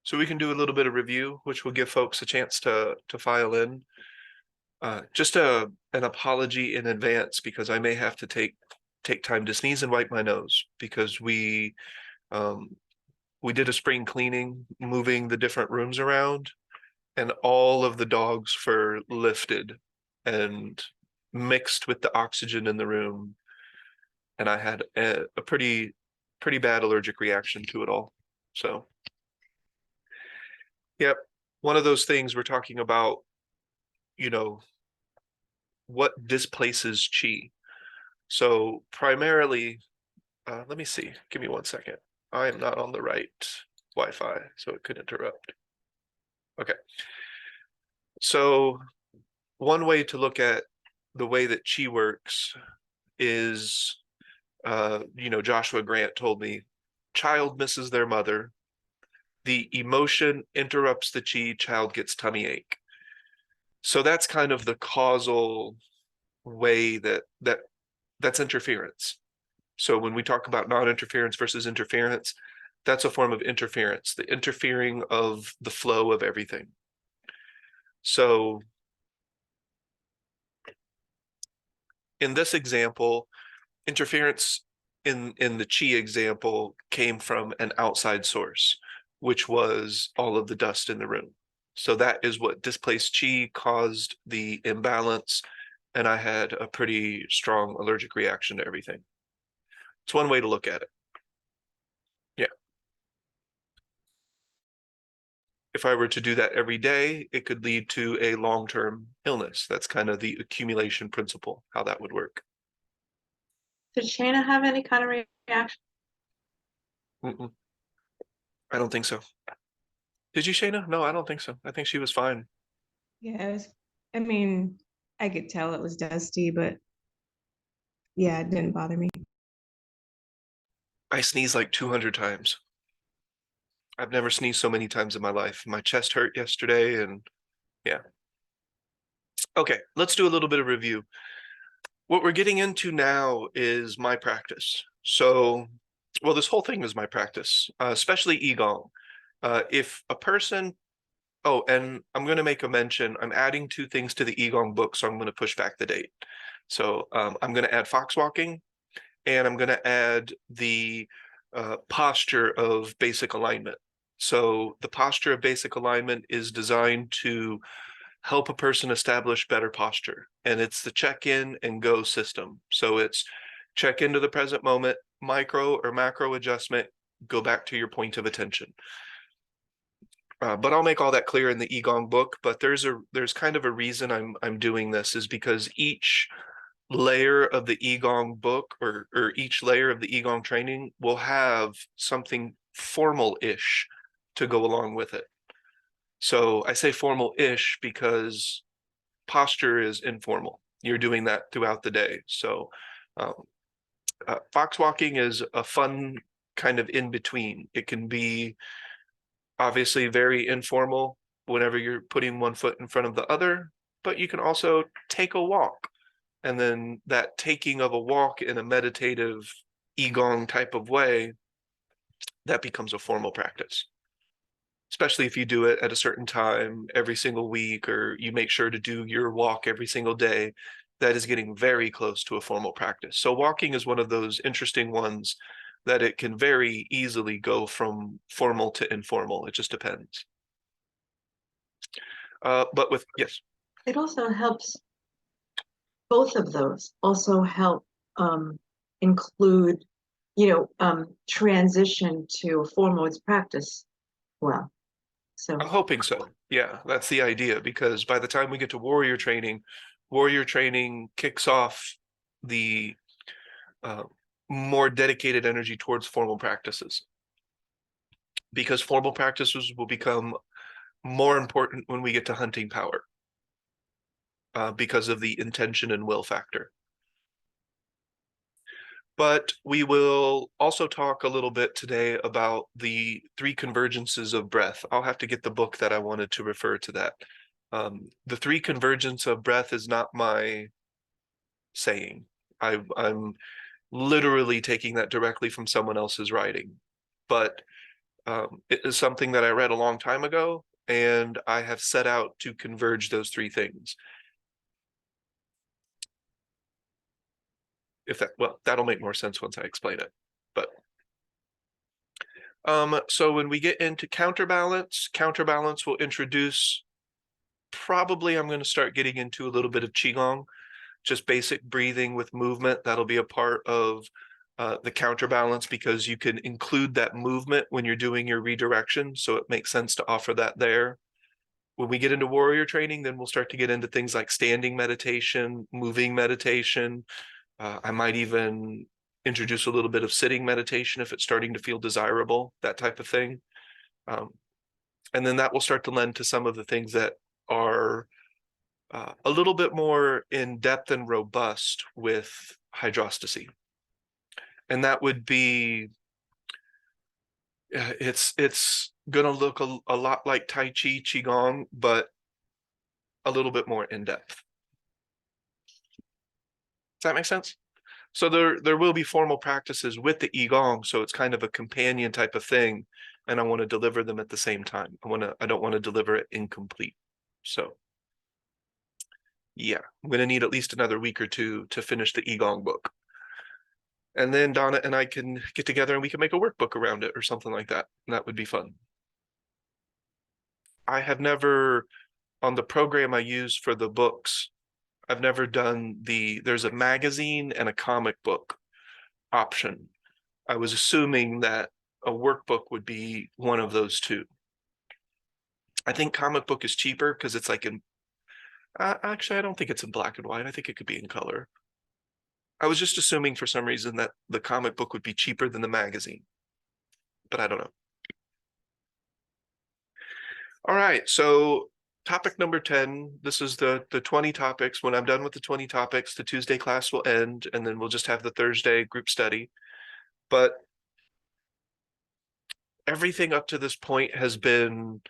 So we can do a little bit of review, which will give folks a chance to file in. Just an apology in advance because I may have to take time to sneeze and wipe my nose because um, we did a spring cleaning, moving the different rooms around, and all of the dog's fur lifted and mixed with the oxygen in the room, and I had a pretty bad allergic reaction to it all. So, yep, one of those things we're talking about, you know, what displaces chi. So primarily, let me see, give me 1 second. I am not on the right Wi-Fi, so it could interrupt. Okay. So one way to look at the way that chi works is, Joshua Grant told me, child misses their mother, the emotion interrupts the chi, child gets tummy ache. So that's kind of the causal way that's interference. So when we talk about non-interference versus interference, that's a form of interference, the interfering of the flow of everything. So in this example, interference in the chi example came from an outside source, which was all of the dust in the room. So that is what displaced chi, caused the imbalance, and I had a pretty strong allergic reaction to everything. It's one way to look at it. Yeah. If I were to do that every day, it could lead to a long-term illness. That's kind of the accumulation principle, how that would work. Did Shayna have any kind of reaction? Mm-mm. I don't think so. Did you, Shayna? No, I don't think so. I think she was fine. Yeah, I mean, I could tell it was dusty, but yeah, it didn't bother me. I sneezed like 200 times. I've never sneezed so many times in my life. My chest hurt yesterday, and yeah. Okay, let's do a little bit of review. What we're getting into now is my practice. So, well, this whole thing is my practice, especially Qigong. If a person, oh, and I'm going to make a mention, I'm adding 2 things to the Qigong book, so I'm going to push back the date. So I'm going to add fox walking, and I'm going to add the posture of basic alignment. So the posture of basic alignment is designed to help a person establish better posture, and it's the check-in and go system. So it's check into the present moment, micro or macro adjustment, go back to your point of attention. But I'll make all that clear in the Qigong book. But there's kind of a reason I'm doing this, is because each layer of the Qigong book, or each layer of the Qigong training, will have something formal-ish to go along with it. So I say formal-ish because posture is informal. You're doing that throughout the day. So fox walking is a fun kind of in between. It can be obviously very informal whenever you're putting one foot in front of the other, but you can also take a walk. And then that taking of a walk in a meditative Qigong type of way, that becomes a formal practice. Especially if you do it at a certain time every single week, or you make sure to do your walk every single day, that is getting very close to a formal practice. So walking is one of those interesting ones that it can very easily go from formal to informal. It just depends. But with, yes. It also helps, both of those also help include, transition to a formal practice well. So I'm hoping so. Yeah, that's the idea, because by the time we get to warrior training kicks off the more dedicated energy towards formal practices, because formal practices will become more important when we get to hunting power, because of the intention and will factor. But we will also talk a little bit today about the 3 convergences of breath. I'll have to get the book that I wanted to refer to that. The 3 convergence of breath is not my saying. I'm literally taking that directly from someone else's writing. But It is something that I read a long time ago, and I have set out to converge those three things. Well, that'll make more sense once I explain it. But so when we get into counterbalance will introduce, probably I'm going to start getting into a little bit of Qigong, just basic breathing with movement. That'll be a part of the counterbalance, because you can include that movement when you're doing your redirection. So it makes sense to offer that there. When we get into warrior training, then we'll start to get into things like standing meditation, moving meditation. I might even introduce a little bit of sitting meditation if it's starting to feel desirable, that type of thing. And then that will start to lend to some of the things that are a little bit more in depth and robust with hydrostasy. And that would be, it's going to look a lot like Tai Chi, Qigong, but a little bit more in depth. Does that make sense? So there will be formal practices with the Qigong, so it's kind of a companion type of thing, and I want to deliver them at the same time. I don't want to deliver it incomplete. So yeah, I'm going to need at least another week or two to finish the Qigong book. And then Donna and I can get together and we can make a workbook around it or something like that. And that would be fun. I have never, on the program I use for the books, I've never done there's a magazine and a comic book option. I was assuming that a workbook would be one of those two. I think comic book is cheaper because it's like actually, I don't think it's in black and white. I think it could be in color. I was just assuming for some reason that the comic book would be cheaper than the magazine, but I don't know. All right, so topic number 10, this is the 20 topics. When I'm done with the 20 topics, the Tuesday class will end, and then we'll just have the Thursday group study. But everything up to this point has been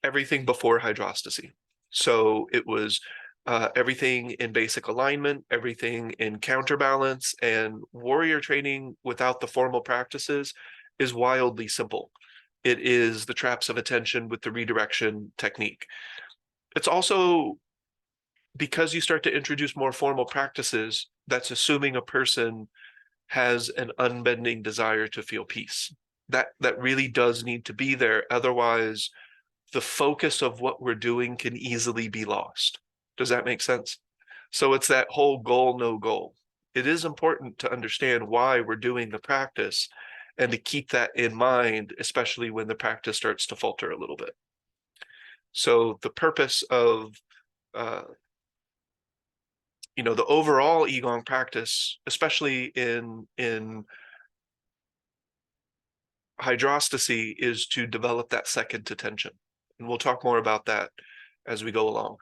everything before hydrostasy. So it was everything in basic alignment, everything in counterbalance, and warrior training without the formal practices is wildly simple. It is the traps of attention with the redirection technique. It's also, because you start to introduce more formal practices, that's assuming a person has an unbending desire to feel peace. That really does need to be there. Otherwise, the focus of what we're doing can easily be lost. Does that make sense? So it's that whole goal, no goal. It is important to understand why we're doing the practice and to keep that in mind, especially when the practice starts to falter a little bit. So the purpose of, the overall Qigong practice, especially in hydrostasy, is to develop that second attention. And we'll talk more about that as we go along.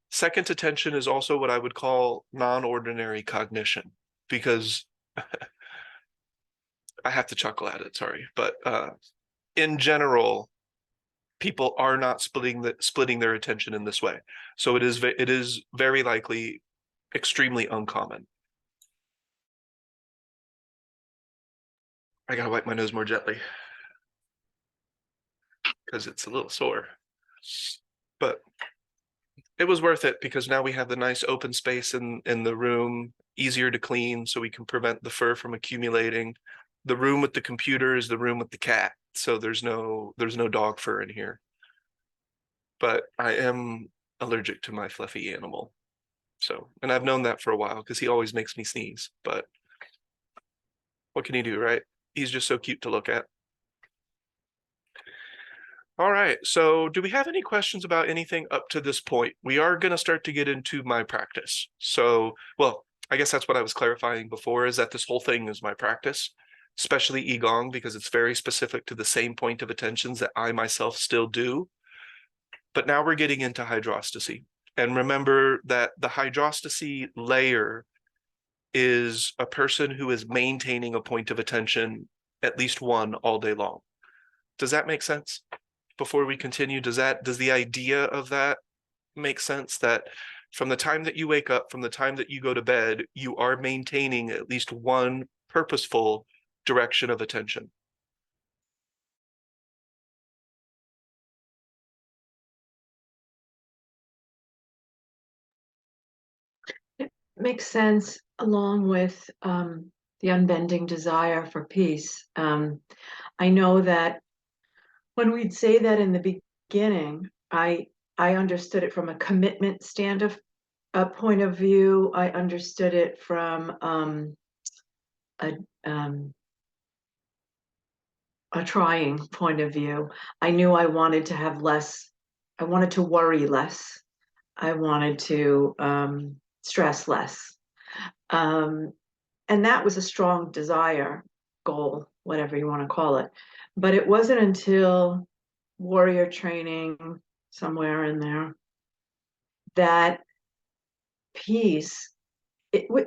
Second attention is also what I would call non-ordinary cognition, because I have to chuckle at it, sorry. But in general, people are not splitting their attention in this way. So it is very likely extremely uncommon. I gotta wipe my nose more gently because it's a little sore. But it was worth it because now we have the nice open space in the room, easier to clean, so we can prevent the fur from accumulating. The room with the computer is the room with the cat, so there's no dog fur in here. But I am allergic to my fluffy animal. So, and I've known that for a while because he always makes me sneeze, but what can you do, right? He's just so cute to look at. All right, so do we have any questions about anything up to this point? We are going to start to get into my practice. So, well, I guess that's what I was clarifying before, is that this whole thing is my practice, especially Qigong, because it's very specific to the same point of attentions that I myself still do. But now we're getting into hydrostasy. And remember that the hydrostasy layer is a person who is maintaining a point of attention, at least one, all day long. Does that make sense? Before we continue, does the idea of that make sense? That from the time that you wake up, from the time that you go to bed, you are maintaining at least one purposeful direction of attention. makes sense along with the unbending desire for peace. I know that when we'd say that in the beginning, I understood it from a commitment stand of a point of view. I understood it from a um, a trying point of view. I knew I wanted to have less. I wanted to worry less. I wanted to stress less. Um, and that was a strong desire, goal, whatever you want to call it. But it wasn't until warrior training, somewhere in there, that peace,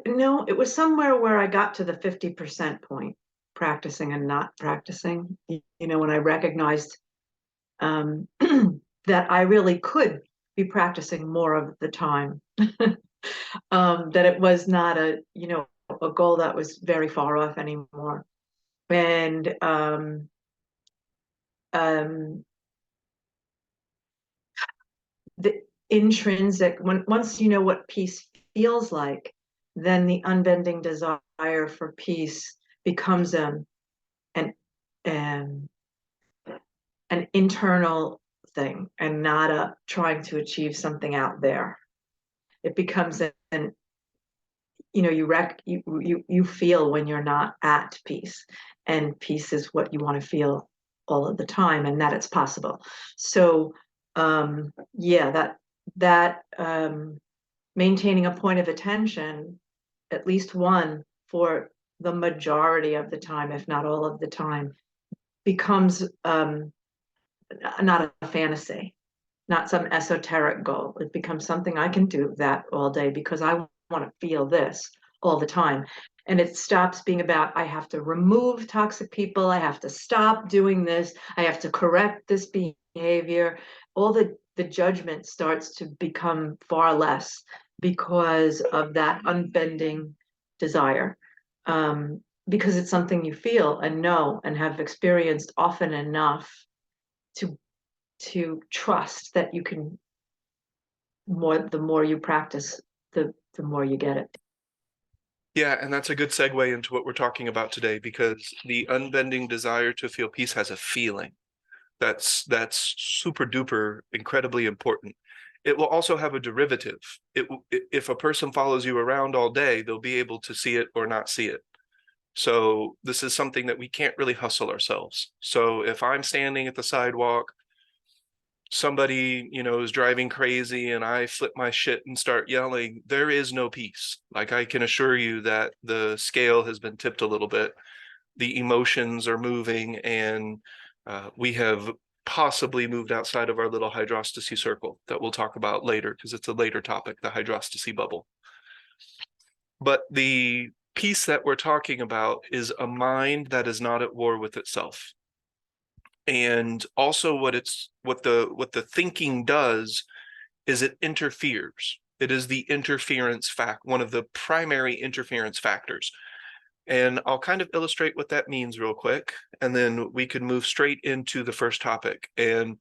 no, it was somewhere where I got to the 50% point, practicing and not practicing. When I recognized that I really could be practicing more of the time. That it was not a goal that was very far off anymore. And um, the intrinsic, once you know what peace feels like, then the unbending desire for peace becomes an um, an internal thing and not a trying to achieve something out there. It becomes an you feel when you're not at peace, and peace is what you want to feel all of the time, and that it's possible. So yeah, that maintaining a point of attention, at least one, for the majority of the time, if not all of the time, becomes not a fantasy, not some esoteric goal. It becomes something I can do that all day because I want to feel this all the time. And it stops being about, I have to remove toxic people, I have to stop doing this, I have to correct this behavior. All the judgment starts to become far less because of that unbending desire. Because it's something you feel and know and have experienced often enough to trust that you can, the more you practice, the more you get it. Yeah, and that's a good segue into what we're talking about today, because the unbending desire to feel peace has a feeling. That's super duper incredibly important. It will also have a derivative. If a person follows you around all day, they'll be able to see it or not see it. So this is something that we can't really hustle ourselves. So if I'm standing at the sidewalk, somebody, is driving crazy and I flip my shit and start yelling, there is no peace. Like, I can assure you that the scale has been tipped a little bit. The emotions are moving, and we have possibly moved outside of our little hydrostasy circle that we'll talk about later, because it's a later topic, the hydrostasy bubble. But the peace that we're talking about is a mind that is not at war with itself. And also what the thinking does is it interferes. It is the interference fact, one of the primary interference factors. And I'll kind of illustrate what that means real quick, and then we can move straight into the first topic. And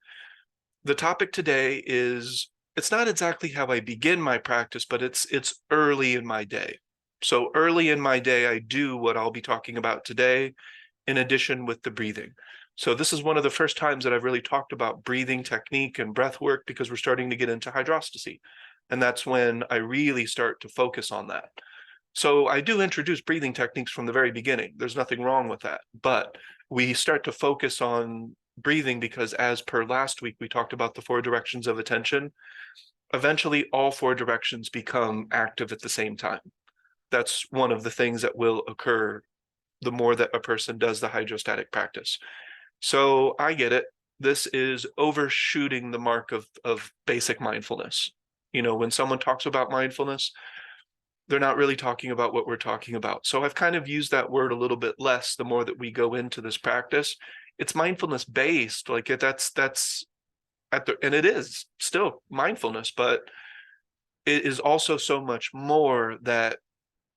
the topic today is, it's not exactly how I begin my practice, but it's early in my day. So early in my day, I do what I'll be talking about today, in addition with the breathing. So this is one of the first times that I've really talked about breathing technique and breath work, because we're starting to get into hydrostasy. And that's when I really start to focus on that. So I do introduce breathing techniques from the very beginning. There's nothing wrong with that. But we start to focus on breathing because, as per last week, we talked about the 4 directions of attention. Eventually, all 4 directions become active at the same time. That's one of the things that will occur the more that a person does the hydrostatic practice. So I get it. This is overshooting the mark of basic mindfulness. When someone talks about mindfulness, they're not really talking about what we're talking about. So I've kind of used that word a little bit less the more that we go into this practice. It's mindfulness based, like that's and it is still mindfulness, but it is also so much more that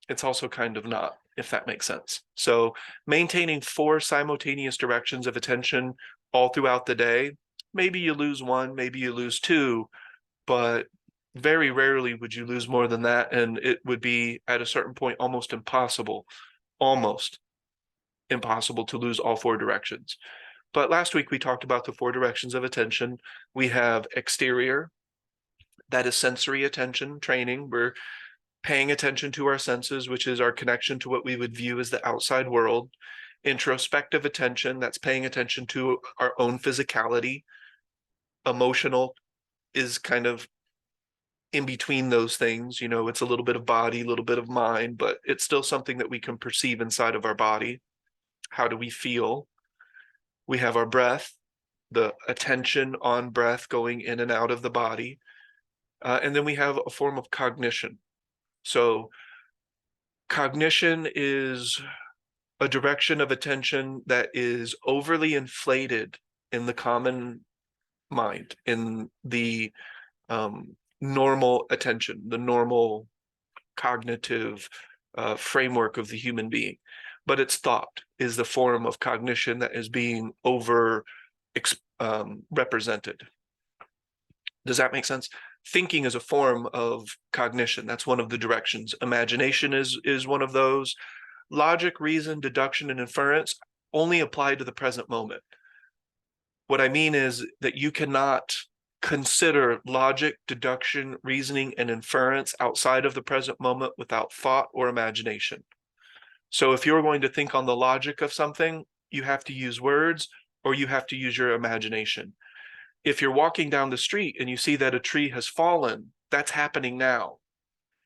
it's also kind of not, if that makes sense. So maintaining 4 simultaneous directions of attention all throughout the day, maybe you lose one, maybe you lose 2, but Very rarely would you lose more than that, and it would be at a certain point almost impossible to lose all four directions. But last week we talked about the four directions of attention. We have exterior, that is sensory attention training. We're paying attention to our senses, which is our connection to what we would view as the outside world. Introspective attention, that's paying attention to our own physicality. Emotional is kind of in between those things. You know, it's a little bit of body, a little bit of mind, but it's still something that we can perceive inside of our body. How do we feel? We have our breath, the attention on breath going in and out of the body. And then we have a form of cognition. So cognition is a direction of attention that is overly inflated in the common mind, in the normal attention, the normal cognitive framework of the human being. But its thought is the form of cognition that is being over represented. Does that make sense? Thinking is a form of cognition. That's one of the directions. Imagination is one of those. Logic, reason, deduction, and inference only apply to the present moment. What I mean is that you cannot consider logic, deduction, reasoning, and inference outside of the present moment without thought or imagination. So if you're going to think on the logic of something, you have to use words or you have to use your imagination. If you're walking down the street and you see that a tree has fallen, that's happening now.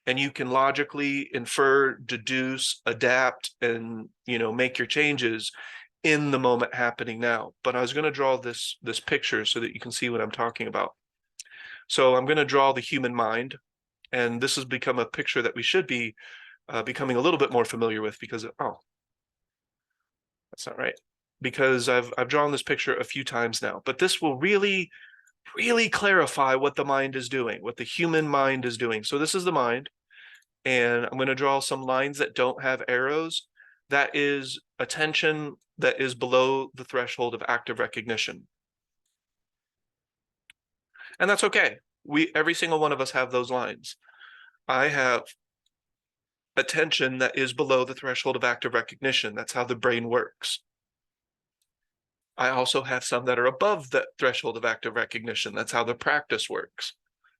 And you can logically infer, deduce, adapt, and make your changes in the moment happening now. But I was going to draw this picture so that you can see what I'm talking about. So I'm going to draw the human mind, and this has become a picture that we should be becoming a little bit more familiar with because that's not right. Because I've drawn this picture a few times now, but this will really clarify what the mind is doing, what the human mind is doing. So this is the mind, and I'm going to draw some lines that don't have arrows. That is attention that is below the threshold of active recognition. And that's okay. Every single one of us have those lines. I have attention that is below the threshold of active recognition. That's how the brain works. I also have some that are above the threshold of active recognition. That's how the practice works.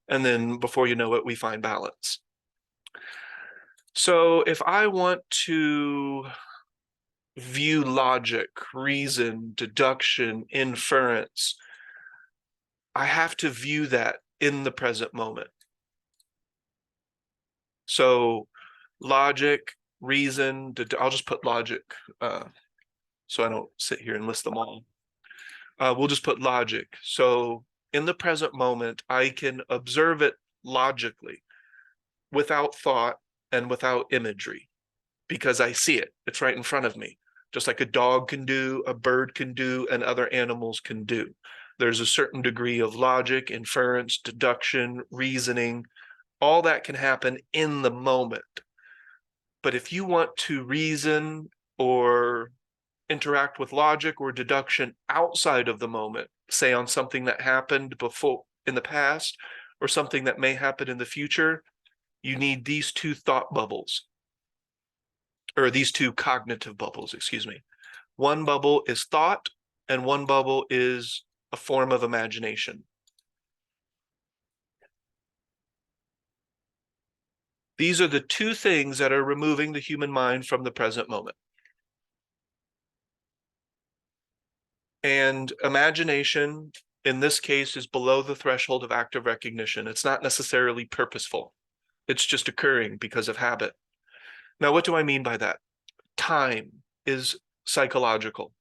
And then before you know it, we find balance. So if I want to view logic, reason, deduction, inference, I have to view that in the present moment. So logic, reason, I'll just put logic so I don't sit here and list them all. We'll just put logic. So in the present moment, I can observe it logically without thought and without imagery because I see it. It's right in front of me, just like a dog can do, a bird can do, and other animals can do. There's a certain degree of logic, inference, deduction, reasoning. All that can happen in the moment. But if you want to reason or interact with logic or deduction outside of the moment, say on something that happened before in the past or something that may happen in the future, you need these two thought bubbles, or these two cognitive bubbles, excuse me. One bubble is thought and one bubble is a form of imagination. These are the two things that are removing the human mind from the present moment. And imagination, in this case, is below the threshold of active recognition. It's not necessarily purposeful. It's just occurring because of habit. Now, what do I mean by that? Time is psychological.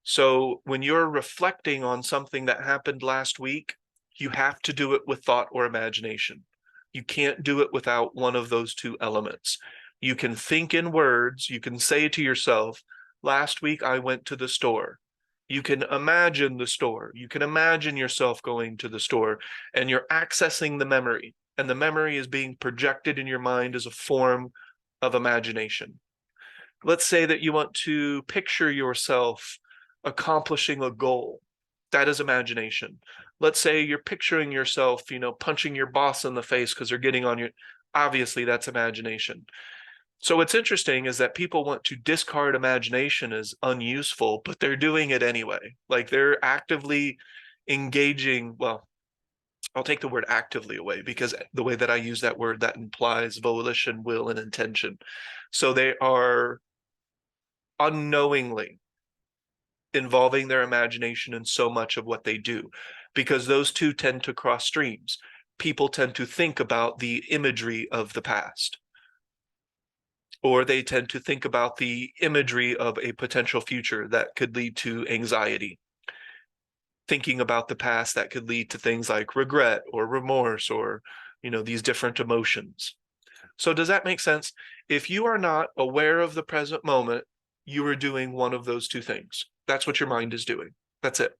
So when you're reflecting on something that happened last week, you have to do it with thought or imagination. You can't do it without one of those two elements. You can think in words. You can say to yourself, last week I went to the store. You can imagine the store. You can imagine yourself going to the store, and you're accessing the memory, and the memory is being projected in your mind as a form of imagination. Let's say that you want to picture yourself accomplishing a goal. That is imagination. Let's say you're picturing yourself, punching your boss in the face because they're getting on your, obviously that's imagination. So what's interesting is that people want to discard imagination as unuseful, but they're doing it anyway. Like they're actively engaging. Well, I'll take the word actively away because the way that I use that word, that implies volition, will, and intention. So they are unknowingly involving their imagination in so much of what they do, because those two tend to cross streams. People tend to think about the imagery of the past, or they tend to think about the imagery of a potential future that could lead to anxiety. Thinking about the past that could lead to things like regret or remorse or, these different emotions. So does that make sense? If you are not aware of the present moment, you are doing one of those two things. That's what your mind is doing. That's it.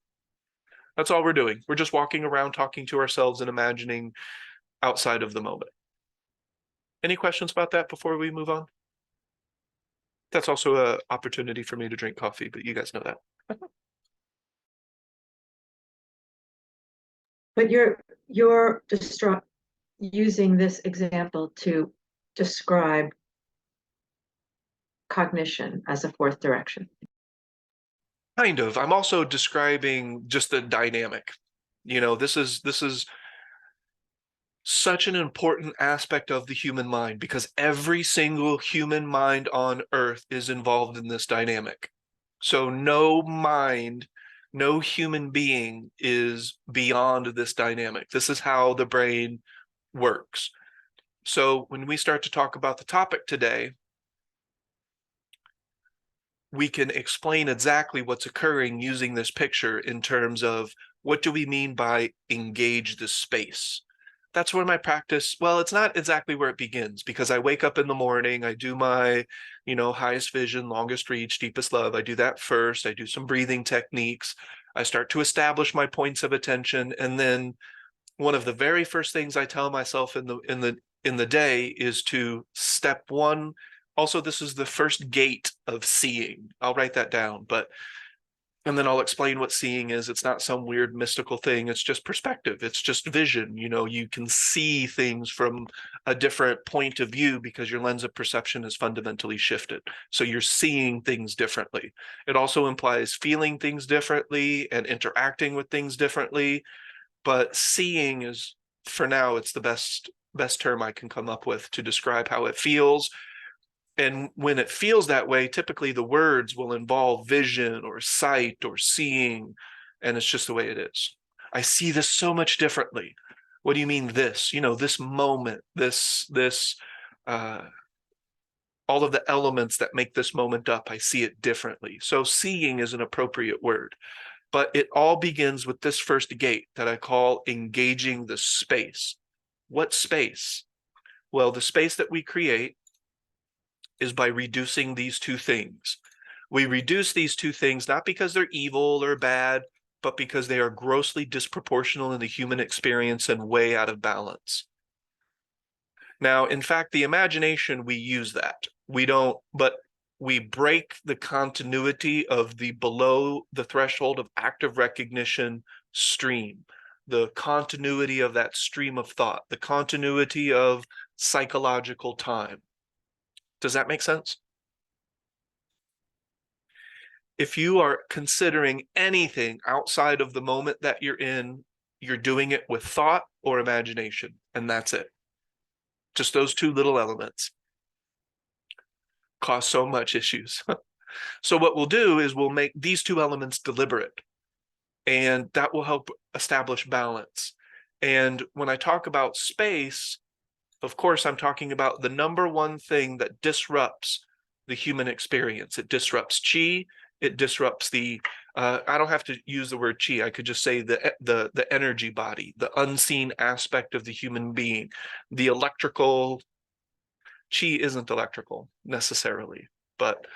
That's all we're doing. We're just walking around talking to ourselves and imagining outside of the moment. Any questions about that before we move on? That's also an opportunity for me to drink coffee, but you guys know that. But you're using this example to describe cognition as a fourth direction. Kind of. I'm also describing just the dynamic. This is such an important aspect of the human mind because every single human mind on Earth is involved in this dynamic. So no mind, no human being is beyond this dynamic. This is how the brain works. So when we start to talk about the topic today, we can explain exactly what's occurring using this picture in terms of what do we mean by engage the space. That's where my practice, well, it's not exactly where it begins because I wake up in the morning, I do my, highest vision, longest reach, deepest love. I do that first. I do some breathing techniques. I start to establish my points of attention. And then one of the very first things I tell myself in the day is to step one. Also, this is the first gate of seeing. I'll write that down, and then I'll explain what seeing is. It's not some weird mystical thing. It's just perspective. It's just vision. You can see things from a different point of view because your lens of perception is fundamentally shifted. So you're seeing things differently. It also implies feeling things differently and interacting with things differently. But seeing is, for now, it's the best term I can come up with to describe how it feels. And when it feels that way, typically the words will involve vision or sight or seeing, and it's just the way it is. I see this so much differently. What do you mean this? This moment, all of the elements that make this moment up, I see it differently. So seeing is an appropriate word, but it all begins with this first gate that I call engaging the space. What space? Well, the space that we create is by reducing these two things. We reduce these two things not because they're evil or bad, but because they are grossly disproportional in the human experience and way out of balance. Now, in fact, the imagination, we use that. We don't, but we break the continuity of the below the threshold of active recognition stream, the continuity of that stream of thought, the continuity of psychological time. Does that make sense? If you are considering anything outside of the moment that you're in, you're doing it with thought or imagination, and that's it. Just those two little elements cause so much issues. So what we'll do is we'll make these two elements deliberate, and that will help establish balance. And when I talk about space, of course, I'm talking about the number one thing that disrupts the human experience. It disrupts chi. It disrupts the, I don't have to use the word chi. I could just say the energy body, the unseen aspect of the human being. The electrical, chi isn't electrical necessarily, but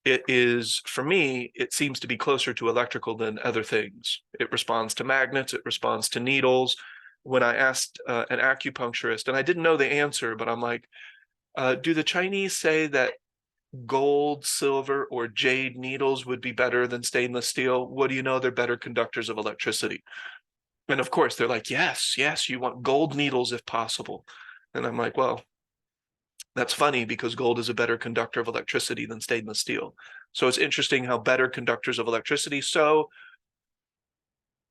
it is, for me, it seems to be closer to electrical than other things. It responds to magnets. It responds to needles. When I asked an acupuncturist, and I didn't know the answer, but I'm like, do the Chinese say that gold, silver, or jade needles would be better than stainless steel. What do you know? They're better conductors of electricity. And of course, they're like, yes, yes, you want gold needles if possible. And I'm like, well, that's funny because gold is a better conductor of electricity than stainless steel. So it's interesting how better conductors of electricity. So,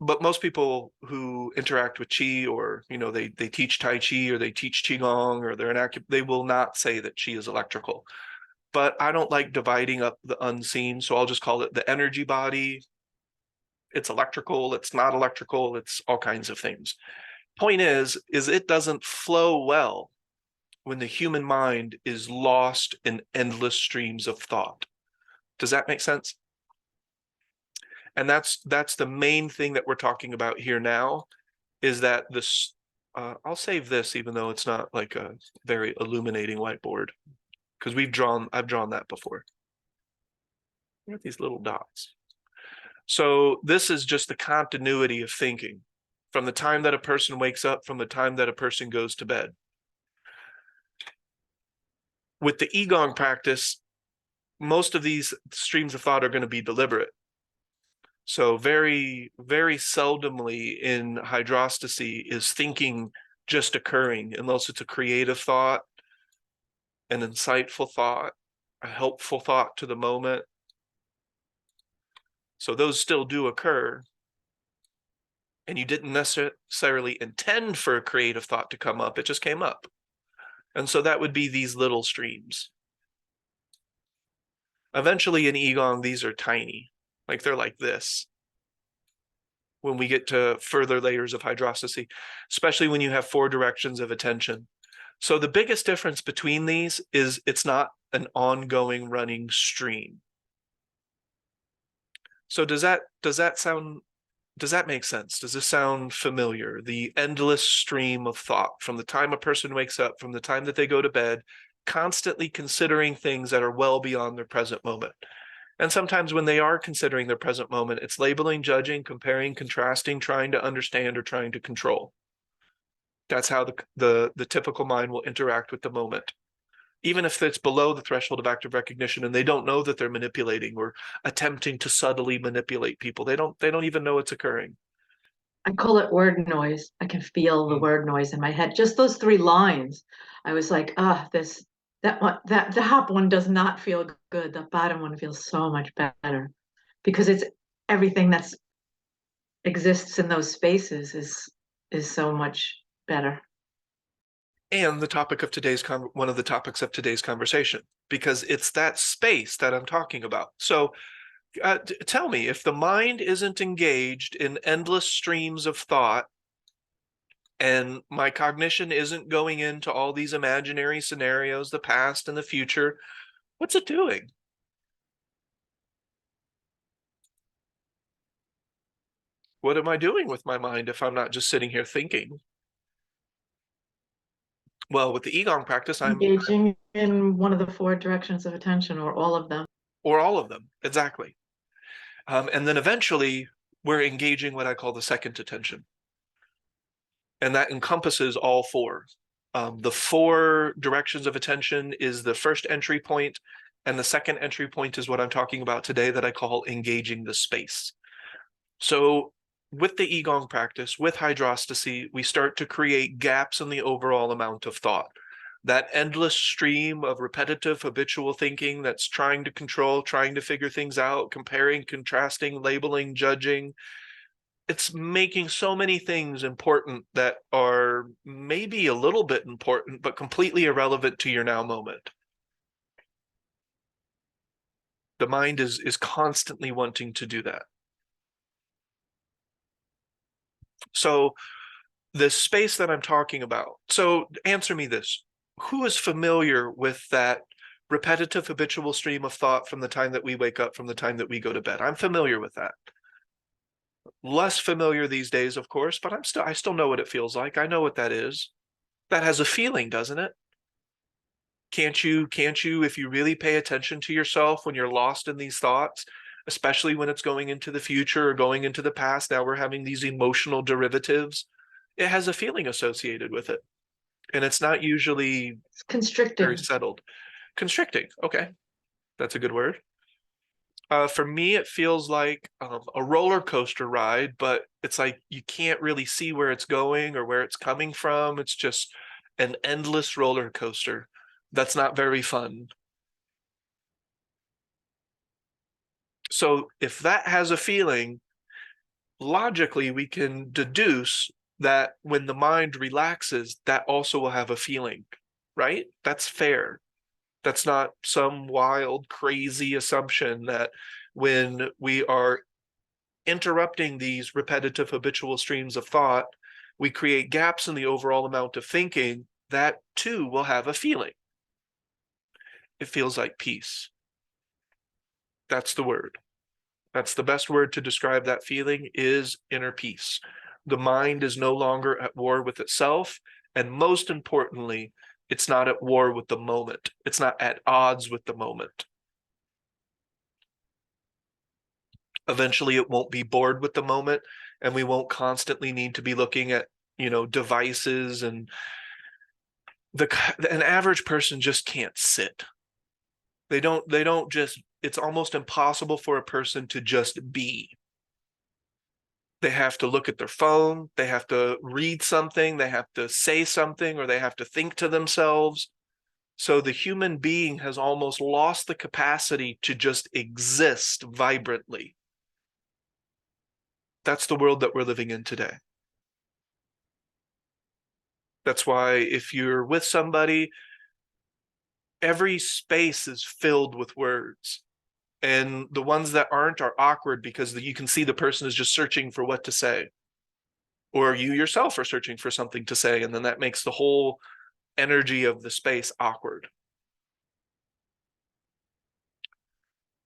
but most people who interact with qi, or they teach tai chi, or they teach qigong, or they're an they will not say that qi is electrical. But I don't like dividing up the unseen, so I'll just call it the energy body. It's electrical, it's not electrical, it's all kinds of things. Point is it doesn't flow well when the human mind is lost in endless streams of thought. Does that make sense? And that's the main thing that we're talking about here now, is that this, I'll save this even though it's not like a very illuminating whiteboard, because I've drawn that before. What are these little dots? So this is just the continuity of thinking from the time that a person wakes up, from the time that a person goes to bed. With the Qigong practice, most of these streams of thought are going to be deliberate. So very, very seldomly in hydrostasy is thinking just occurring, unless it's a creative thought, an insightful thought, a helpful thought to the moment. So those still do occur, and you didn't necessarily intend for a creative thought to come up, it just came up. And so that would be these little streams. Eventually in Qigong, these are tiny, like they're like this. When we get to further layers of hydrostasy, especially when you have 4 directions of attention. So the biggest difference between these is it's not an ongoing running stream. So does that make sense? Does this sound familiar? The endless stream of thought from the time a person wakes up, from the time that they go to bed, constantly considering things that are well beyond their present moment. And sometimes when they are considering their present moment, it's labeling, judging, comparing, contrasting, trying to understand, or trying to control. That's how the typical mind will interact with the moment. Even if it's below the threshold of active recognition and they don't know that they're manipulating or attempting to subtly manipulate people, they don't even know it's occurring. I call it word noise. I can feel the word noise in my head. Just those 3 lines. I was like, that one, that the top one does not feel good. The bottom one feels so much better because it's everything that's exists in those spaces is so much better. And the topic of one of the topics of today's conversation, because it's that space that I'm talking about. So tell me, if the mind isn't engaged in endless streams of thought, and my cognition isn't going into all these imaginary scenarios, the past and the future, what's it doing? What am I doing with my mind if I'm not just sitting here thinking? Well, with the Qigong practice, Engaging in one of the 4 directions of attention, or all of them. Or all of them, exactly. And then eventually we're engaging what I call the second attention. And that encompasses all 4. The 4 directions of attention is the first entry point, and the second entry point is what I'm talking about today that I call engaging the space. So with the Qigong practice, with hydrostasy, we start to create gaps in the overall amount of thought. That endless stream of repetitive habitual thinking that's trying to control, trying to figure things out, comparing, contrasting, labeling, judging. It's making so many things important that are maybe a little bit important, but completely irrelevant to your now moment. The mind is constantly wanting to do that. So the space that I'm talking about. So answer me this. Who is familiar with that repetitive habitual stream of thought from the time that we wake up, from the time that we go to bed? I'm familiar with that. Less familiar these days, of course, but I still know what it feels like. I know what that is. That has a feeling, doesn't it? Can't you, if you really pay attention to yourself when you're lost in these thoughts, especially when it's going into the future or going into the past, now we're having these emotional derivatives. It has a feeling associated with it. And it's not usually It's constricting. very settled. Constricting, okay. That's a good word. For me, it feels like a roller coaster ride, but it's like you can't really see where it's going or where it's coming from. It's just an endless roller coaster. That's not very fun. So if that has a feeling, logically, we can deduce that when the mind relaxes, that also will have a feeling, right? That's fair. That's not some wild, crazy assumption that when we are interrupting these repetitive habitual streams of thought, we create gaps in the overall amount of thinking, that too will have a feeling. It feels like peace. That's the word. That's the best word to describe that feeling, is inner peace. The mind is no longer at war with itself. And most importantly, it's not at war with the moment. It's not at odds with the moment. Eventually, it won't be bored with the moment, and we won't constantly need to be looking at, devices. And an average person just can't sit. They don't just, it's almost impossible for a person to just be. They have to look at their phone, they have to read something, they have to say something, or they have to think to themselves. So the human being has almost lost the capacity to just exist vibrantly. That's the world that we're living in today. That's why if you're with somebody, every space is filled with words. And the ones that aren't are awkward because you can see the person is just searching for what to say. Or you yourself are searching for something to say, and then that makes the whole energy of the space awkward.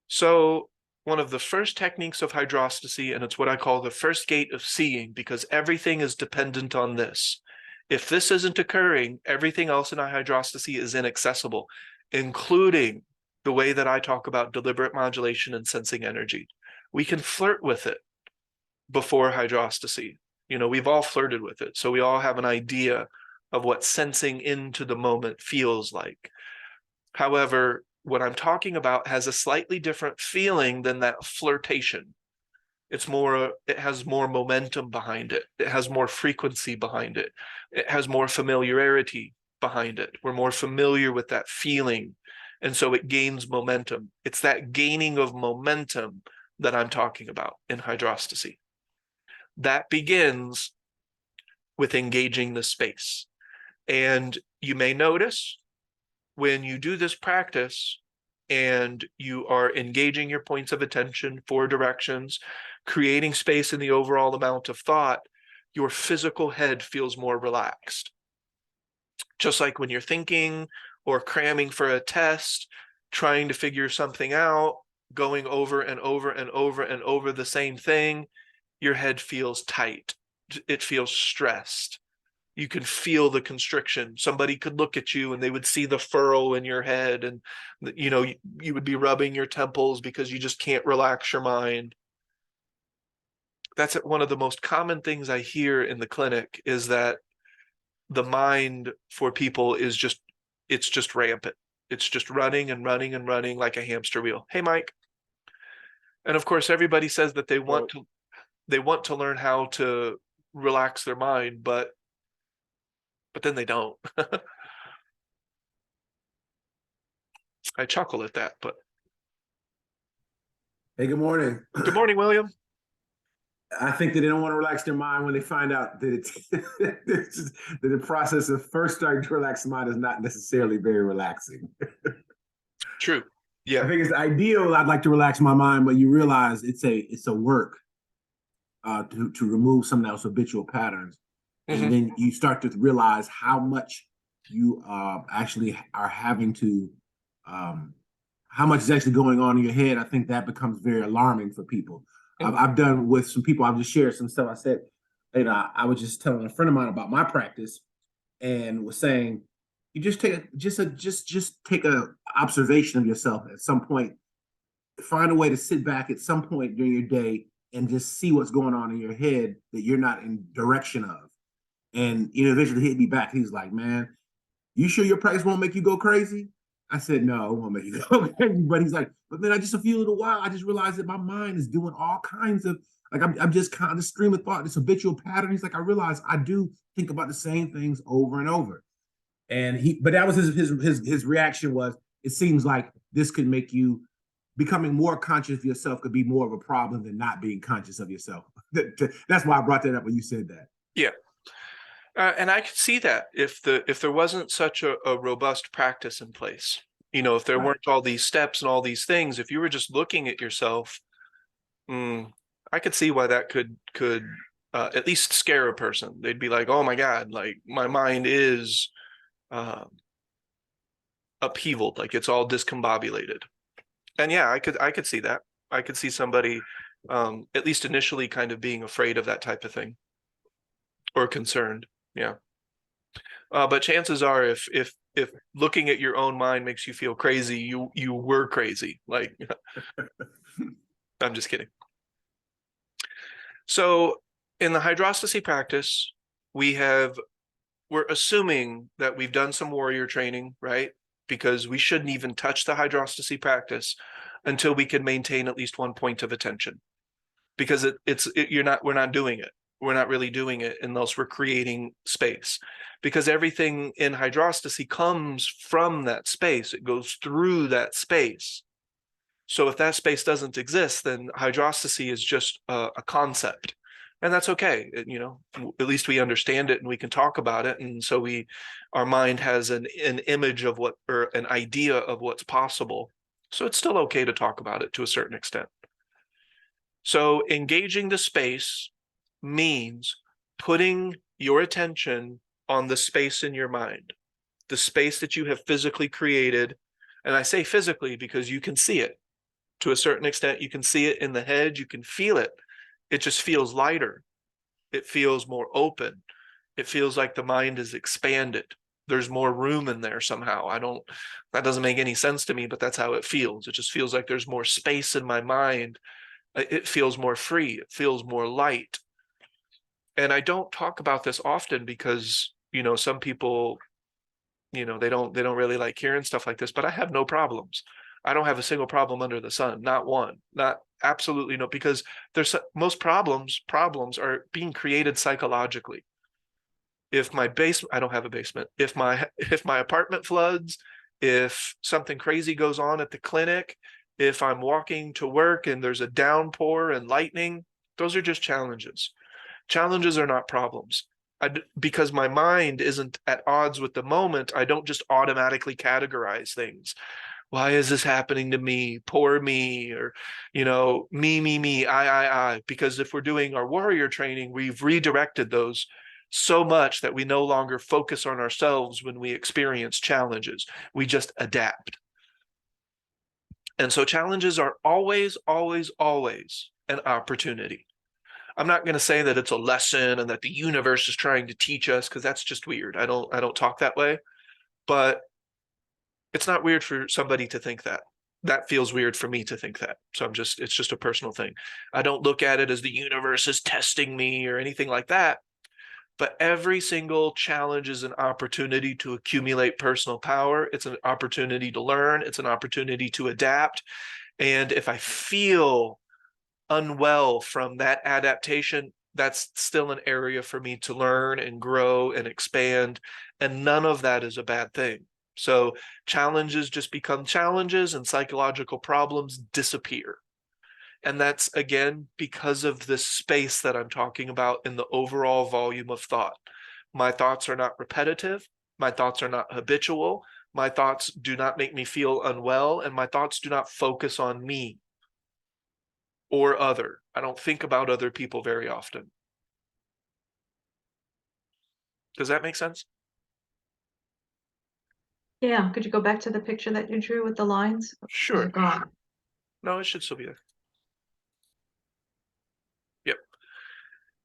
So one of the first techniques of hydrostasy, and it's what I call the first gate of seeing, because everything is dependent on this. If this isn't occurring, everything else in our hydrostasy is inaccessible, including the way that I talk about deliberate modulation and sensing energy. We can flirt with it before hydrostasy. We've all flirted with it. So we all have an idea of what sensing into the moment feels like. However, what I'm talking about has a slightly different feeling than that flirtation. It has more momentum behind it. It has more frequency behind it. It has more familiarity behind it. We're more familiar with that feeling. And so it gains momentum. It's that gaining of momentum that I'm talking about in hydrostasy. That begins with engaging the space. And you may notice when you do this practice and you are engaging your points of attention, 4 directions, creating space in the overall amount of thought, your physical head feels more relaxed. Just like when you're thinking or cramming for a test, trying to figure something out, going over and over and over and over the same thing, your head feels tight. It feels stressed. You can feel the constriction. Somebody could look at you and they would see the furrow in your head, and you would be rubbing your temples because you just can't relax your mind. That's one of the most common things I hear in the clinic, is that the mind for people it's just rampant. It's just running and running and running like a hamster wheel. Hey, Mike. And of course, everybody says that they want to learn how to relax their mind, but then they don't. I chuckle at that, but Hey, good morning. good morning, William. I think that they don't want to relax their mind when they find out that that the process of first starting to relax the mind is not necessarily very relaxing. True. I Yeah. think it's ideal. I'd like to relax my mind, but you realize it's a work to remove some of those habitual patterns, and then you start to realize how much you actually are having to, how much is actually going on in your head. I think that becomes very alarming for people. I've done with some people. I've just shared some stuff. I said, I was just telling a friend of mine about my practice, and was saying, you just take a observation of yourself at some point. Find a way to sit back at some point during your day and just see what's going on in your head that you're not in direction of. And eventually hit me back. He's like, man, you sure your practice won't make you go crazy? I said, no, I'm like, okay. But he's like, but then I just a few little while, I just realized that my mind is doing all kinds of like I'm just kind of stream of thought, this habitual pattern. He's like, I realize I do think about the same things over and over. And but that was his reaction was, it seems like this could make you becoming more conscious of yourself could be more of a problem than not being conscious of yourself. That's why I brought that up when you said that. Yeah. And I could see that if there wasn't such a robust practice in place, if there weren't all these steps and all these things, if you were just looking at yourself, I could see why that could at least scare a person. They'd be like, oh my God, like my mind is upheavaled, like it's all discombobulated. And yeah, I could see that. I could see somebody at least initially kind of being afraid of that type of thing or concerned. Yeah. But chances are, if looking at your own mind makes you feel crazy, you were crazy. Like, I'm just kidding. So in the hydrostasy practice, we're assuming that we've done some warrior training, right? Because we shouldn't even touch the hydrostasy practice until we can maintain at least 1 point of attention. Because we're not doing it. We're not really doing it unless we're creating space, because everything in hydrostasy comes from that space. It goes through that space. So if that space doesn't exist, then hydrostasy is just a concept, and that's okay. At least we understand it and we can talk about it. And so our mind has an image of or an idea of what's possible. So it's still okay to talk about it to a certain extent. So engaging the space means putting your attention on the space in your mind, the space that you have physically created. And I say physically because you can see it to a certain extent. You can see it in the head. You can feel it. It just feels lighter. It feels more open. It feels like the mind is expanded. There's more room in there somehow. That doesn't make any sense to me, but that's how it feels. It just feels like there's more space in my mind. It feels more free. It feels more light. And I don't talk about this often because, some people, they don't really like hearing stuff like this, but I have no problems. I don't have a single problem under the sun, not one, not absolutely no, because most problems are being created psychologically. If my basement, I don't have a basement. If my apartment floods, if something crazy goes on at the clinic, if I'm walking to work and there's a downpour and lightning, those are just challenges. Challenges are not problems. Because my mind isn't at odds with the moment, I don't just automatically categorize things. Why is this happening to me? Poor me, or, me, I. Because if we're doing our warrior training, we've redirected those so much that we no longer focus on ourselves when we experience challenges. We just adapt. And so challenges are always, always, always an opportunity. I'm not going to say that it's a lesson and that the universe is trying to teach us, because that's just weird. I don't talk that way, but it's not weird for somebody to think that. That feels weird for me to think that. So it's just a personal thing. I don't look at it as the universe is testing me or anything like that. But every single challenge is an opportunity to accumulate personal power. It's an opportunity to learn. It's an opportunity to adapt. And if I feel unwell from that adaptation, that's still an area for me to learn and grow and expand. And none of that is a bad thing. So challenges just become challenges and psychological problems disappear. And that's, again, because of this space that I'm talking about in the overall volume of thought. My thoughts are not repetitive. My thoughts are not habitual. My thoughts do not make me feel unwell, and my thoughts do not focus on me or other. I don't think about other people very often. Does that make sense? Yeah, could you go back to the picture that you drew with the lines? Sure. Is it gone? No, it should still be there. Yep.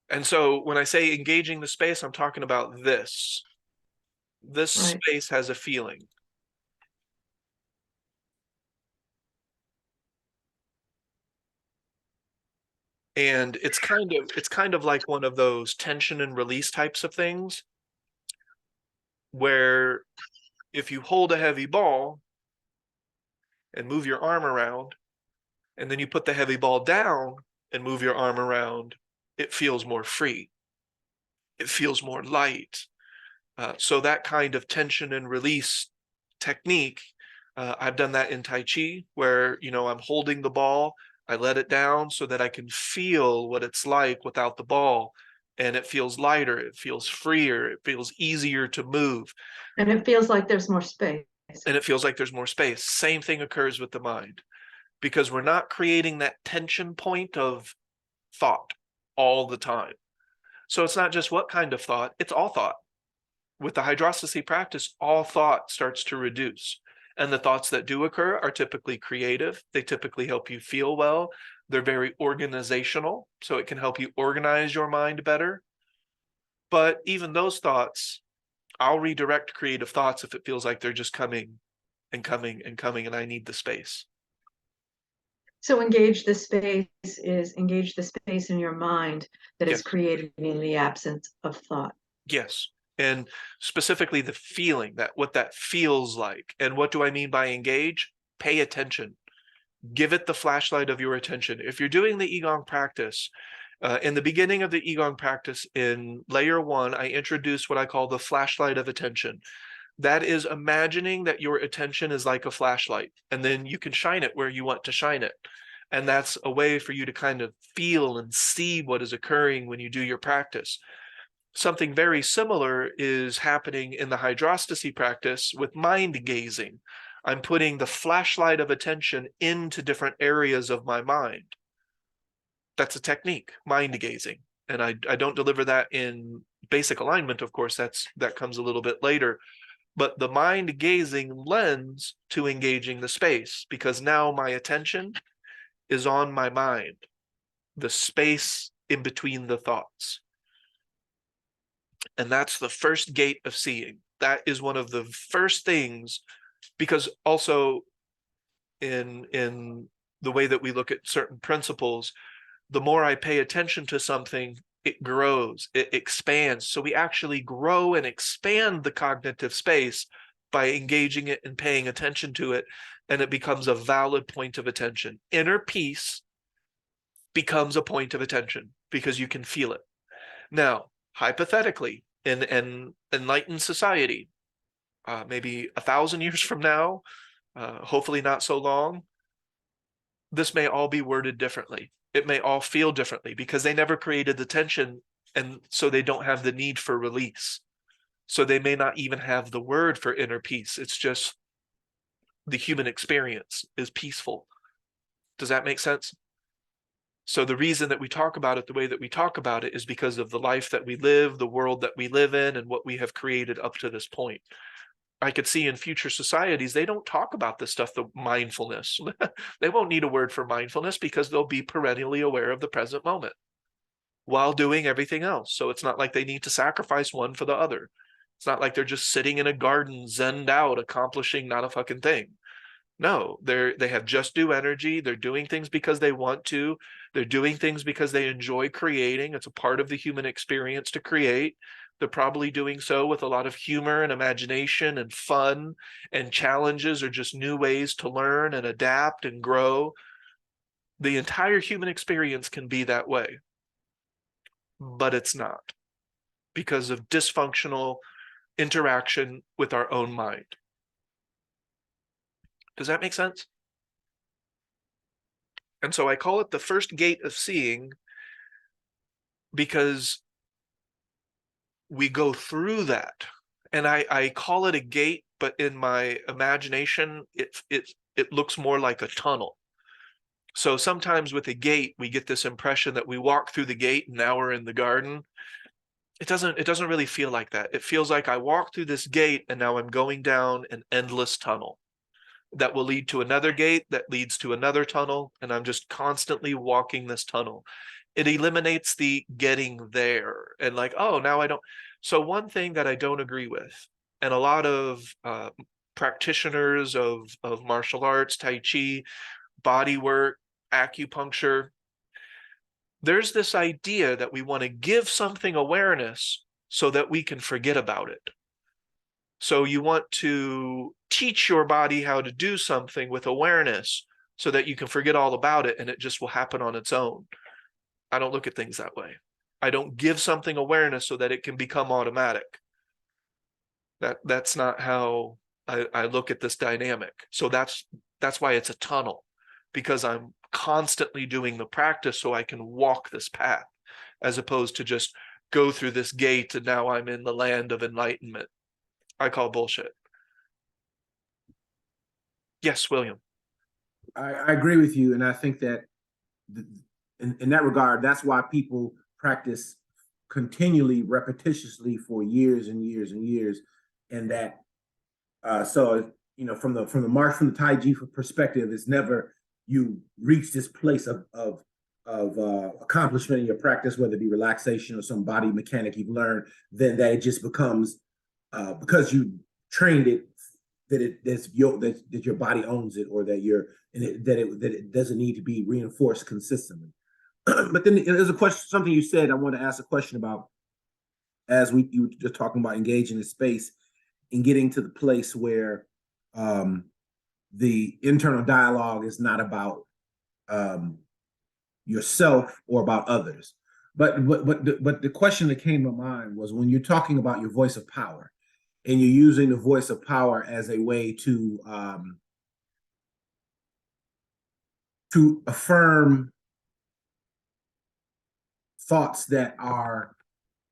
And so when I say engaging the space, I'm talking about this. This Right. space has a feeling. And it's kind of like one of those tension and release types of things, where if you hold a heavy ball, and move your arm around, and then you put the heavy ball down and move your arm around, it feels more free. It feels more light. So that kind of tension and release technique, I've done that in Tai Chi, where, I'm holding the ball, I let it down so that I can feel what it's like without the ball. And it feels lighter, it feels freer, it feels easier to move. And it feels like there's more space. And it feels like there's more space. Same thing occurs with the mind, because we're not creating that tension point of thought all the time. So it's not just what kind of thought, it's all thought. With the hydrostasy practice, all thought starts to reduce. And the thoughts that do occur are typically creative. They typically help you feel well. They're very organizational, so it can help you organize your mind better. But even those thoughts, I'll redirect creative thoughts if it feels like they're just coming and coming and coming, and I need the space. So engage the space in your mind that is Yes. created in the absence of thought. Yes. And specifically the feeling, that what that feels like. And what do I mean by engage? Pay attention. Give it the flashlight of your attention. If you're doing the Qigong practice, in the beginning of the Qigong practice in layer 1, I introduced what I call the flashlight of attention. That is imagining that your attention is like a flashlight, and then you can shine it where you want to shine it. And that's a way for you to kind of feel and see what is occurring when you do your practice. Something very similar is happening in the hydrostasy practice with mind gazing. I'm putting the flashlight of attention into different areas of my mind. That's a technique, mind gazing. And I don't deliver that in basic alignment, of course, that comes a little bit later. But the mind gazing lends to engaging the space, because now my attention is on my mind, the space in between the thoughts. And that's the first gate of seeing. That is one of the first things, because also in the way that we look at certain principles, the more I pay attention to something, it grows, it expands. So we actually grow and expand the cognitive space by engaging it and paying attention to it, and it becomes a valid point of attention. Inner peace becomes a point of attention because you can feel it. Now, hypothetically, in an enlightened society, maybe 1,000 years from now, hopefully not so long, this may all be worded differently. It may all feel differently because they never created the tension, and so they don't have the need for release. So they may not even have the word for inner peace. It's just the human experience is peaceful. Does that make sense? So the reason that we talk about it the way that we talk about it is because of the life that we live, the world that we live in, and what we have created up to this point. I could see in future societies, they don't talk about this stuff, the mindfulness. They won't need a word for mindfulness because they'll be perennially aware of the present moment while doing everything else. So it's not like they need to sacrifice one for the other. It's not like they're just sitting in a garden, zenned out, accomplishing not a fucking thing. No, they have just due energy. They're doing things because they want to. They're doing things because they enjoy creating. It's a part of the human experience to create. They're probably doing so with a lot of humor and imagination and fun, and challenges are just new ways to learn and adapt and grow. The entire human experience can be that way, but it's not, because of dysfunctional interaction with our own mind. Does that make sense? And so I call it the first gate of seeing because we go through that. And I call it a gate, but in my imagination, it looks more like a tunnel. So sometimes with a gate, we get this impression that we walk through the gate and now we're in the garden. It doesn't really feel like that. It feels like I walk through this gate and now I'm going down an endless tunnel that will lead to another gate that leads to another tunnel, and I'm just constantly walking this tunnel. It eliminates the getting there and like, oh, now I don't. So one thing that I don't agree with, and a lot of practitioners of martial arts, Tai Chi, body work, acupuncture, there's this idea that we want to give something awareness so that we can forget about it. So you want to teach your body how to do something with awareness so that you can forget all about it and it just will happen on its own. I don't look at things that way. I don't give something awareness so that it can become automatic. That's not how I look at this dynamic. So that's why it's a tunnel, because I'm constantly doing the practice so I can walk this path, as opposed to just go through this gate and now I'm in the land of enlightenment. I call bullshit. Yes, William. I agree with you, and I think that in that regard, that's why people practice continually, repetitiously for years and years and years, and that so from the Tai Chi perspective, it's never you reach this place of accomplishment in your practice, whether it be relaxation or some body mechanic you've learned, then that it just becomes because you trained it that your body owns it, or that it doesn't need to be reinforced consistently. But then there's a question, something you said I want to ask a question about, as you were just talking about engaging in space and getting to the place where the internal dialogue is not about yourself or about others. But the question that came to mind was, when you're talking about your voice of power, and you're using the voice of power as a way to affirm thoughts that are,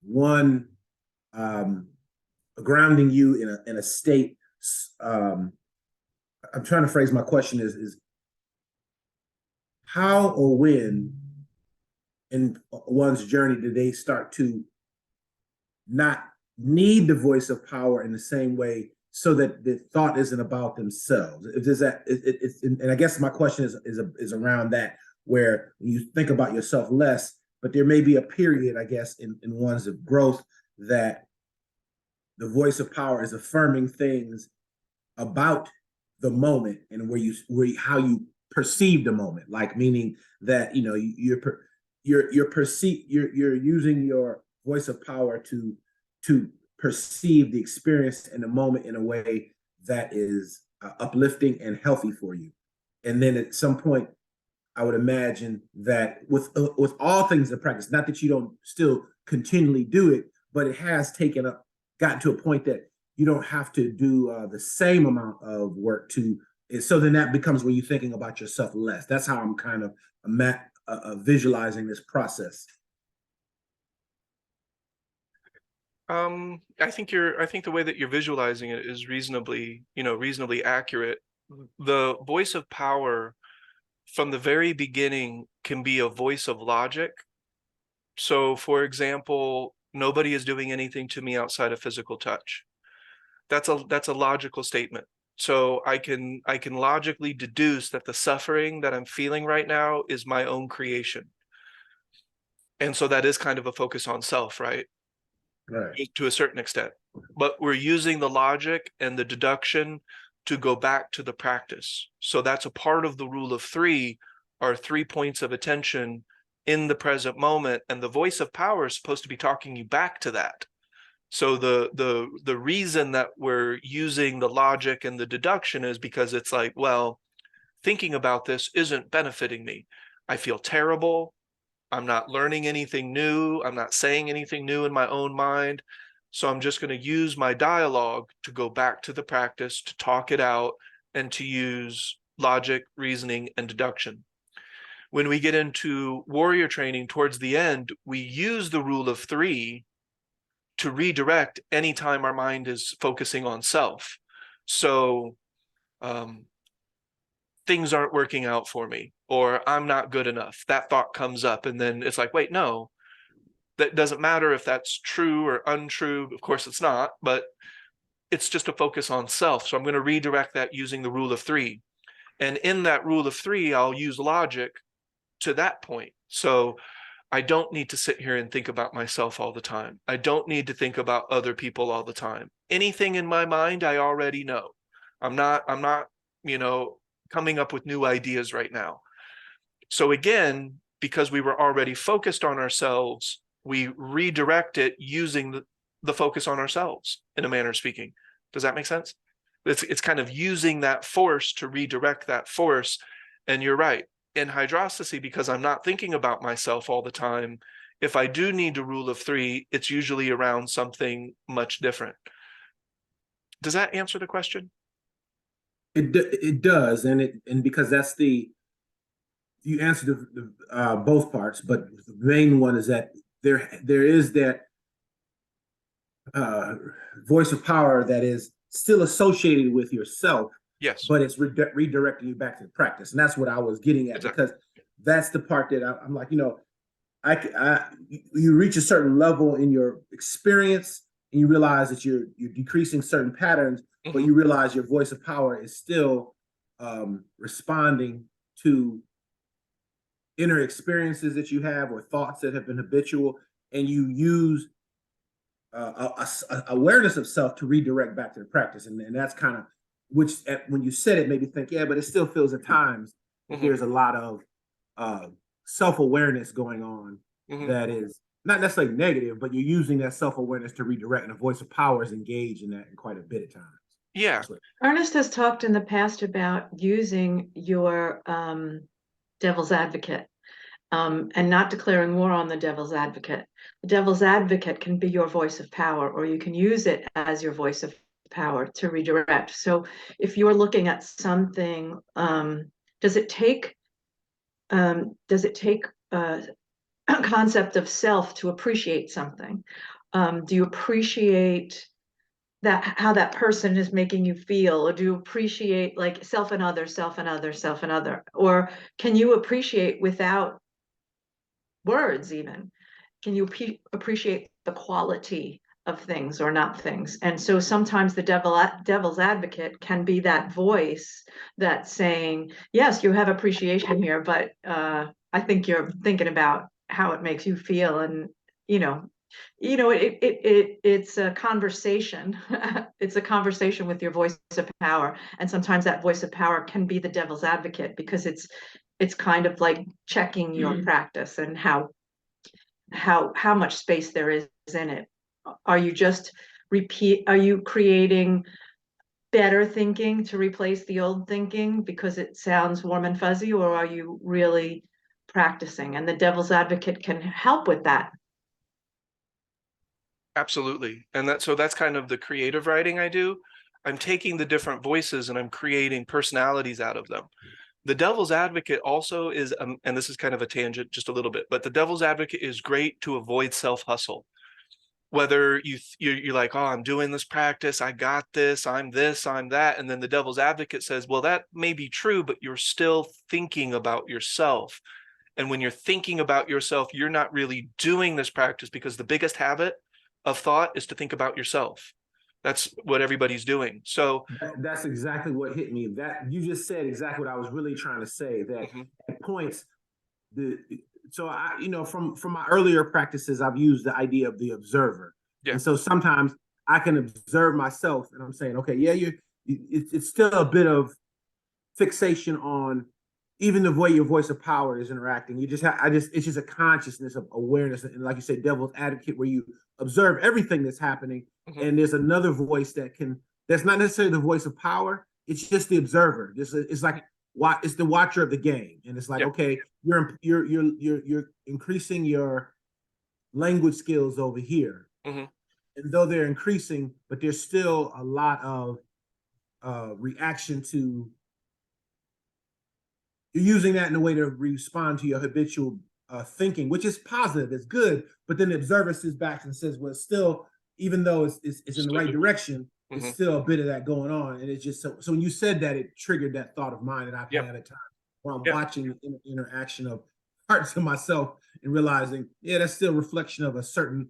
one, grounding you in a state. I'm trying to phrase my question is how or when in one's journey do they start to not need the voice of power in the same way, so that the thought isn't about themselves? And I guess my question is around that, where you think about yourself less, but there may be a period, I guess, in one's growth, that the voice of power is affirming things about the moment, and how you perceive the moment, like, meaning that you're using your voice of power to perceive the experience in the moment in a way that is uplifting and healthy for you. And then at some point, I would imagine that with all things in practice, not that you don't still continually do it, but it has gotten to a point that you don't have to do the same amount of work to. So then that becomes where you're thinking about yourself less. That's how I'm kind of visualizing this process. I think the way that you're visualizing it is reasonably accurate. The voice of power from the very beginning can be a voice of logic. So, for example, nobody is doing anything to me outside of physical touch. That's a logical statement. So I can logically deduce that the suffering that I'm feeling right now is my own creation. And so that is kind of a focus on self, right? Right. To a certain extent. But we're using the logic and the deduction to go back to the practice. So that's a part of the rule of three, are 3 points of attention in the present moment. And the voice of power is supposed to be talking you back to that. So the reason that we're using the logic and the deduction is because it's like, well, thinking about this isn't benefiting me. I feel terrible. I'm not learning anything new. I'm not saying anything new in my own mind. So I'm just going to use my dialogue to go back to the practice, to talk it out, and to use logic, reasoning, and deduction. When we get into warrior training towards the end, we use the rule of three to redirect anytime our mind is focusing on self. So things aren't working out for me, or I'm not good enough. That thought comes up, and then it's like, wait, no, that doesn't matter if that's true or untrue. Of course it's not, but it's just a focus on self. So I'm going to redirect that using the rule of three. And in that rule of three, I'll use logic to that point. So I don't need to sit here and think about myself all the time. I don't need to think about other people all the time. Anything in my mind, I already know. I'm not, coming up with new ideas right now. So again, because we were already focused on ourselves, we redirect it using the focus on ourselves, in a manner of speaking. Does that make sense? It's kind of using that force to redirect that force. And you're right. In hydrostasy, because I'm not thinking about myself all the time, if I do need a rule of three, it's usually around something much different. Does that answer the question? It does, and because that's you answered both parts, but the main one is that there is that uh, voice of power that is still associated with yourself, Yes, but it's redirecting you back to the practice, and that's what I was getting at exactly. because that's the part that I'm like, you reach a certain level in your experience, and you realize that you're decreasing certain patterns, but Mhm. you realize your voice of power is still responding to inner experiences that you have or thoughts that have been habitual, and you use awareness of self to redirect back to the practice, and that's kind of which when you said it made me think, yeah, but it still feels at times that Mhm. there's a lot of uh, self-awareness going on Mhm. that is not necessarily negative, but you're using that self-awareness to redirect, and the voice of power is engaged in that in quite a bit of times. Yeah. That's what. Ernest has talked in the past about using your devil's advocate and not declaring war on the devil's advocate. The devil's advocate can be your voice of power, or you can use it as your voice of power to redirect. So if you're looking at something, does it take a concept of self to appreciate something? Do you appreciate that how that person is making you feel, or do you appreciate like self and other, self and other, self and other, or can you appreciate without words even? Can you appreciate the quality of things or not things? And so sometimes the devil's advocate can be that voice that's saying, yes, you have appreciation here, but I think you're thinking about how it makes you feel. And you know it's a conversation. It's a conversation with your voice of power, and sometimes that voice of power can be the devil's advocate because it's kind of like checking your practice and how much space there is in it. Are you just are you creating better thinking to replace the old thinking because it sounds warm and fuzzy, or are you really practicing? And the devil's advocate can help with that. Absolutely. And that's kind of the creative writing I do. I'm taking the different voices and I'm creating personalities out of them. The devil's advocate also is, and this is kind of a tangent just a little bit, but the devil's advocate is great to avoid self-hustle. Whether you're like, oh, I'm doing this practice, I got this, I'm that. And then the devil's advocate says, well, that may be true, but you're still thinking about yourself. And when you're thinking about yourself, you're not really doing this practice because the biggest habit of thought is to think about yourself. That's what everybody's doing. So That's exactly what hit me. That you just said exactly what I was really trying to say. That mhm, at points, the so I from my earlier practices, I've used the idea of the observer, yeah, and so sometimes I can observe myself, and I'm saying, okay, yeah, it's still a bit of fixation on even the way your voice of power is interacting. You just have, it's just a consciousness of awareness, and like you say, devil's advocate, where you observe everything that's happening, mhm, and there's another voice that's not necessarily the voice of power. It's just the observer. It's like it's the watcher of the game, and it's like, yeah, okay, you're increasing your language skills over here, mhm, and though they're increasing, but there's still a lot of reaction to you're using that in a way to respond to your habitual thinking, which is positive, it's good. But then the observer sits back and says, well, still, even though it's in the right direction, it's mhm, still a bit of that going on. And it's just so when you said that, it triggered that thought of mine that I've yeah, had at times while I'm yeah, watching the interaction of parts of myself and realizing, yeah, that's still a reflection of a certain,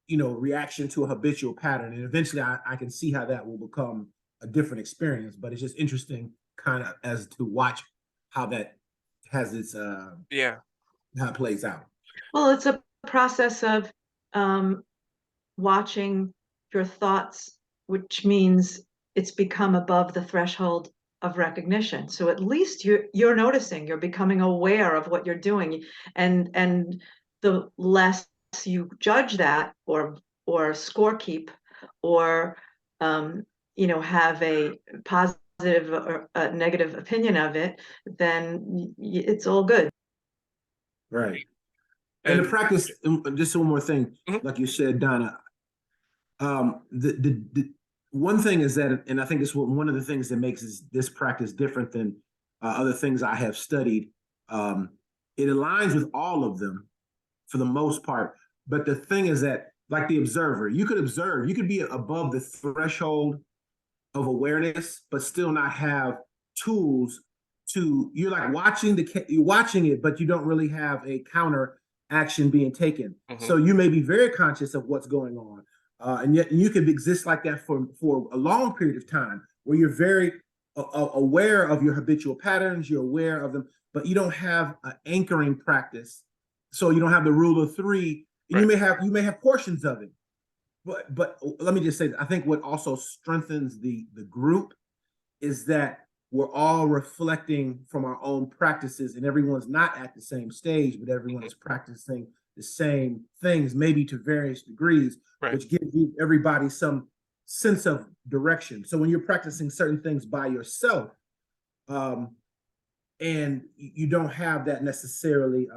reaction to a habitual pattern. And eventually I can see how that will become a different experience. But it's just interesting kind of as to watch how that has its yeah, how it plays out. Well, it's a process of um, watching your thoughts, which means it's become above the threshold of recognition. So at least you're noticing, you're becoming aware of what you're doing, and the less you judge that or score keep or have a positive or a negative opinion of it, then it's all good. Right. And the And practice, just one more thing, Mhm. like you said, Donna, the one thing is that, and I think it's one of the things that makes this practice different than other things I have studied. Um, it aligns with all of them for the most part. But the thing is that, like the observer, you could observe, you could be above the threshold of awareness, but still not have tools to. You're like you're watching it, but you don't really have a counter action being taken. Mhm. So you may be very conscious of what's going on, and yet you could exist like that for a long period of time, where you're very aware of your habitual patterns, you're aware of them, but you don't have an anchoring practice. So you don't have the rule of three, and Right. you may have portions of it, but let me just say, I think what also strengthens the group is that we're all reflecting from our own practices, and everyone's not at the same stage, but everyone Mhm. is practicing the same things, maybe to various degrees, Right. which gives you everybody some sense of direction. So when you're practicing certain things by yourself, um, and you don't have that necessarily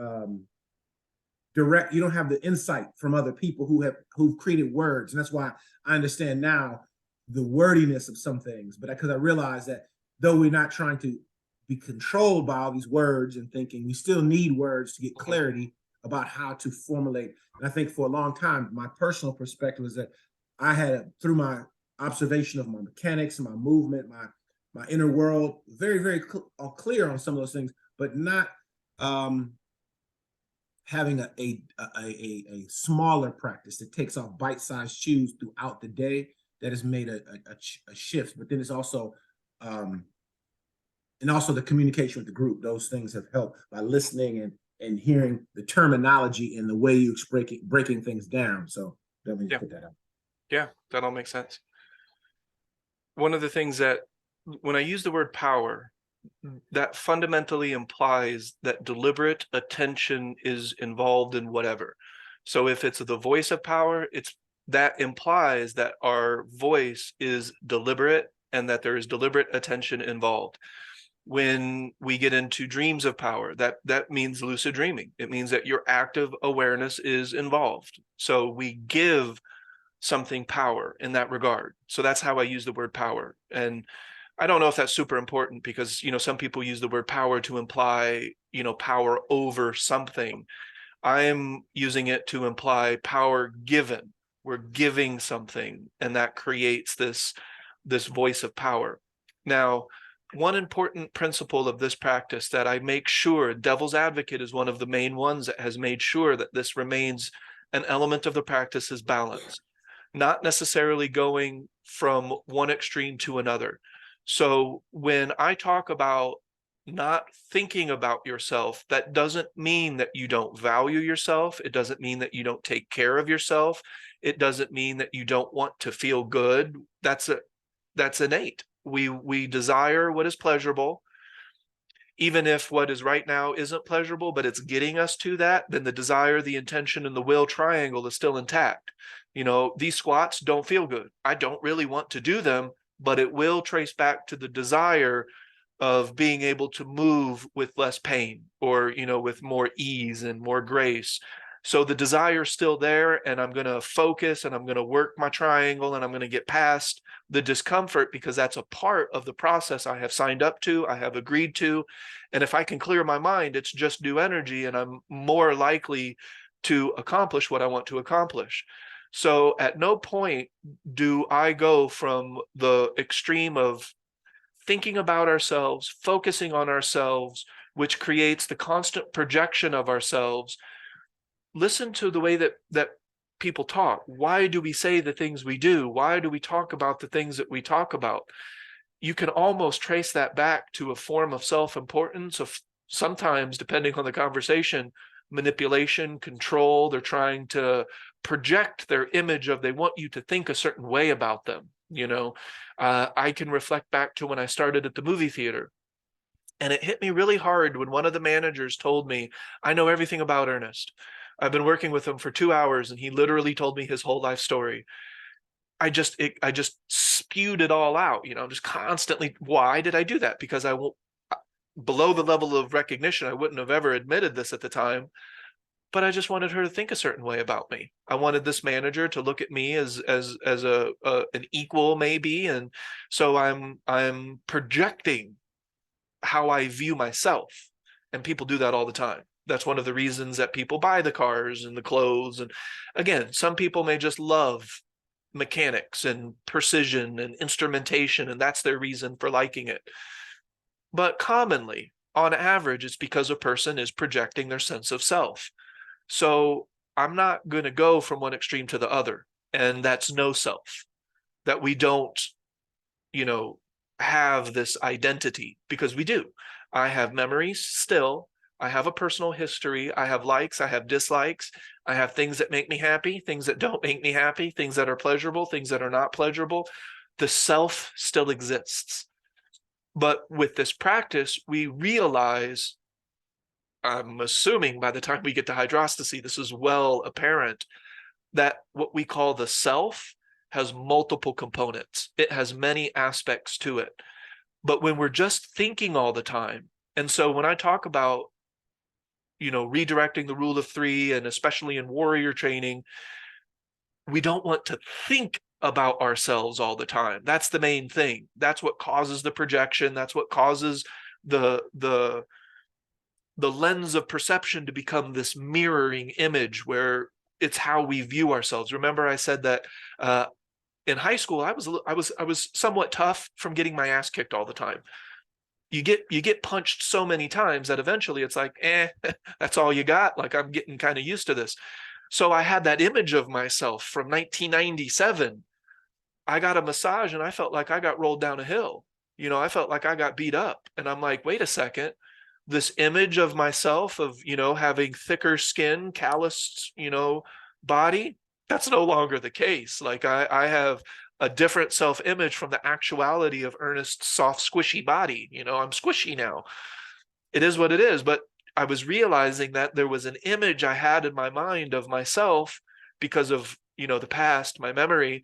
direct, you don't have the insight from other people who've created words, and that's why I understand now the wordiness of some things. But because I realize that though we're not trying to be controlled by all these words and thinking, we still need words to get Mhm. clarity about how to formulate. And I think for a long time, my personal perspective is that I had, through my observation of my mechanics, my movement, my inner world, very very clear on some of those things, but not um having a smaller practice that takes off bite-sized chews throughout the day, that has made a shift. But then it's also um and also the communication with the group. Those things have helped by listening and hearing the terminology and the way you breaking things down. So let me Yeah. put that out. Yeah, that all makes sense. One of the things that when I use the word power, that fundamentally implies that deliberate attention is involved in whatever. So if it's the voice of power, that implies that our voice is deliberate and that there is deliberate attention involved. When we get into dreams of power, that means lucid dreaming. It means that your active awareness is involved. So we give something power in that regard. So that's how I use the word power. And I don't know if that's super important because, some people use the word power to imply, power over something. I'm using it to imply power given. We're giving something, and that creates this voice of power. Now, one important principle of this practice that I make sure, devil's advocate is one of the main ones that has made sure that this remains an element of the practice, is balance, not necessarily going from one extreme to another. So when I talk about not thinking about yourself, that doesn't mean that you don't value yourself. It doesn't mean that you don't take care of yourself. It doesn't mean that you don't want to feel good. That's innate. We desire what is pleasurable. Even if what is right now isn't pleasurable, but it's getting us to that, then the desire, the intention, and the will triangle is still intact. These squats don't feel good. I don't really want to do them, but it will trace back to the desire of being able to move with less pain, or with more ease and more grace. So the desire is still there, and I'm going to focus and I'm going to work my triangle and I'm going to get past the discomfort, because that's a part of the process I have signed up to, I have agreed to. And if I can clear my mind, it's just new energy, and I'm more likely to accomplish what I want to accomplish. So at no point do I go from the extreme of thinking about ourselves, focusing on ourselves, which creates the constant projection of ourselves. Listen to the way that people talk. Why do we say the things we do? Why do we talk about the things that we talk about? You can almost trace that back to a form of self-importance, of sometimes, depending on the conversation, manipulation, control. They're trying to project their image of, they want you to think a certain way about them. I can reflect back to when I started at the movie theater. And it hit me really hard when one of the managers told me, I know everything about Ernest. I've been working with him for 2 hours, and he literally told me his whole life story. I just spewed it all out, just constantly. Why did I do that? Because I won't, below the level of recognition, I wouldn't have ever admitted this at the time, but I just wanted her to think a certain way about me. I wanted this manager to look at me as an equal, maybe, and so I'm projecting how I view myself, and people do that all the time. That's one of the reasons that people buy the cars and the clothes. And again, some people may just love mechanics and precision and instrumentation, and that's their reason for liking it. But commonly, on average, it's because a person is projecting their sense of self. So I'm not going to go from one extreme to the other, and that's no self, that we don't, have this identity, because we do. I have memories still. I have a personal history. I have likes. I have dislikes. I have things that make me happy, things that don't make me happy, things that are pleasurable, things that are not pleasurable. The self still exists. But with this practice, we realize, I'm assuming by the time we get to hydrostasy, this is well apparent, that what we call the self has multiple components. It has many aspects to it. But when we're just thinking all the time, and so when I talk about, redirecting the rule of three, and especially in warrior training, we don't want to think about ourselves all the time. That's the main thing. That's what causes the projection. That's what causes the lens of perception to become this mirroring image where it's how we view ourselves. Remember, I said that in high school, I was somewhat tough from getting my ass kicked all the time. You get punched so many times that eventually it's like, that's all you got. Like, I'm getting kind of used to this. So I had that image of myself from 1997. I got a massage and I felt like I got rolled down a hill. I felt like I got beat up. And I'm like, wait a second. This image of myself of, having thicker skin, calloused, body, that's no longer the case. Like, I have a different self-image from the actuality of Ernest's soft, squishy body. I'm squishy now. It is what it is. But I was realizing that there was an image I had in my mind of myself because of, the past, my memory,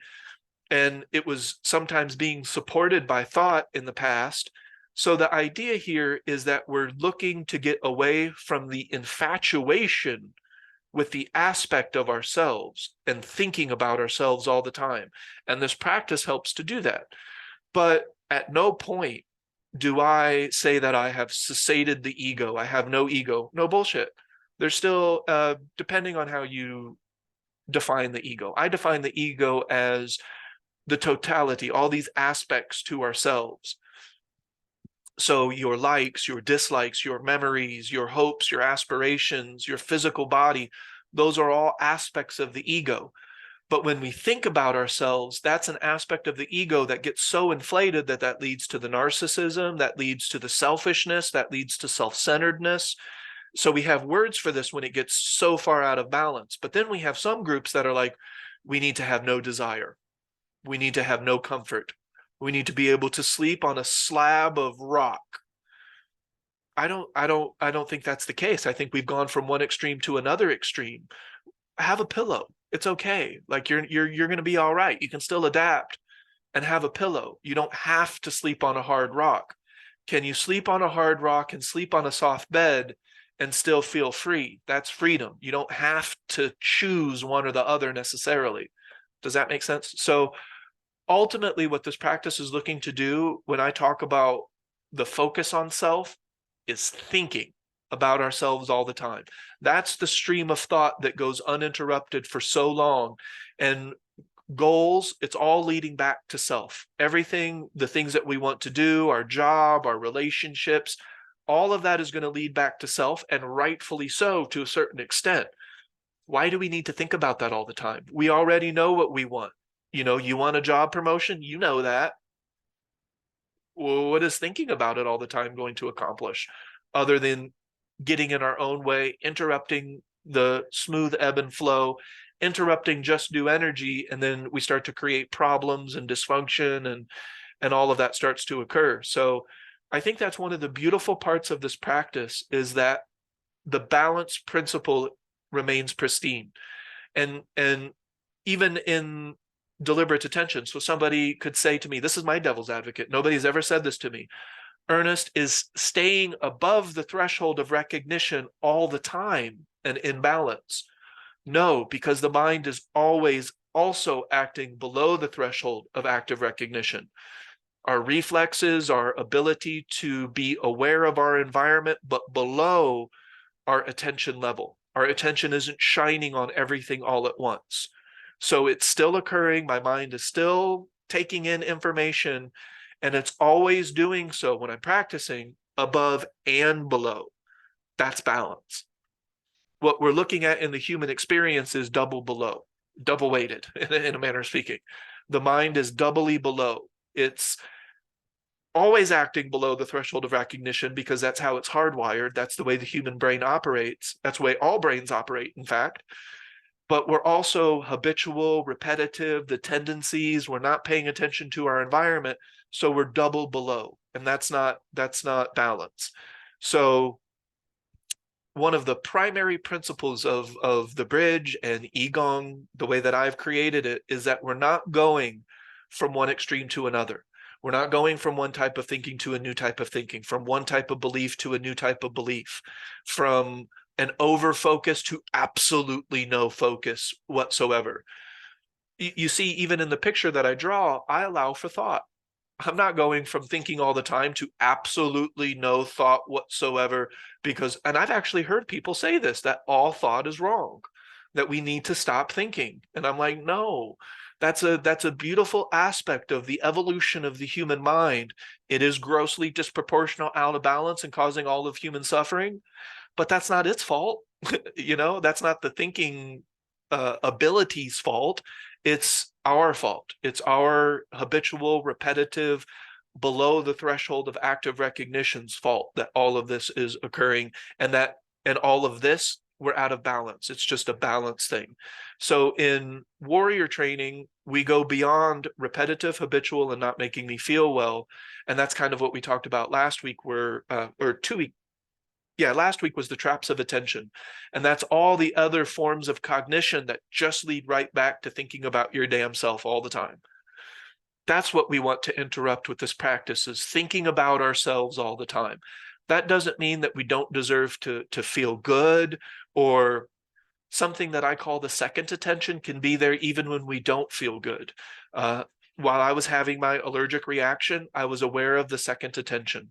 and it was sometimes being supported by thought in the past. So the idea here is that we're looking to get away from the infatuation with the aspect of ourselves and thinking about ourselves all the time. And this practice helps to do that. But at no point do I say that I have cessated the ego. I have no ego. No bullshit. There's still, depending on how you define the ego. I define the ego as the totality, all these aspects to ourselves. So your likes, your dislikes, your memories, your hopes, your aspirations, your physical body, those are all aspects of the ego. But when we think about ourselves, that's an aspect of the ego that gets so inflated that leads to the narcissism, that leads to the selfishness, that leads to self-centeredness. So we have words for this when it gets so far out of balance. But then we have some groups that are like, we need to have no desire. We need to have no comfort. We need to be able to sleep on a slab of rock. I don't think that's the case. I think we've gone from one extreme to another extreme. Have a pillow. It's okay. Like, you're going to be all right. You can still adapt and have a pillow. You don't have to sleep on a hard rock. Can you sleep on a hard rock and sleep on a soft bed and still feel free? That's freedom. You don't have to choose one or the other necessarily. Does that make sense? So ultimately, what this practice is looking to do, when I talk about the focus on self, is thinking about ourselves all the time. That's the stream of thought that goes uninterrupted for so long. And goals, it's all leading back to self. Everything, the things that we want to do, our job, our relationships, all of that is going to lead back to self, and rightfully so to a certain extent. Why do we need to think about that all the time? We already know what we want. You want a job promotion, you know that. Well, what is thinking about it all the time going to accomplish, other than getting in our own way, interrupting the smooth ebb and flow, interrupting just new energy, and then we start to create problems and dysfunction, and all of that starts to occur. So I think that's one of the beautiful parts of this practice, is that the balance principle remains pristine. And even in deliberate attention. So somebody could say to me, this is my devil's advocate. Nobody's ever said this to me. Ernest, is staying above the threshold of recognition all the time and in balance? No, because the mind is always also acting below the threshold of active recognition. Our reflexes, our ability to be aware of our environment, but below our attention level. Our attention isn't shining on everything all at once. So it's still occurring. My mind is still taking in information, and it's always doing so when I'm practicing above and below. That's balance. What we're looking at in the human experience is double below, double weighted in a manner of speaking. The mind is doubly below. It's always acting below the threshold of recognition because that's how it's hardwired. That's the way the human brain operates. That's the way all brains operate, in fact. But we're also habitual, repetitive, the tendencies, we're not paying attention to our environment, so we're double below, and that's not balance. So one of the primary principles of the bridge and Qigong, the way that I've created it, is that we're not going from one extreme to another. We're not going from one type of thinking to a new type of thinking, from one type of belief to a new type of belief, from an over focus to absolutely no focus whatsoever. You see, even in the picture that I draw, I allow for thought. I'm not going from thinking all the time to absolutely no thought whatsoever, because, and I've actually heard people say this, that all thought is wrong, that we need to stop thinking. And I'm like, no, that's a beautiful aspect of the evolution of the human mind. It is grossly disproportional, out of balance, and causing all of human suffering, but that's not its fault. That's not the thinking ability's fault. It's our fault. It's our habitual, repetitive, below the threshold of active recognition's fault that all of this is occurring, and all of this, we're out of balance. It's just a balance thing. So in warrior training, we go beyond repetitive, habitual, and not making me feel well. And that's kind of what we talked about last week, or 2 weeks. Yeah, last week was the traps of attention. And that's all the other forms of cognition that just lead right back to thinking about your damn self all the time. That's what we want to interrupt with this practice, is thinking about ourselves all the time. That doesn't mean that we don't deserve to feel good, or something that I call the second attention can be there even when we don't feel good. While I was having my allergic reaction, I was aware of the second attention,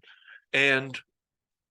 and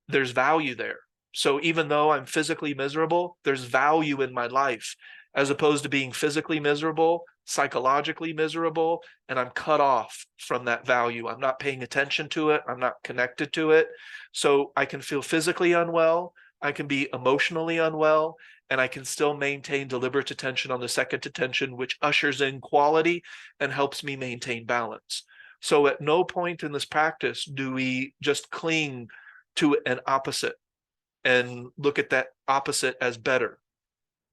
there's value there. So even though I'm physically miserable, there's value in my life, as opposed to being physically miserable, psychologically miserable, and I'm cut off from that value. I'm not paying attention to it. I'm not connected to it. So I can feel physically unwell. I can be emotionally unwell, and I can still maintain deliberate attention on the second attention, which ushers in quality and helps me maintain balance. So at no point in this practice do we just cling to an opposite and look at that opposite as better,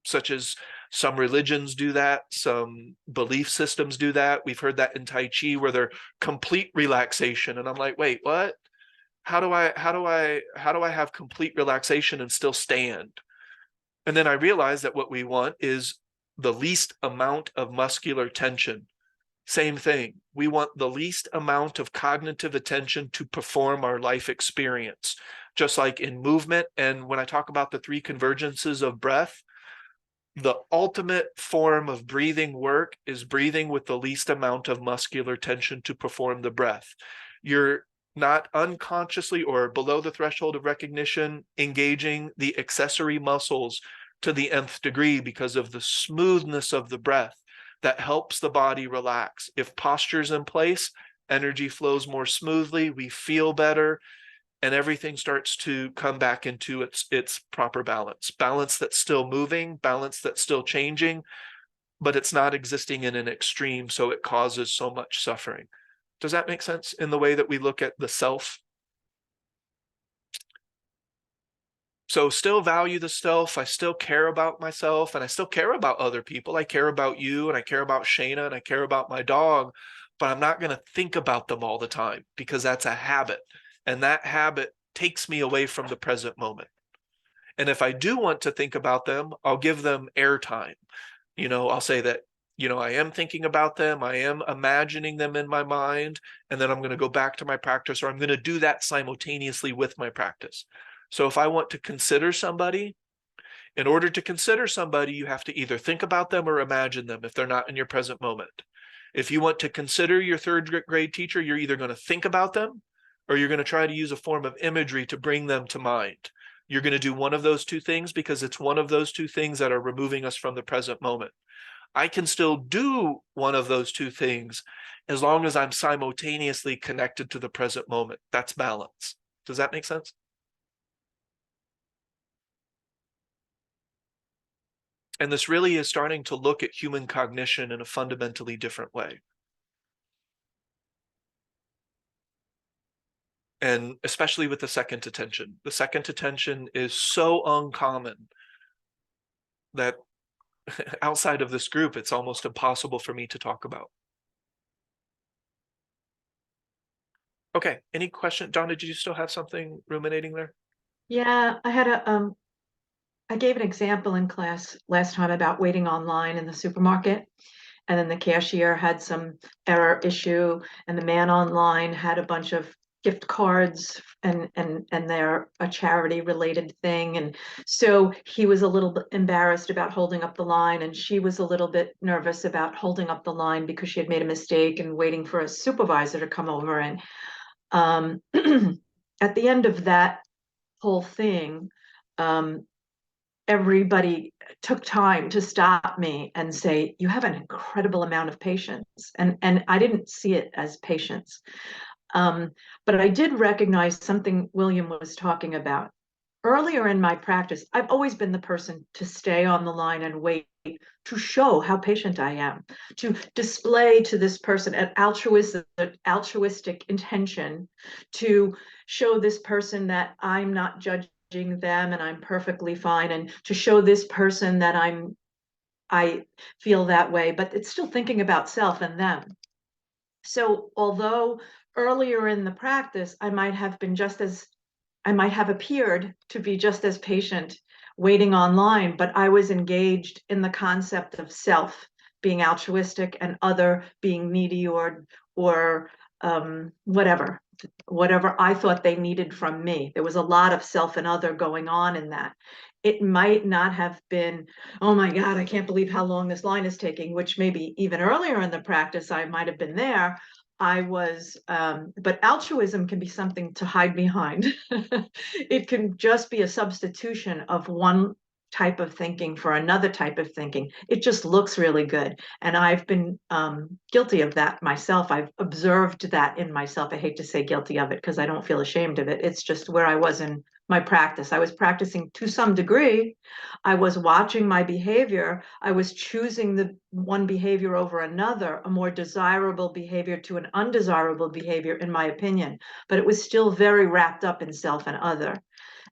such as some religions do that, some belief systems do that. We've heard that in Tai Chi, where they're complete relaxation. And I'm like, wait, what? How do I have complete relaxation and still stand? And then I realized that what we want is the least amount of muscular tension. Same thing. We want the least amount of cognitive attention to perform our life experience, just like in movement. And when I talk about the 3 convergences of breath, the ultimate form of breathing work is breathing with the least amount of muscular tension to perform the breath. You're not unconsciously or below the threshold of recognition engaging the accessory muscles to the nth degree because of the smoothness of the breath that helps the body relax. If posture's in place, energy flows more smoothly, we feel better, and everything starts to come back into its proper balance. Balance that's still moving, balance that's still changing, but it's not existing in an extreme, so it causes so much suffering. Does that make sense in the way that we look at the self? So still value the self. I still care about myself, and I still care about other people. I care about you, and I care about Shayna, and I care about my dog, but I'm not going to think about them all the time, because that's a habit. And that habit takes me away from the present moment. And if I do want to think about them, I'll give them airtime. I'll say that I am thinking about them, I am imagining them in my mind, and then I'm going to go back to my practice, or I'm going to do that simultaneously with my practice. So if I want to consider somebody, in order to consider somebody, you have to either think about them or imagine them if they're not in your present moment. If you want to consider your third grade teacher, you're either going to think about them or you're going to try to use a form of imagery to bring them to mind. You're going to do one of those two things because it's one of those two things that are removing us from the present moment. I can still do one of those two things as long as I'm simultaneously connected to the present moment. That's balance. Does that make sense? And this really is starting to look at human cognition in a fundamentally different way. And especially with the second attention. The second attention is so uncommon that outside of this group, it's almost impossible for me to talk about. Okay, any question? Donna, did you still have something ruminating there? Yeah, I gave an example in class last time about waiting online in the supermarket. And then the cashier had some error issue, and the man online had a bunch of gift cards and they're a charity related thing. And so he was a little bit embarrassed about holding up the line, and she was a little bit nervous about holding up the line because she had made a mistake and waiting for a supervisor to come over. And at the end of that whole thing, um, everybody took time to stop me and say, you have an incredible amount of patience. And I didn't see it as patience. But I did recognize something William was talking about. Earlier in my practice, I've always been the person to stay on the line and wait, to show how patient I am, to display to this person an altruistic intention, to show this person that I'm not judging them and I'm perfectly fine, and to show this person that I feel that way, but it's still thinking about self and them. So although earlier in the practice, I might have appeared to be just as patient waiting online, but I was engaged in the concept of self being altruistic and other being needy or whatever I thought they needed from me. There was a lot of self and other going on in that. It might not have been, oh my God, I can't believe how long this line is taking, which maybe even earlier in the practice, I might have been there. But altruism can be something to hide behind. It can just be a substitution of one type of thinking for another type of thinking. It just looks really good. And I've been guilty of that myself. I've observed that in myself. I hate to say guilty of it because I don't feel ashamed of it. It's just where I was in my practice. I was practicing to some degree. I was watching my behavior. I was choosing the one behavior over another, a more desirable behavior to an undesirable behavior, in my opinion. But it was still very wrapped up in self and other.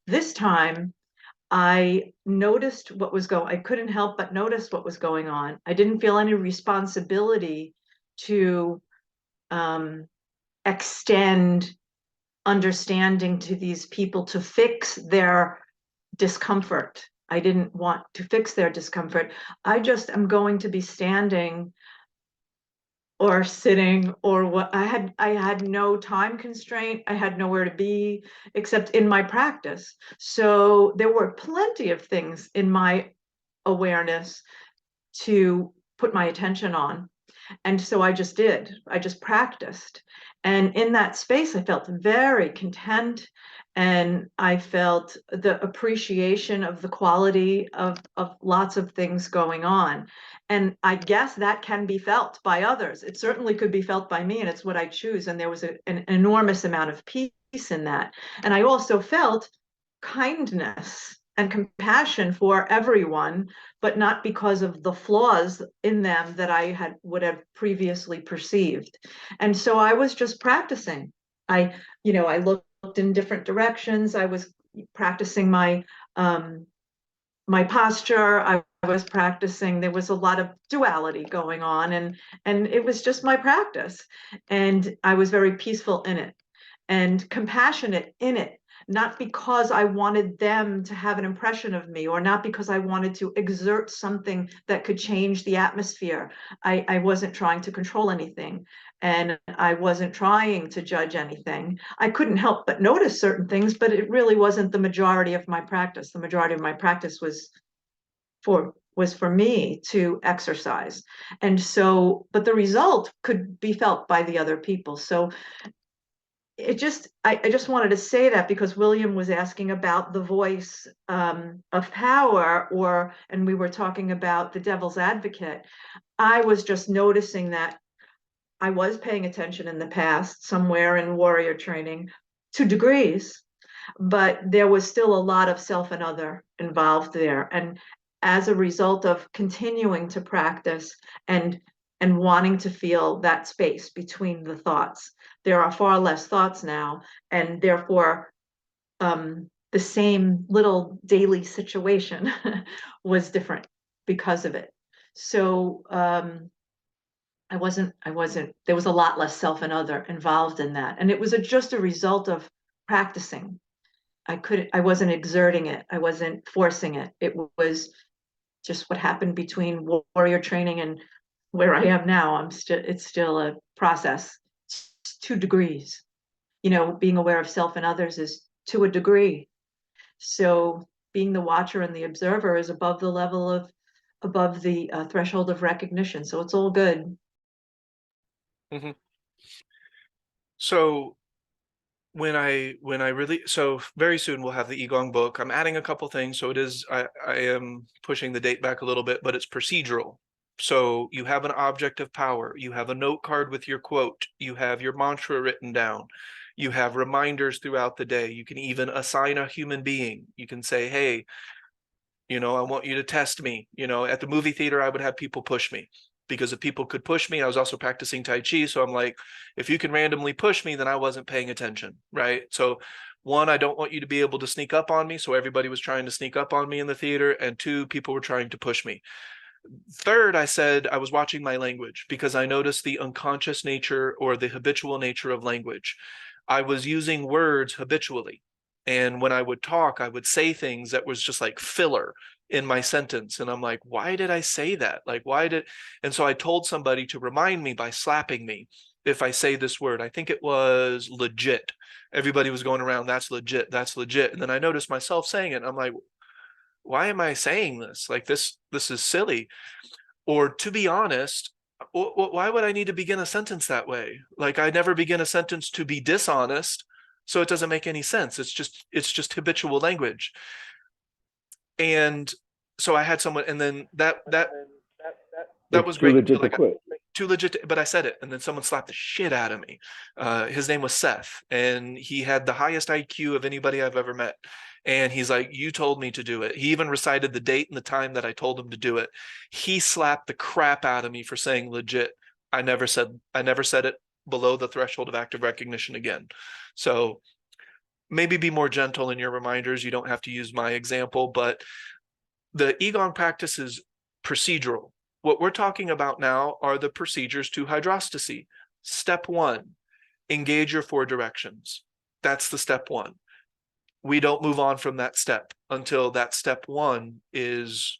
This time, I noticed what was going, I couldn't help but notice what was going on. I didn't feel any responsibility to extend understanding to these people to fix their discomfort. I didn't want to fix their discomfort. I just am going to be standing or sitting or what. I had no time constraint. I had nowhere to be except in my practice. So there were plenty of things in my awareness to put my attention on. And so I just practiced. And in that space, I felt very content, and I felt the appreciation of the quality of lots of things going on. And I guess that can be felt by others. It certainly could be felt by me, and it's what I choose. And there was an enormous amount of peace in that. And I also felt kindness and compassion for everyone, but not because of the flaws in them that I would have previously perceived. And so I was just practicing. I looked in different directions. I was practicing my posture. I was practicing. There was a lot of duality going on, and it was just my practice. And I was very peaceful in it and compassionate in it, not because I wanted them to have an impression of me, or not because I wanted to exert something that could change the atmosphere. I wasn't trying to control anything, and I wasn't trying to judge anything. I couldn't help but notice certain things, but it really wasn't the majority of my practice. The majority of my practice was for me to exercise. And so, but the result could be felt by the other people. So I just wanted to say that because William was asking about the voice of power, and we were talking about the devil's advocate. I was just noticing that I was paying attention in the past, somewhere in warrior training, to degrees, but there was still a lot of self and other involved there. And as a result of continuing to practice and wanting to feel that space between the thoughts, there are far less thoughts now, and therefore the same little daily situation was different because of it. So there was a lot less self and other involved in that. And it was just a result of practicing. I wasn't exerting it. I wasn't forcing it. It was just what happened between warrior training and where I am now. It's still a process. It's 2 degrees. Being aware of self and others is to a degree. So being the watcher and the observer is above the threshold of recognition. So it's all good. Mm-hmm. So so very soon we'll have the Igong book. I'm adding a couple things. So I am pushing the date back a little bit, but it's procedural. So you have an object of power, you have a note card with your quote, you have your mantra written down, you have reminders throughout the day. You can even assign a human being. You can say, hey, I want you to test me. At the movie theater, I would have people push me, because if people could push me, I was also practicing Tai Chi. So I'm like, if you can randomly push me, then I wasn't paying attention, right? So one, I don't want you to be able to sneak up on me. So everybody was trying to sneak up on me in the theater. And two, people were trying to push me. Third, I said I was watching my language, because I noticed the unconscious nature or the habitual nature of language. I was using words habitually. And when I would talk, I would say things that was just like filler in my sentence. And I'm like, why did I say that? And so I told somebody to remind me by slapping me if I say this word. I think it was legit. Everybody was going around, that's legit, that's legit. And then I noticed myself saying it. And I'm like, why am I saying this? Like this is silly. Or to be honest, why would I need to begin a sentence that way? Like I never begin a sentence to be dishonest. So it doesn't make any sense. It's just habitual language. And so I had someone, and then that was too great. legit to quit. Too legit, but I said it, and then someone slapped the shit out of me. His name was Seth, and he had the highest IQ of anybody I've ever met. And he's like, you told me to do it. He even recited the date and the time that I told him to do it. He slapped the crap out of me for saying legit. I never said it below the threshold of active recognition again. So maybe be more gentle in your reminders. You don't have to use my example, but the Igong practice is procedural. What we're talking about now are the procedures to hydrostasy. Step 1, engage your 4 directions. That's the step 1. We don't move on from that step until that step 1 is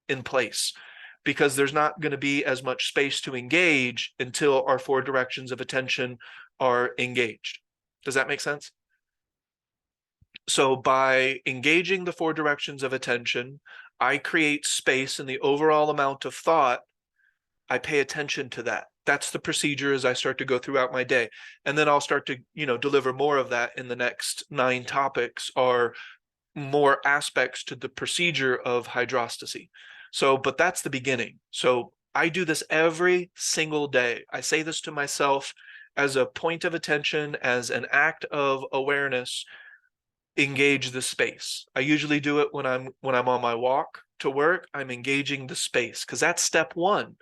in place, because there's not going to be as much space to engage until our 4 directions of attention are engaged. Does that make sense? So by engaging the 4 directions of attention, I create space in the overall amount of thought. I pay attention to that. That's the procedure as I start to go throughout my day. And then I'll start to, deliver more of that in the next 9 topics, or more aspects to the procedure of hydrostasy. So, but that's the beginning. So I do this every single day. I say this to myself as a point of attention, as an act of awareness. Engage the space. I usually do it when I'm on my walk to work. I'm engaging the space, because that's step 1.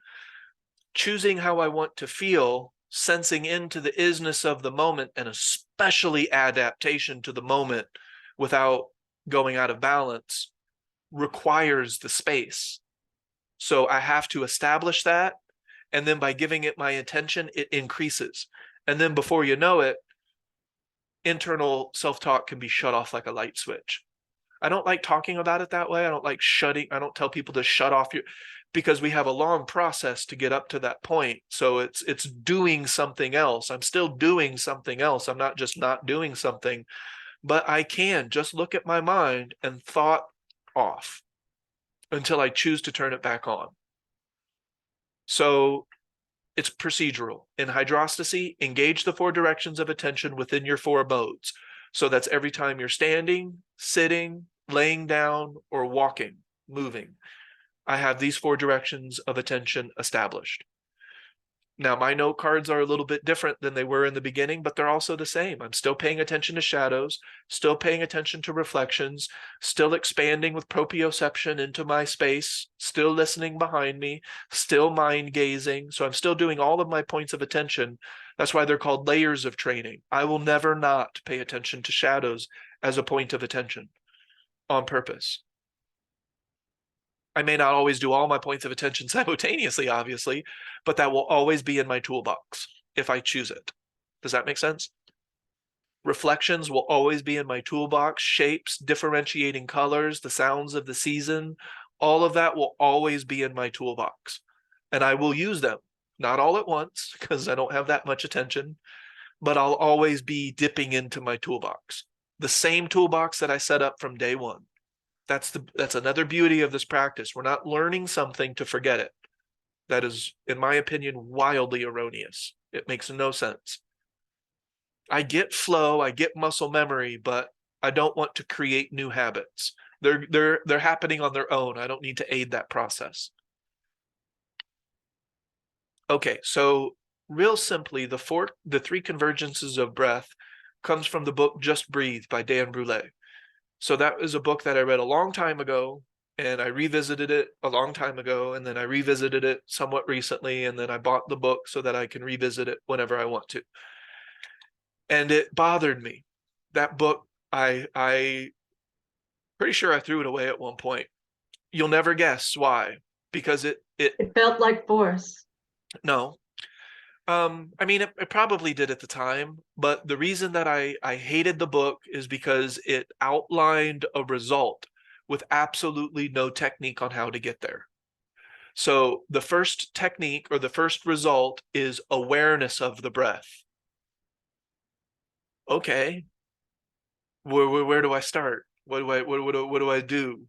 Choosing how I want to feel, sensing into the isness of the moment, and especially adaptation to the moment without going out of balance, requires the space. So I have to establish that, and then by giving it my attention, it increases. And then before you know it, internal self-talk can be shut off like a light switch. I don't like talking about it that way. I don't tell people to shut off because we have a long process to get up to that point. So it's doing something else. I'm still doing something else. I'm not just not doing something, but I can just look at my mind and thought off until I choose to turn it back on. So it's procedural. In hydrostasy, engage the 4 directions of attention within your 4 modes. So that's every time you're standing, sitting, laying down, or walking, moving. I have these 4 directions of attention established. Now, my note cards are a little bit different than they were in the beginning, but they're also the same. I'm still paying attention to shadows, still paying attention to reflections, still expanding with proprioception into my space, still listening behind me, still mind gazing. So I'm still doing all of my points of attention. That's why they're called layers of training. I will never not pay attention to shadows as a point of attention on purpose. I may not always do all my points of attention simultaneously, obviously, but that will always be in my toolbox if I choose it. Does that make sense? Reflections will always be in my toolbox. Shapes, differentiating colors, the sounds of the season, all of that will always be in my toolbox. And I will use them, not all at once, because I don't have that much attention, but I'll always be dipping into my toolbox. The same toolbox that I set up from day one. That's another beauty of this practice. We're not learning something to forget it. That is, in my opinion, wildly erroneous. It makes no sense. I get flow, I get muscle memory, but I don't want to create new habits. They're happening on their own. I don't need to aid that process. Okay, so real simply, the 3 convergences of breath comes from the book Just Breathe by Dan Brule. So that was a book that I read a long time ago, and I revisited it a long time ago, and then I revisited it somewhat recently, and then I bought the book so that I can revisit it whenever I want to. And it bothered me. That book, I pretty sure I threw it away at one point. You'll never guess why, because it felt like force. no. I mean, it probably did at the time, but the reason that I hated the book is because it outlined a result with absolutely no technique on how to get there. So the first technique or the first result is awareness of the breath. Okay, where do I start? What do I do?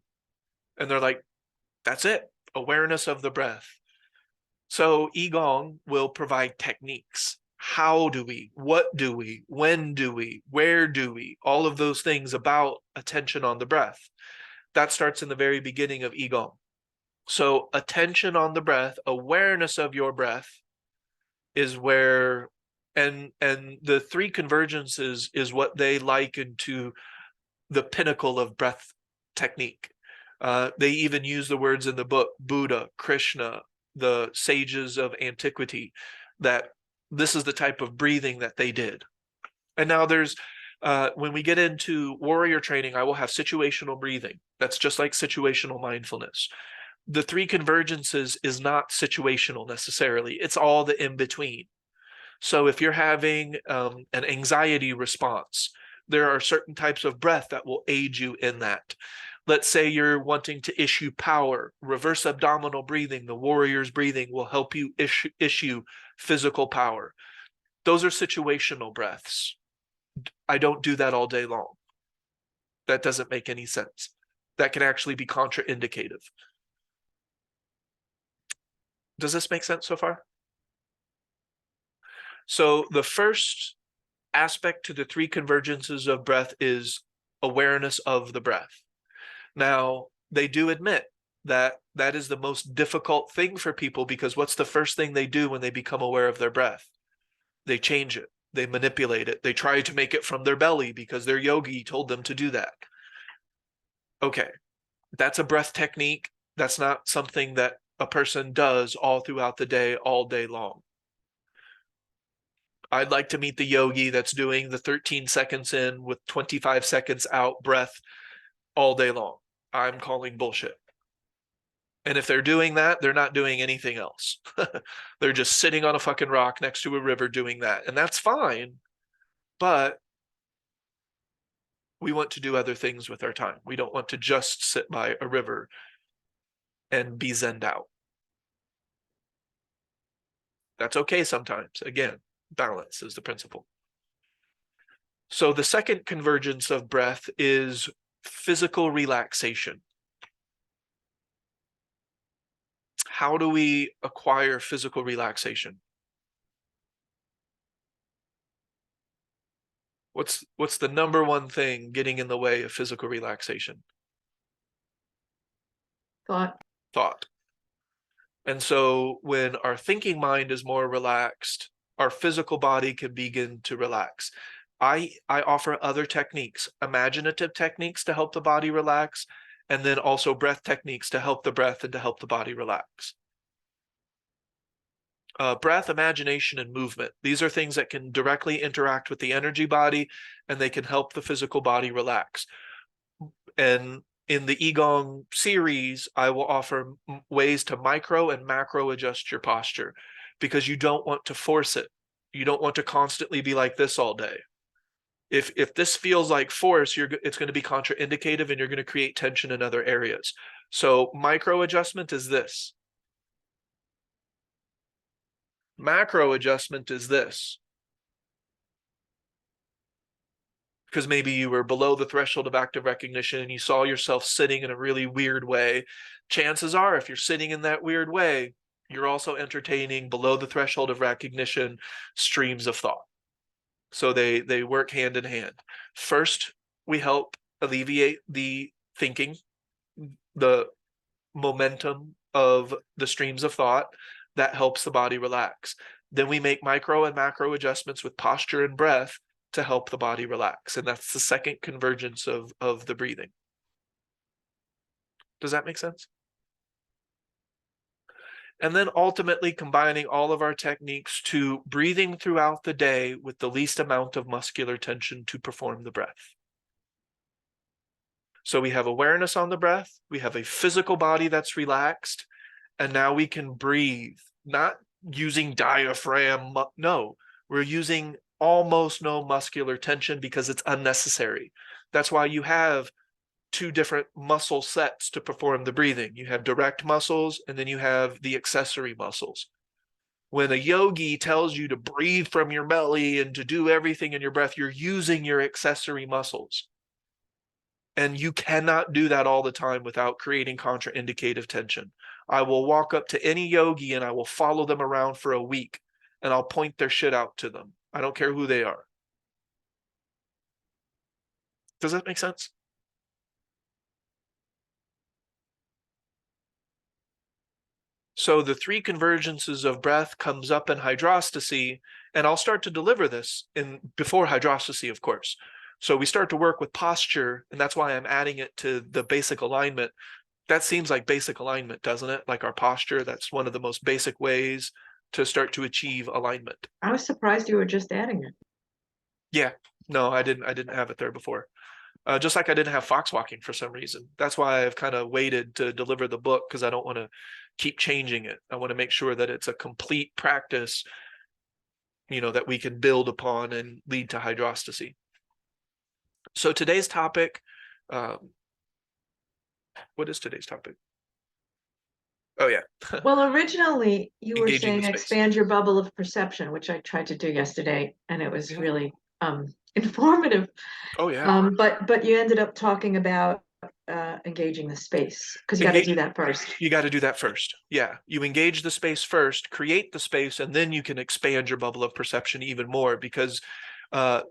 And they're like, that's it, awareness of the breath. So Qigong will provide techniques. How do we, what do we, when do we, where do we, all of those things about attention on the breath. That starts in the very beginning of Qigong. So attention on the breath, awareness of your breath is where, and the 3 convergences is what they liken to the pinnacle of breath technique. They even use the words in the book, Buddha, Krishna, the sages of antiquity, that this is the type of breathing that they did. And now there's, when we get into warrior training, I will have situational breathing. That's just like situational mindfulness. The 3 convergences is not situational necessarily. It's all the in between. So if you're having an anxiety response, there are certain types of breath that will aid you in that. Let's say you're wanting to issue power. Reverse abdominal breathing, the warrior's breathing, will help you issue physical power. Those are situational breaths. I don't do that all day long. That doesn't make any sense. That can actually be contraindicative. Does this make sense so far? So the first aspect to the 3 convergences of breath is awareness of the breath. Now, they do admit that that is the most difficult thing for people, because what's the first thing they do when they become aware of their breath? They change it. They manipulate it. They try to make it from their belly because their yogi told them to do that. Okay, that's a breath technique. That's not something that a person does all throughout the day, all day long. I'd like to meet the yogi that's doing the 13 seconds in with 25 seconds out breath all day long. I'm calling bullshit. And if they're doing that, they're not doing anything else. They're just sitting on a fucking rock next to a river doing that. And that's fine. But We want to do other things with our time. We don't want to just sit by a river and be zenned out. That's okay sometimes. Again, balance is the principle. So the second convergence of breath is physical relaxation. How do we acquire physical relaxation? What's the number one thing getting in the way of physical relaxation? Thought. And so when our thinking mind is more relaxed, our physical body can begin to relax. I offer other techniques, imaginative techniques to help the body relax, and then also breath techniques to help the breath and to help the body relax. Breath, imagination, and movement. These are things that can directly interact with the energy body, and they can help the physical body relax. And in the Qigong series, I will offer ways to micro and macro adjust your posture, because you don't want to force it. You don't want to constantly be like this all day. If this feels like force, it's going to be contraindicative, and you're going to create tension in other areas. So micro adjustment is this. Macro adjustment is this. Because maybe you were below the threshold of active recognition and you saw yourself sitting in a really weird way. Chances are, if you're sitting in that weird way, you're also entertaining below the threshold of recognition streams of thought. So they work hand in hand. First, we help alleviate the thinking, the momentum of the streams of thought. That helps the body relax. Then we make micro and macro adjustments with posture and breath to help the body relax. And that's the second convergence of the breathing. Does that make sense? And then ultimately combining all of our techniques to breathing throughout the day with the least amount of muscular tension to perform the breath. So we have awareness on the breath, we have a physical body that's relaxed, and now we can breathe, not using diaphragm. No, we're using almost no muscular tension because it's unnecessary. That's why you have two different muscle sets to perform the breathing. You have direct muscles, and then you have the accessory muscles. When a yogi tells you to breathe from your belly and to do everything in your breath, you're using your accessory muscles. And you cannot do that all the time without creating contraindicative tension. I will walk up to any yogi and I will follow them around for a week, and I'll point their shit out to them. I don't care who they are. Does that make sense? So the three convergences of breath comes up in hydrostasy, and I'll start to deliver this before hydrostasy, of course. So we start to work with posture, and that's why I'm adding it to the basic alignment. That seems like basic alignment, doesn't it? Like our posture, that's one of the most basic ways to start to achieve alignment. I was surprised you were just adding it. Yeah, no, I didn't have it there before. Just like I didn't have fox walking for some reason. That's why I've kind of waited to deliver the book, because I don't want to keep changing it. I want to make sure that it's a complete practice, that we can build upon and lead to hydrostasy. So today's topic, what is today's topic? Oh yeah. Well, originally you were Engaging the saying space. expand your bubble of perception, which I tried to do yesterday, and it was really informative. Oh yeah. But you ended up talking about engaging the space, because you got to do that first. You got to do that first. Yeah, you engage the space first, create the space, and then you can expand your bubble of perception even more, because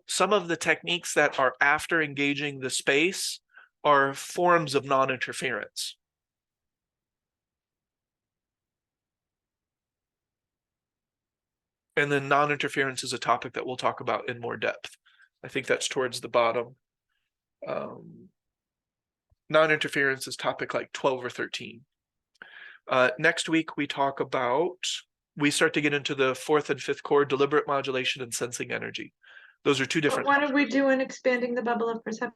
some of the techniques that are after engaging the space are forms of non-interference. And then non-interference is a topic that we'll talk about in more depth. I think that's towards the bottom. Non-interference is topic like 12 or 13. Next week, we start to get into the fourth and fifth core, deliberate modulation and sensing energy. Those are two different. What are we doing expanding the bubble of perception?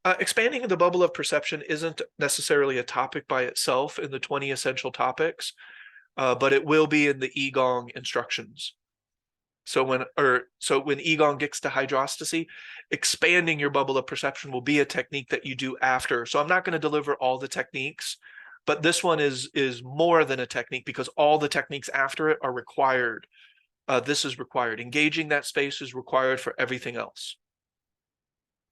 Expanding the bubble of perception isn't necessarily a topic by itself in the 20 essential topics, but it will be in the Qigong instructions. So when Egon gets to hydrostasy, expanding your bubble of perception will be a technique that you do after. So I'm not going to deliver all the techniques, but this one is more than a technique because all the techniques after it are required. This is required. Engaging that space is required for everything else.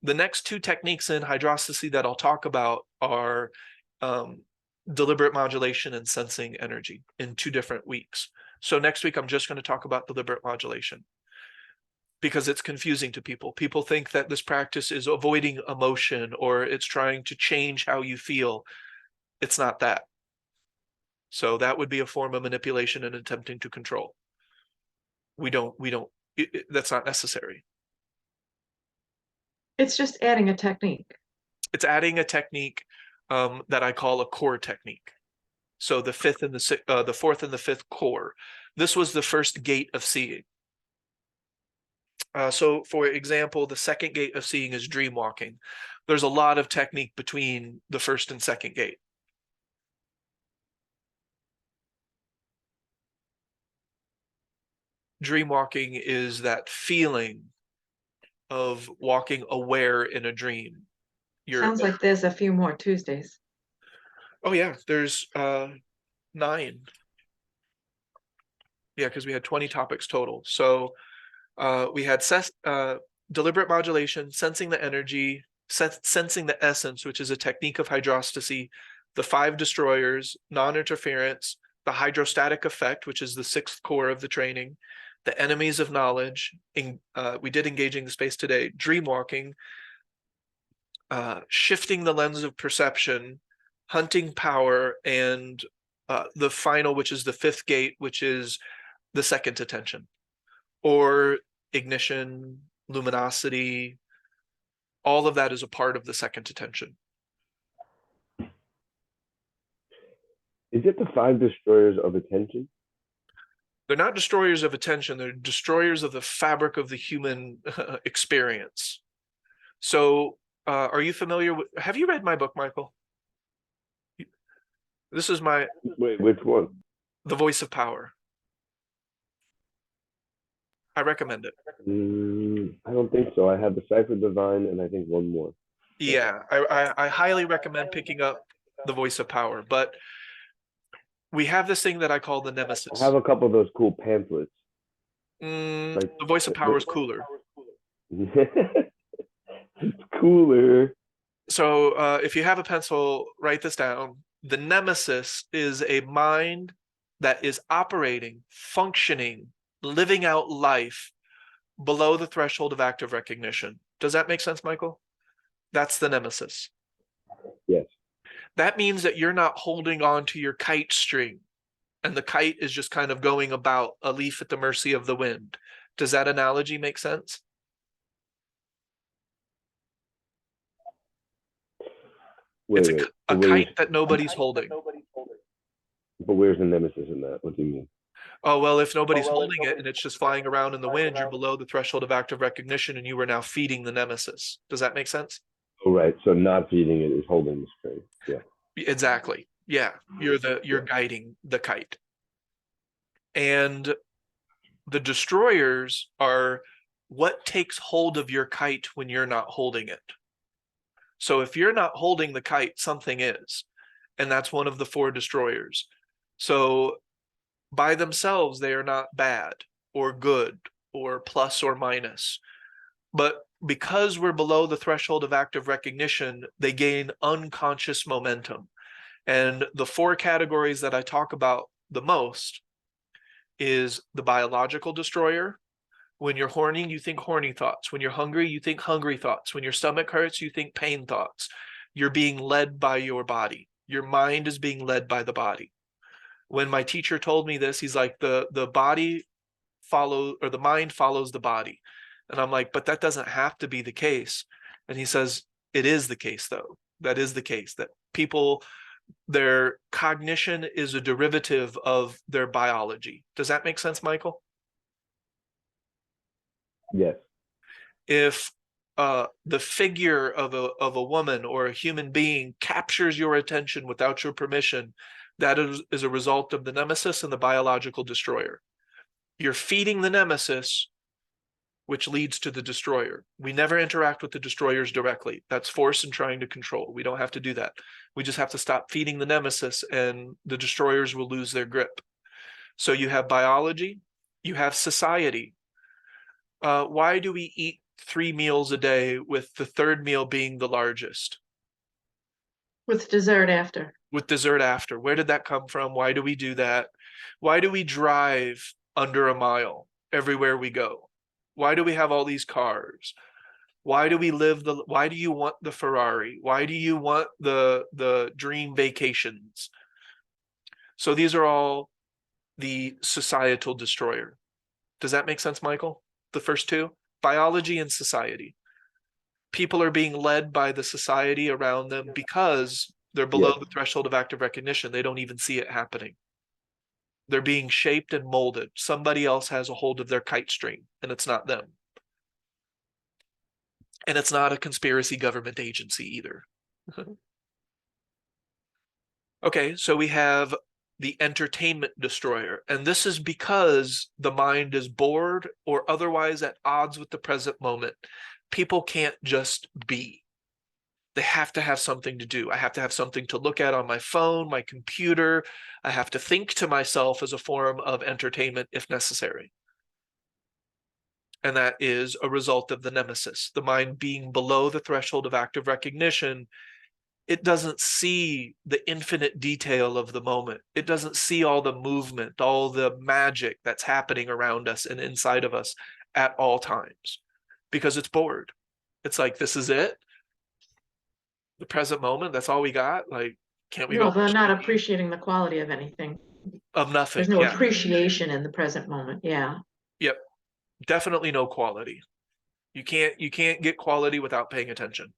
The next two techniques in hydrostasy that I'll talk about are deliberate modulation and sensing energy in 2 different weeks. So next week, I'm just going to talk about deliberate modulation because it's confusing to people. People think that this practice is avoiding emotion or it's trying to change how you feel. It's not that. So that would be a form of manipulation and attempting to control. That's not necessary. It's just adding a technique. It's adding a technique that I call a core technique. So the fourth and the fifth core. This was the first gate of seeing. So for example, the second gate of seeing is dream walking. There's a lot of technique between the first and second gate. Dream walking is that feeling of walking aware in a dream. Sounds like there's a few more Tuesdays. Oh yeah, there's 9. Yeah, because we had 20 topics total. So we had deliberate modulation, sensing the energy, sensing the essence, which is a technique of hydrostasy, the 5 destroyers, non-interference, the hydrostatic effect, which is the 6th core of the training, the enemies of knowledge. We did engaging the space today, dream walking, shifting the lens of perception, hunting power, and the final, which is the 5th gate, which is the second attention, or ignition, luminosity. All of that is a part of the second attention. Is it the 5 destroyers of attention? They're not destroyers of attention. They're destroyers of the fabric of the human experience. So are you familiar with, have you read my book, Michael? This is my... Wait, which one? The Voice of Power. I recommend it. I don't think so. I have the Cipher Divine and I think one more. Yeah, I highly recommend picking up The Voice of Power, but we have this thing that I call the nemesis. I have a couple of those cool pamphlets. The Voice of Power is cooler. It's cooler. So if you have a pencil, write this down. The nemesis is a mind that is operating, functioning, living out life below the threshold of active recognition. Does that make sense, Michael? That's the nemesis. Yes. That means that you're not holding on to your kite string and the kite is just kind of going about, a leaf at the mercy of the wind. Does that analogy make sense? Wait, It's a kite that nobody's holding. But where's the nemesis in that? What do you mean? Oh, well, if nobody's holding it and it's just flying around in the wind, you're below the threshold of active recognition and you are now feeding the nemesis. Does that make sense? Oh, right. So not feeding it is holding the string. Yeah. Exactly. Yeah. You're guiding the kite. And the destroyers are what takes hold of your kite when you're not holding it. So if you're not holding the kite, something is. And that's one of the 4 destroyers. So by themselves, they are not bad or good or plus or minus. But because we're below the threshold of active recognition, they gain unconscious momentum. And the 4 categories that I talk about the most is the biological destroyer. When you're horny, you think horny thoughts. When you're hungry, you think hungry thoughts. When your stomach hurts, you think pain thoughts. You're being led by your body. Your mind is being led by the body. When my teacher told me this, he's like, the body follows, or the mind follows the body. And I'm like, but that doesn't have to be the case. And he says, it is the case, though. That is the case, that people, their cognition is a derivative of their biology. Does that make sense, Michael? Yes. If the figure of a woman or a human being captures your attention without your permission, that is a result of the nemesis and the biological destroyer. You're feeding the nemesis, which leads to the destroyer. We never interact with the destroyers directly. That's force and trying to control. We don't have to do that. We just have to stop feeding the nemesis, and the destroyers will lose their grip. So you have biology, you have society. Why do we eat 3 meals a day, with the third meal being the largest? With dessert after. With dessert after. Where did that come from? Why do we do that? Why do we drive under a mile everywhere we go? Why do we have all these cars? Why do we why do you want the Ferrari? Why do you want the dream vacations? So these are all the societal destroyer. Does that make sense, Michael? The first two? Biology and society. People are being led by the society around them because they're below the threshold of active recognition. They don't even see it happening. They're being shaped and molded. Somebody else has a hold of their kite string, and it's not them. And it's not a conspiracy government agency either. Okay, so we have the entertainment destroyer. And this is because the mind is bored or otherwise at odds with the present moment. People can't just be. They have to have something to do. I have to have something to look at on my phone, my computer. I have to think to myself as a form of entertainment if necessary. And that is a result of the nemesis, the mind being below the threshold of active recognition. It doesn't see the infinite detail of the moment. It doesn't see all the movement, all the magic that's happening around us and inside of us at all times, because it's bored. It's like, this is it. The present moment, that's all we got. Like, can't we No, go they're not appreciating the quality of anything. of nothing? There's no Yeah. appreciation in the present moment. Yeah. Yep. Definitely no quality. You can't get quality without paying attention.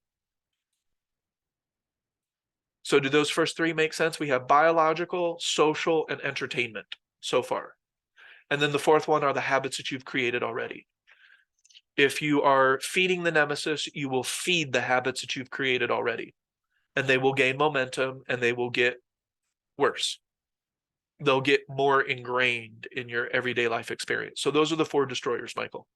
So do those first three make sense? We have biological, social, and entertainment so far. And then the fourth one are the habits that you've created already. If you are feeding the nemesis, you will feed the habits that you've created already. And they will gain momentum and they will get worse. They'll get more ingrained in your everyday life experience. So those are the 4 destroyers, Michael.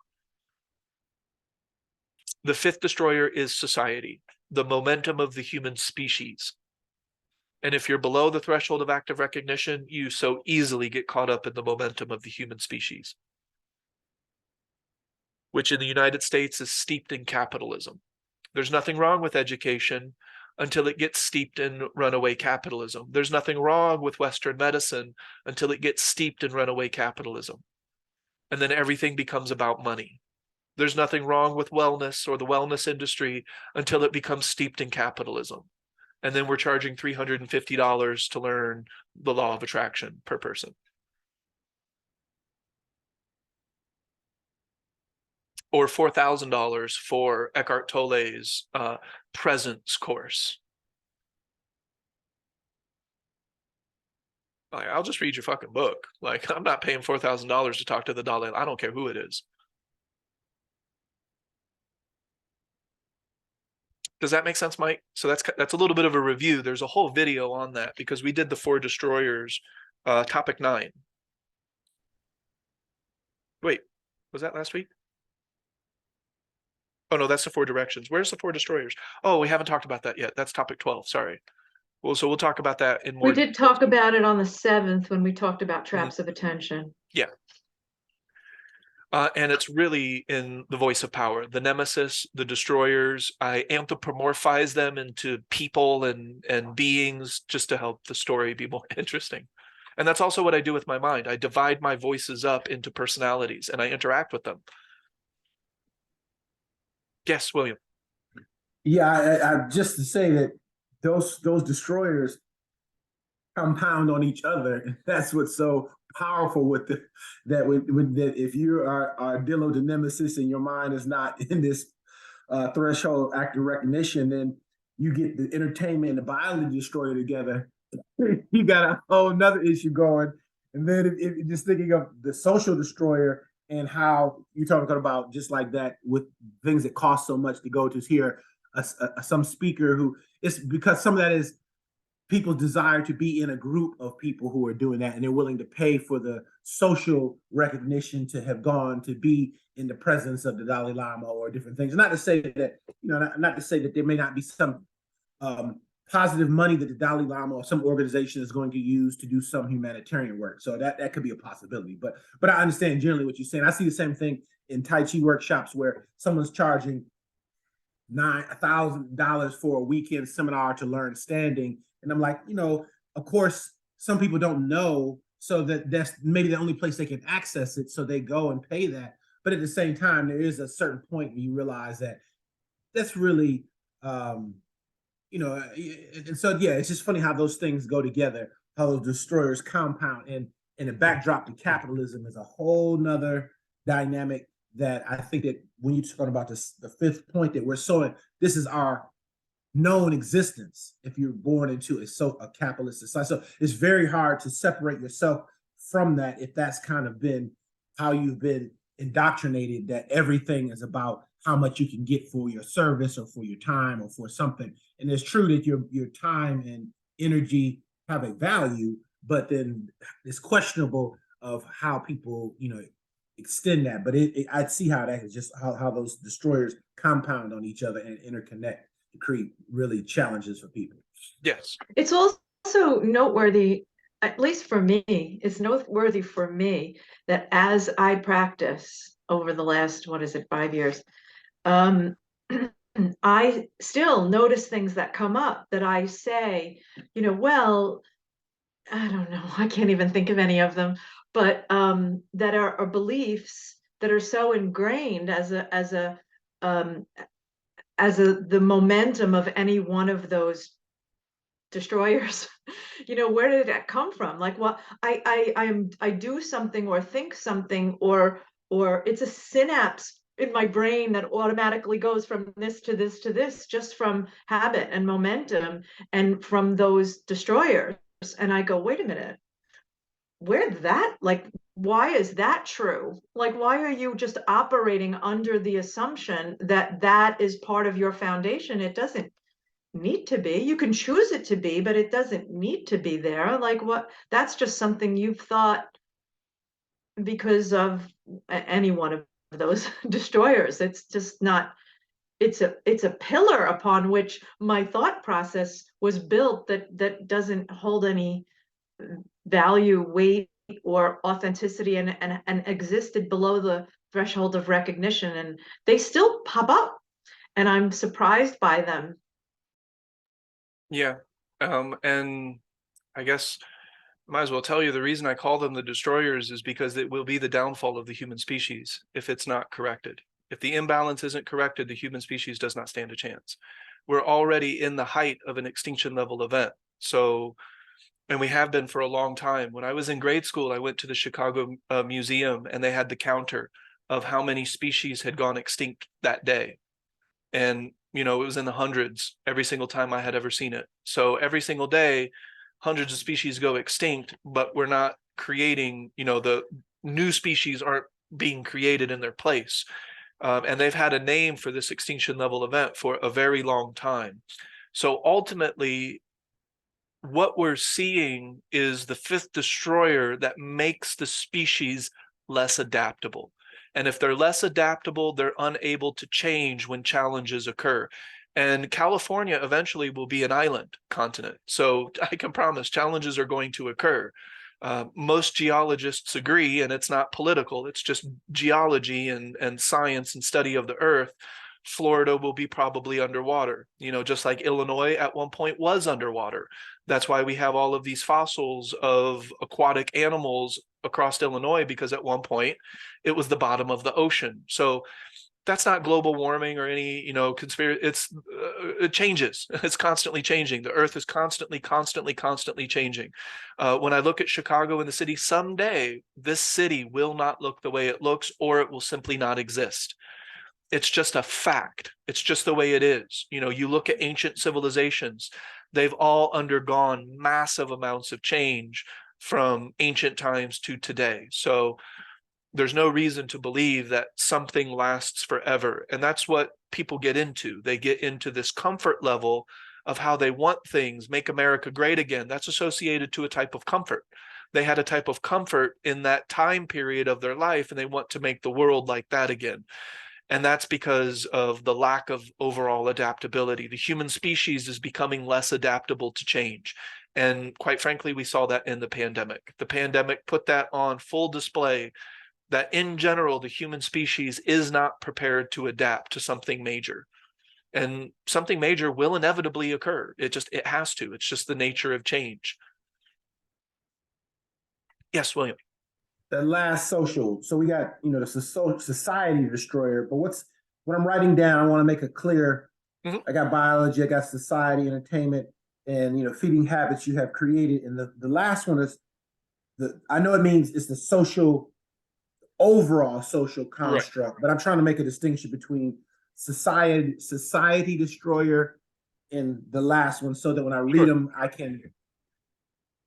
The 5th destroyer is society, the momentum of the human species. And if you're below the threshold of active recognition, you so easily get caught up in the momentum of the human species, which in the United States is steeped in capitalism. There's nothing wrong with education until it gets steeped in runaway capitalism. There's nothing wrong with Western medicine until it gets steeped in runaway capitalism. And then everything becomes about money. There's nothing wrong with wellness or the wellness industry until it becomes steeped in capitalism. And then we're charging $350 to learn the law of attraction per person. Or $4,000 for Eckhart Tolle's presence course. Like, I'll just read your fucking book. Like, I'm not paying $4,000 to talk to the Dalai Lama. I don't care who it is. Does that make sense, Mike? So that's a little bit of a review. There's a whole video on that because we did the 4 destroyers, topic 9. Wait, was that last week? Oh no, that's the 4 directions. Where's the 4 destroyers? Oh, we haven't talked about that yet. That's topic 12. Sorry. Well, so we'll talk about that in more. We did talk about it on the 7th when we talked about traps of attention. Yeah. And it's really in the voice of power, the nemesis, the destroyers. I anthropomorphize them into people and beings just to help the story be more interesting. And that's also what I do with my mind. I divide my voices up into personalities and I interact with them. Yes, William. Yeah, I just to say that those destroyers compound on each other. That's what's so powerful with that if you are dealing with the nemesis and your mind is not in this threshold of active recognition, then you get the entertainment and the biology destroyer together. You got a whole nother issue going. And then if just thinking of the social destroyer and how you're talking about just like that with things that cost so much to go to hear some speaker who it's because some of that is people's desire to be in a group of people who are doing that and they're willing to pay for the social recognition to have gone to be in the presence of the Dalai Lama or different things. Not to say that, not to say that there may not be some positive money that the Dalai Lama or some organization is going to use to do some humanitarian work. So that could be a possibility. But I understand generally what you're saying. I see the same thing in Tai Chi workshops where someone's charging $9,000 for a weekend seminar to learn standing. And I'm like, of course, some people don't know, so that's maybe the only place they can access it. So they go and pay that. But at the same time, there is a certain point where you realize that that's really, and so, yeah, it's just funny how those things go together, how those destroyers compound. And the backdrop to capitalism is a whole nother dynamic that I think that when you're talking about this, the fifth point that we're showing, this is our known existence if you're born into a capitalist society. So it's very hard to separate yourself from that if that's kind of been how you've been indoctrinated, that everything is about how much you can get for your service or for your time or for something. And it's true that your time and energy have a value, but then it's questionable of how people, extend that. But I'd see how that is just how those destroyers compound on each other and interconnect to create really challenges for people. Yes. It's also noteworthy, at least for me, it's noteworthy for me that as I practice over the last, 5 years, I still notice things that come up that I say, well, I don't know, I can't even think of any of them, but that are beliefs that are so ingrained as the momentum of any one of those destroyers. Where did that come from? Like, what I do something or think something, or it's a synapse in my brain that automatically goes from this to this to this, just from habit and momentum and from those destroyers. And I go, wait a minute, why is that true? Like, why are you just operating under the assumption that that is part of your foundation? It doesn't need to be. You can choose it to be, but it doesn't need to be there. Like, what? That's just something you've thought because of any one of those destroyers. It's just not. It's a pillar upon which my thought process was built that doesn't hold any value, weight, or authenticity, and existed below the threshold of recognition. And they still pop up, and I'm surprised by them. Yeah. And I guess might as well tell you the reason I call them the destroyers is because it will be the downfall of the human species if it's not corrected. If the imbalance isn't corrected, the human species does not stand a chance. We're already in the height of an extinction level event. So, and we have been for a long time. When I was in grade school, I went to the Chicago Museum, and they had the counter of how many species had gone extinct that day. And, it was in the hundreds every single time I had ever seen it. So every single day, hundreds of species go extinct, but we're not creating, the new species aren't being created in their place. And they've had a name for this extinction level event for a very long time. So ultimately, what we're seeing is the fifth destroyer that makes the species less adaptable. And if they're less adaptable, they're unable to change when challenges occur. And California eventually will be an island continent. So I can promise challenges are going to occur. Most geologists agree, and it's not political, it's just geology and science and study of the earth. Florida will be probably underwater, just like Illinois at one point was underwater. That's why we have all of these fossils of aquatic animals across Illinois, because at one point it was the bottom of the ocean. So that's not global warming or any, conspiracy. It changes. It's constantly changing. The earth is constantly changing. When I look at Chicago and the city, someday this city will not look the way it looks, or it will simply not exist. It's just a fact. It's just the way it is. You look at ancient civilizations, they've all undergone massive amounts of change from ancient times to today. So there's no reason to believe that something lasts forever. And that's what people get into. They get into this comfort level of how they want things, make America great again. That's associated to a type of comfort. They had a type of comfort in that time period of their life, and they want to make the world like that again. And that's because of the lack of overall adaptability. The human species is becoming less adaptable to change. And quite frankly, we saw that in the pandemic. The pandemic put that on full display, that in general, the human species is not prepared to adapt to something major. And something major will inevitably occur. It has to. It's just the nature of change. Yes, William. The last social. So we got, the society destroyer, but what I'm writing down, I want to make it clear. I got biology, I got society, entertainment, and feeding habits you have created. And the last one is I know it means it's the overall social construct, but I'm trying to make a distinction between society destroyer and the last one, so that when I read them, I can,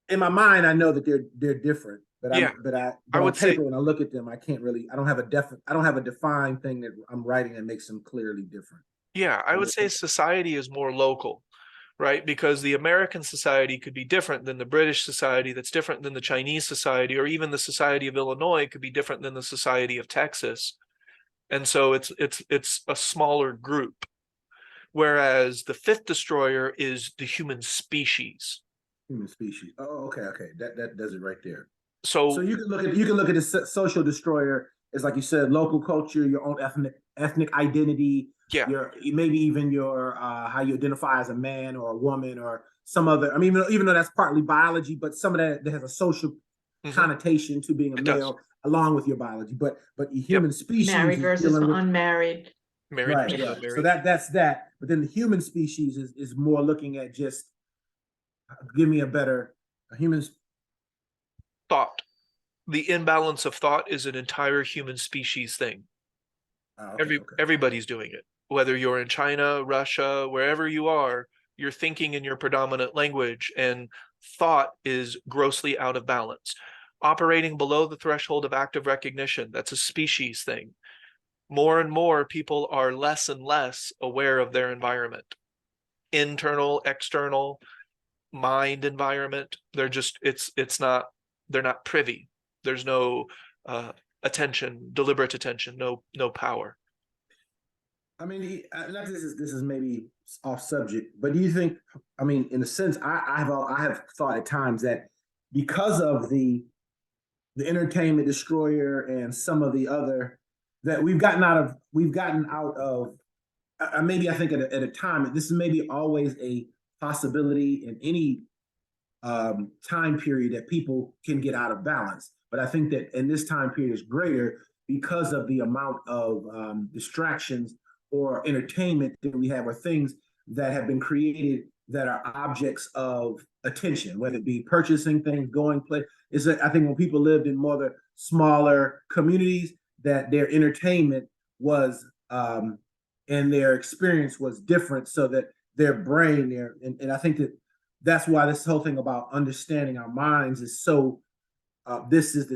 in my mind, I know that they're different. But I would on paper, say, when I look at them, I don't have a defined thing that I'm writing that makes them clearly different. yeah, I would say society is more local, right? Because the American society could be different than the British society, that's different than the Chinese society, or even the society of Illinois could be different than the society of Texas. And so it's a smaller group. Whereas the fifth destroyer is the human species. Human species. Oh, okay. That does it right there. So So you can look at the social destroyer as, like you said, local culture, your own ethnic identity, yeah, maybe even your how you identify as a man or a woman or some other. I mean, even though that's partly biology, but some of that has a social connotation to being a it male, does. Along with your biology. But human species Married is versus dealing with unmarried. Married right. versus So unmarried. that's that. But then the human species is more looking at just give me a human Thought. The imbalance of thought is an entire human species thing. okay. Everybody's doing it. Whether you're in China, Russia, wherever you are, you're thinking in your predominant language, and thought is grossly out of balance. Operating below the threshold of active recognition, that's a species thing. More and more people are less and less aware of their environment. Internal, external, mind environment. They're just, they're not privy. There's no attention, deliberate attention, no power. I mean, this is maybe off subject, but do you think? I mean, in a sense, I have thought at times that because of the entertainment destroyer and some of the other that we've gotten out of. Maybe I think at a time this is maybe always a possibility in any time period that people can get out of balance. But I think that in this time period is greater because of the amount of distractions or entertainment that we have, or things that have been created that are objects of attention, whether it be purchasing things, going play. I think when people lived in more smaller communities, that their entertainment was and their experience was different, so that their brain there, and I think that's why this whole thing about understanding our minds is so. This is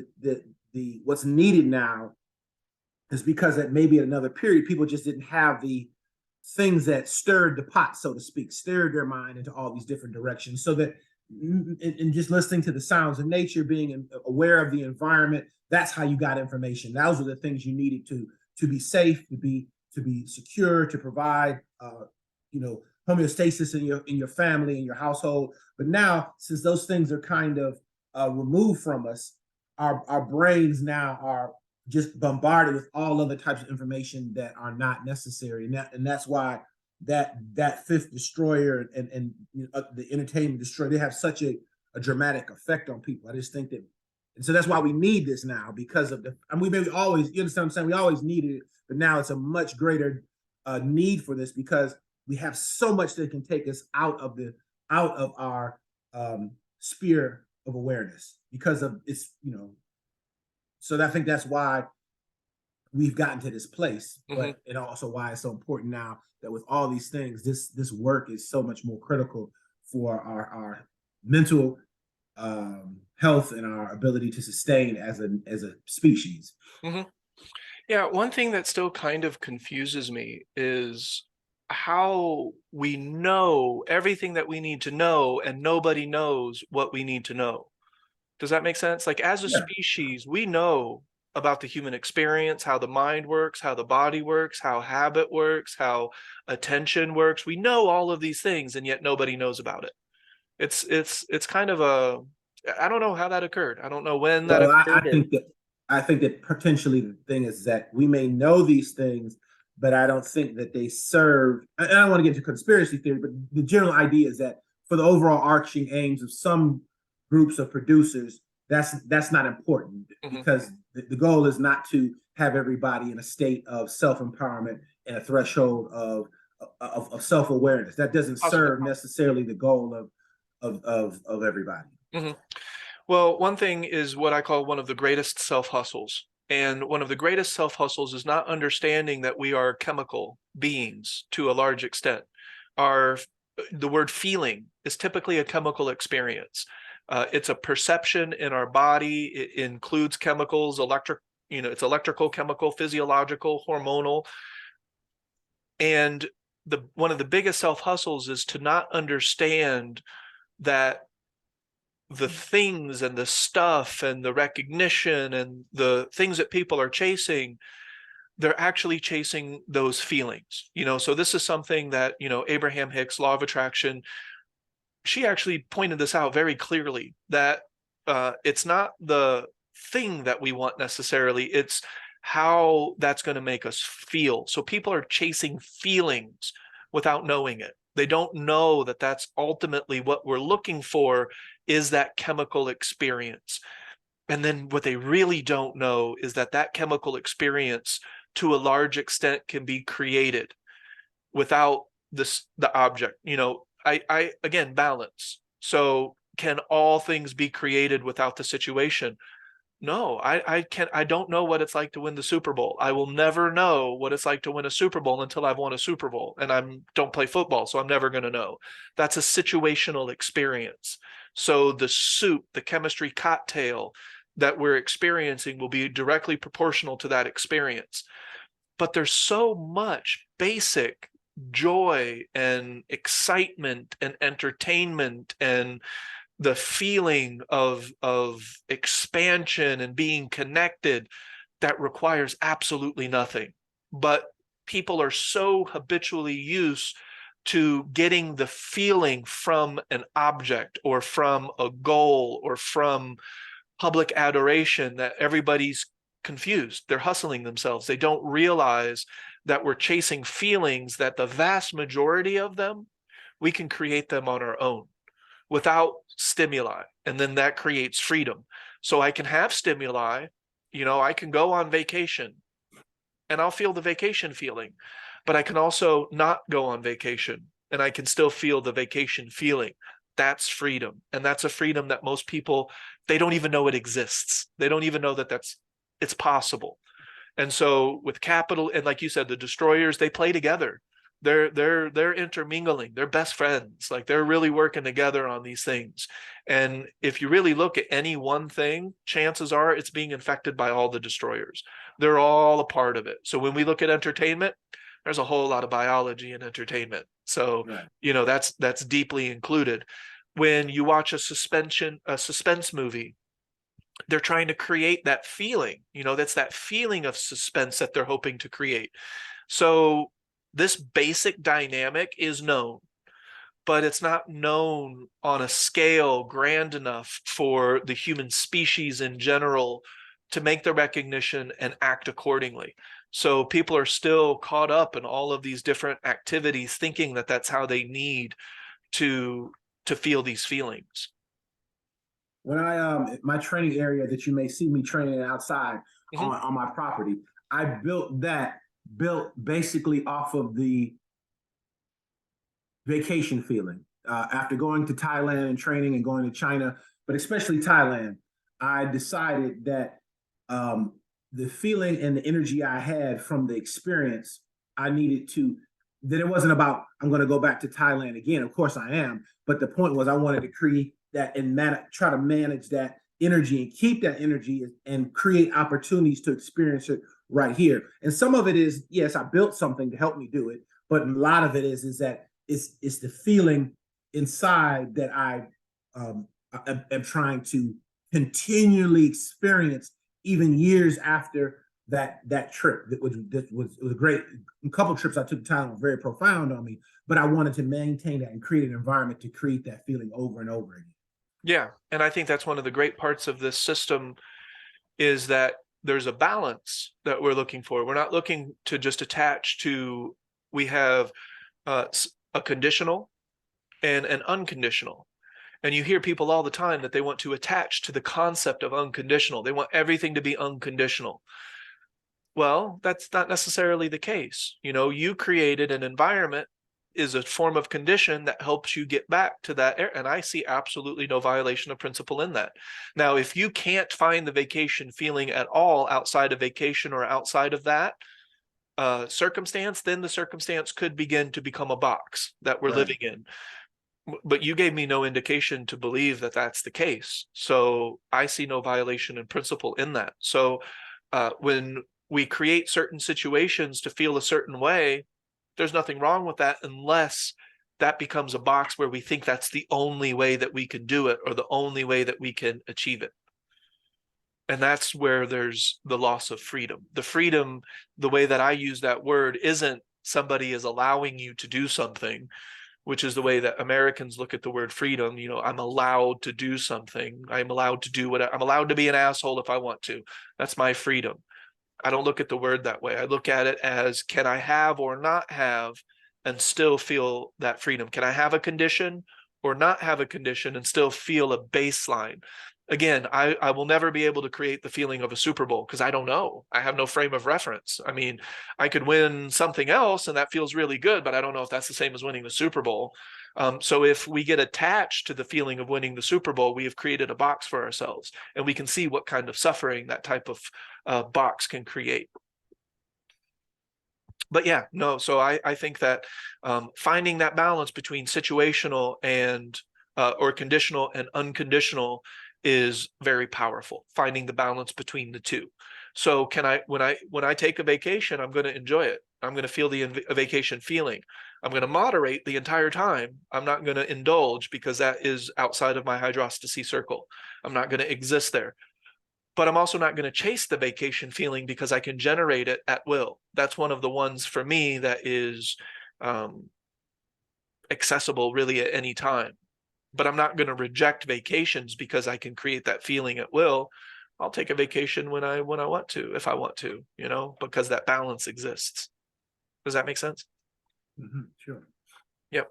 the what's needed now, is because that maybe at another period people just didn't have the things that stirred the pot, so to speak, stirred their mind into all these different directions, so that in just listening to the sounds of nature, being aware of the environment, that's how you got information. Those are the things you needed to be safe, to be secure, to provide homeostasis in your family, in your household. But now, since those things are kind of removed from us, our brains now are just bombarded with all other types of information that are not necessary, and that's why that fifth destroyer and the entertainment destroyer, they have such a dramatic effect on people. I just think that, and so that's why we need this now, because of we maybe always, you understand what I'm saying, we always needed it, but now it's a much greater need for this, because we have so much that can take us out of our sphere of awareness, because of it's so I think that's why we've gotten to this place, but and also why it's so important now that with all these things, this work is so much more critical for our mental health and our ability to sustain as a species. Yeah, one thing that still kind of confuses me is how we know everything that we need to know, and nobody knows what we need to know. Does that make sense? Like as a Yeah. species, we know about the human experience, how the mind works, how the body works, how habit works, how attention works. We know all of these things, and yet nobody knows about it. It's kind of a, I don't know how that occurred. I don't know when that Well, occurred or I think that potentially the thing is that we may know these things, but I don't think that they serve. And I don't want to get into conspiracy theory, but the general idea is that for the overall arching aims of some groups of producers, that's not important Mhm. because the goal is not to have everybody in a state of self-empowerment and a threshold of self-awareness. That doesn't Possibly. serve necessarily the goal of everybody. Mhm. Well, one thing is what I call one of the greatest self-hustles. And one of the greatest self-hustles is not understanding that we are chemical beings to a large extent. The word feeling is typically a chemical experience. It's a perception in our body. It includes chemicals, it's electrical, chemical, physiological, hormonal. And one of the biggest self-hustles is to not understand that the things and the stuff and the recognition and the things that people are chasing, they're actually chasing those feelings. So this is something that, Abraham Hicks, law of attraction, she actually pointed this out very clearly, that it's not the thing that we want necessarily, it's how that's going to make us feel. So people are chasing feelings without knowing it. They don't know that that's ultimately what we're looking for, is that chemical experience. And then what they really don't know is that that chemical experience to a large extent can be created without the object. I again, balance. So can all things be created without the situation? No, I don't know what it's like to win the Super Bowl. I will never know what it's like to win a Super Bowl until I've won a Super Bowl. And I don't play football, so I'm never going to know. That's a situational experience. So the soup, the chemistry cocktail that we're experiencing will be directly proportional to that experience. But there's so much basic joy and excitement and entertainment and the feeling of expansion and being connected that requires absolutely nothing. But people are so habitually used to getting the feeling from an object or from a goal or from public adoration that everybody's confused. They're hustling themselves. They don't realize that we're chasing feelings, that the vast majority of them, we can create them on our own without stimuli. And then that creates freedom. So I can have stimuli, I can go on vacation and I'll feel the vacation feeling, but I can also not go on vacation and I can still feel the vacation feeling. That's freedom. And that's a freedom that most people, they don't even know it exists. They don't even know that it's possible. And so with capital, and like you said, the destroyers, they play together. They're intermingling. They're best friends. Like they're really working together on these things. And if you really look at any one thing, chances are it's being infected by all the destroyers. They're all a part of it. So when we look at entertainment, there's a whole lot of biology in entertainment. So, Right. that's deeply included. When you watch a suspense movie, they're trying to create that feeling, that's that feeling of suspense that they're hoping to create. So this basic dynamic is known, but it's not known on a scale grand enough for the human species in general to make the recognition and act accordingly. So people are still caught up in all of these different activities, thinking that that's how they need to feel these feelings. When I my training area that you may see me training outside Mhm. on my property, I built basically off of the vacation feeling. After going to Thailand and training and going to China, but especially Thailand, I decided that the feeling and the energy I had from the experience, I needed to, that it wasn't about, I'm going to go back to Thailand again. Of course I am. But the point was, I wanted to create that and try to manage that energy and keep that energy and create opportunities to experience it right here. And some of it is, yes, I built something to help me do it. But a lot of it is that it's the feeling inside that I am trying to continually experience even years after that trip. It was a great a couple of trips I took time were very profound on me, but I wanted to maintain that and create an environment to create that feeling over and over again. Yeah, and I think that's one of the great parts of this system is that there's a balance that we're looking for. We're not looking to just attach to, we have a conditional and an unconditional. And you hear people all the time that they want to attach to the concept of unconditional. They want everything to be unconditional. Well, that's not necessarily the case. You know, you created an environment is a form of condition that helps you get back to that. And I see absolutely no violation of principle in that. Now, if you can't find the vacation feeling at all outside of vacation or outside of that circumstance, then the circumstance could begin to become a box that we're living in. But you gave me no indication to believe that that's the case. So I see no violation in principle in that. So when we create certain situations to feel a certain way, there's nothing wrong with that unless that becomes a box where we think that's the only way that we can do it or the only way that we can achieve it. And that's where there's the loss of freedom. The freedom, the way that I use that word, isn't somebody is allowing you to do something, which is the way that Americans look at the word freedom. You know, I'm allowed to do something. I'm allowed to do what I'm allowed to be an asshole if I want to. That's my freedom. I don't look at the word that way. I look at it as, can I have or not have and still feel that freedom? Can I have a condition or not have a condition and still feel a baseline? Again, I will never be able to create the feeling of a Super Bowl because I don't know. I have no frame of reference. I mean, I could win something else and that feels really good, but I don't know if that's the same as winning the Super Bowl. So if we get attached to the feeling of winning the Super Bowl, we have created a box for ourselves, and we can see what kind of suffering that type of box can create. But yeah, no, so I think that finding that balance between situational and or conditional and unconditional is very powerful. Finding the balance between the two. So can I, when I take a vacation, I'm going to enjoy it. I'm going to feel the vacation feeling. I'm going to moderate the entire time. I'm not going to indulge because that is outside of my hydrostasy circle. I'm not going to exist there. But I'm also not going to chase the vacation feeling because I can generate it at will. That's one of the ones for me that is accessible really at any time. But I'm not going to reject vacations because I can create that feeling at will. I'll take a vacation when I want to, if I want to, you know, because that balance exists. Does that make sense? Sure. Yep.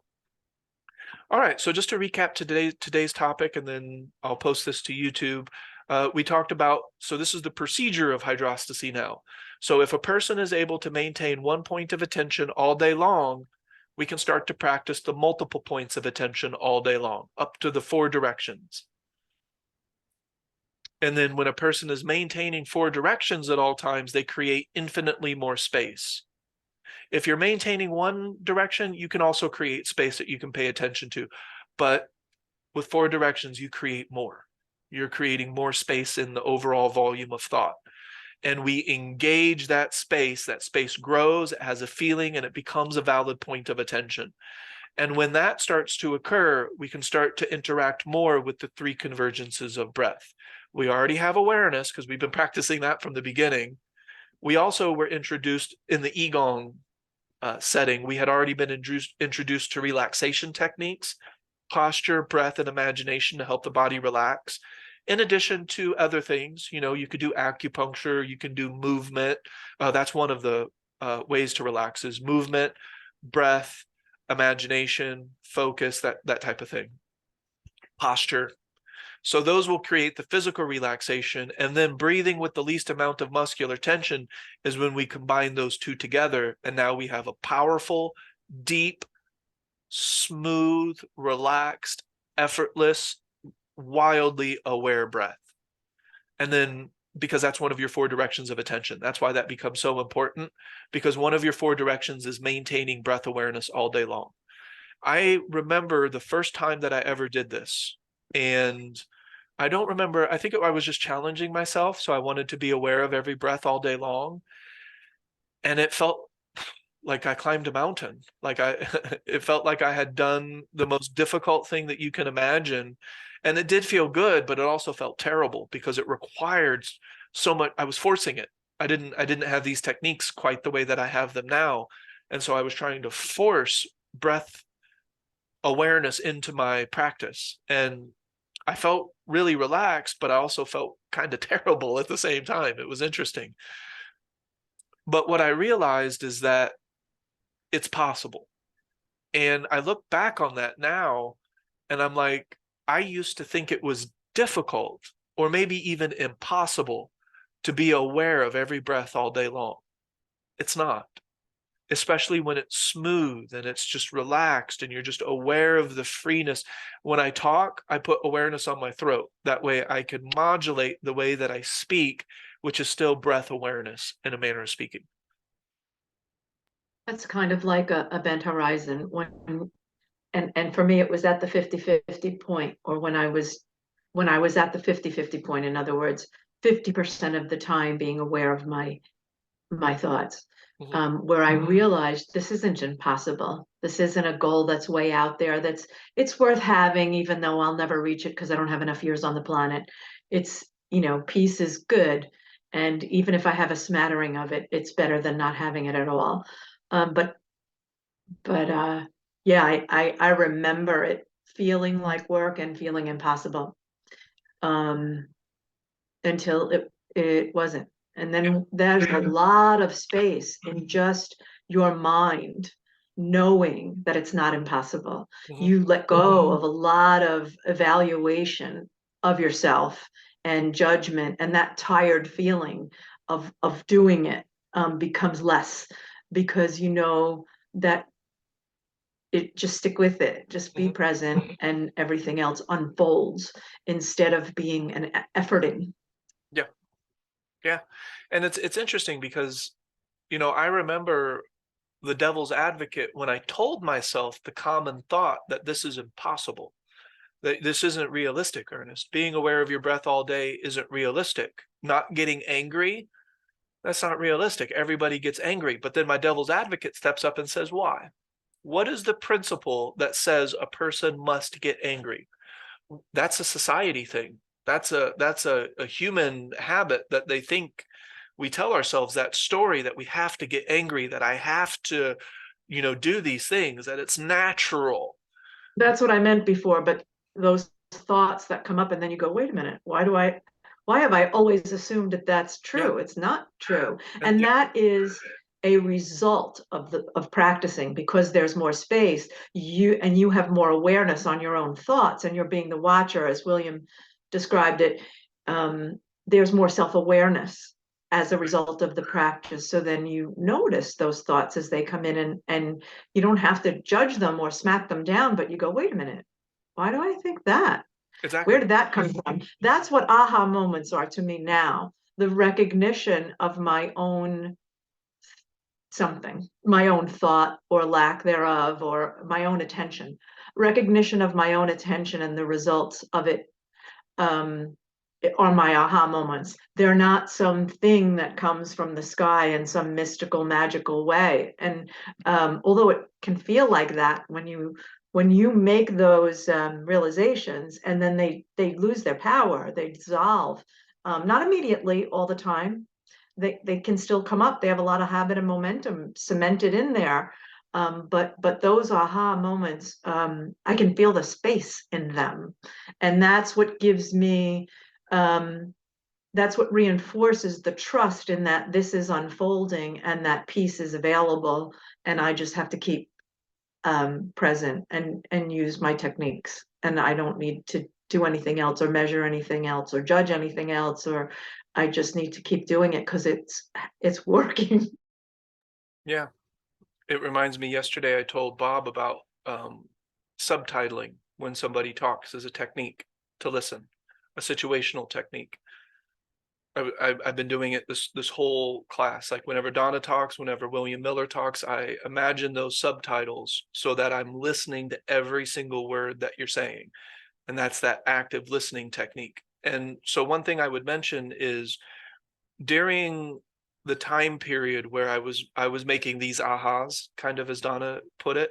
All right. So just to recap today's topic, and then I'll post this to YouTube. We talked about, so this is the procedure of hydrostasy now. So if a person is able to maintain one point of attention all day long, we can start to practice the multiple points of attention all day long, up to the 4 directions. And then when a person is maintaining 4 directions at all times, they create infinitely more space. If you're maintaining one direction, you can also create space that you can pay attention to. But with 4 directions, you create more. You're creating more space in the overall volume of thought. And we engage that space grows, it has a feeling, and it becomes a valid point of attention. And when that starts to occur, we can start to interact more with the 3 convergences of breath. We already have awareness because we've been practicing that from the beginning. We also were introduced in the Qigong setting. We had already been introduced to relaxation techniques, posture, breath, and imagination to help the body relax. In addition to other things, you know, you could do acupuncture, you can do movement. That's one of the ways to relax is movement, breath, imagination, focus, that type of thing. Posture. So those will create the physical relaxation, and then breathing with the least amount of muscular tension is when we combine those 2 together, and now we have a powerful, deep, smooth, relaxed, effortless, wildly aware breath. And then because that's one of your 4 directions of attention. That's why that becomes so important, because one of your 4 directions is maintaining breath awareness all day long. I remember the first time that I ever did this, and I don't remember, I think I was just challenging myself. So I wanted to be aware of every breath all day long. And it felt like I climbed a mountain. Like it felt like I had done the most difficult thing that you can imagine. And it did feel good, but it also felt terrible because it required so much. I was forcing it. I didn't have these techniques quite the way that I have them now. And so I was trying to force breath awareness into my practice. And I felt really relaxed, but I also felt kind of terrible at the same time. It was interesting. But what I realized is that it's possible. And I look back on that now and I'm like, I used to think it was difficult or maybe even impossible to be aware of every breath all day long. It's not, especially when it's smooth and it's just relaxed and you're just aware of the freeness. When I talk, I put awareness on my throat. That way I can modulate the way that I speak, which is still breath awareness in a manner of speaking. That's kind of like a bent horizon when, and for me, it was at the 50-50 point, or when I was at the 50-50 point, in other words, 50% of the time being aware of my thoughts, where I realized this isn't impossible. This isn't a goal that's way out there. It's worth having, even though I'll never reach it because I don't have enough years on the planet. It's, peace is good. And even if I have a smattering of it, it's better than not having it at all. But yeah, I remember it feeling like work and feeling impossible, until it wasn't. And then there's a lot of space in just your mind knowing that it's not impossible. You let go of a lot of evaluation of yourself and judgment, and that tired feeling of doing it becomes less, because you know that just stick with it, just be present, and everything else unfolds instead of being an efforting. Yeah. Yeah. And it's interesting because, I remember the devil's advocate when I told myself the common thought that this is impossible, that this isn't realistic, Ernest. Being aware of your breath all day isn't realistic. Not getting angry, that's not realistic. Everybody gets angry. But then my devil's advocate steps up and says, why? What is the principle that says a person must get angry? That's a society thing. That's a human habit that they think we tell ourselves that story that we have to get angry, that I have to, do these things, that it's natural. That's what I meant before, but those thoughts that come up and then you go, wait a minute, why have I always assumed that that's true? Yeah. It's not true. And that is a result of practicing, because there's more space, you have more awareness on your own thoughts, and you're being the watcher, as William described it. There's more self-awareness as a result of the practice. So then you notice those thoughts as they come in, and you don't have to judge them or smack them down, but you go, wait a minute, why do I think that? Exactly. Where did that come from? That's what aha moments are to me now. The recognition of my own something, my own thought or lack thereof, or my own attention. Recognition of my own attention and the results of it are my aha moments. They're not something that comes from the sky in some mystical, magical way. And although it can feel like that when you make those realizations, and then they lose their power, they dissolve, not immediately all the time. They can still come up. They have a lot of habit and momentum cemented in there. But those aha moments, I can feel the space in them. And that's what gives me, that's what reinforces the trust in that this is unfolding and that peace is available. And I just have to keep present and use my techniques. And I don't need to do anything else or measure anything else or judge anything else, or I just need to keep doing it because it's working. Yeah. It reminds me, yesterday I told Bob about subtitling when somebody talks as a technique to listen, a situational technique. I've been doing it this whole class. Like whenever Donna talks, whenever William Miller talks, I imagine those subtitles so that I'm listening to every single word that you're saying. And that's that active listening technique. And so one thing I would mention is during the time period where I was making these ahas, kind of as Donna put it,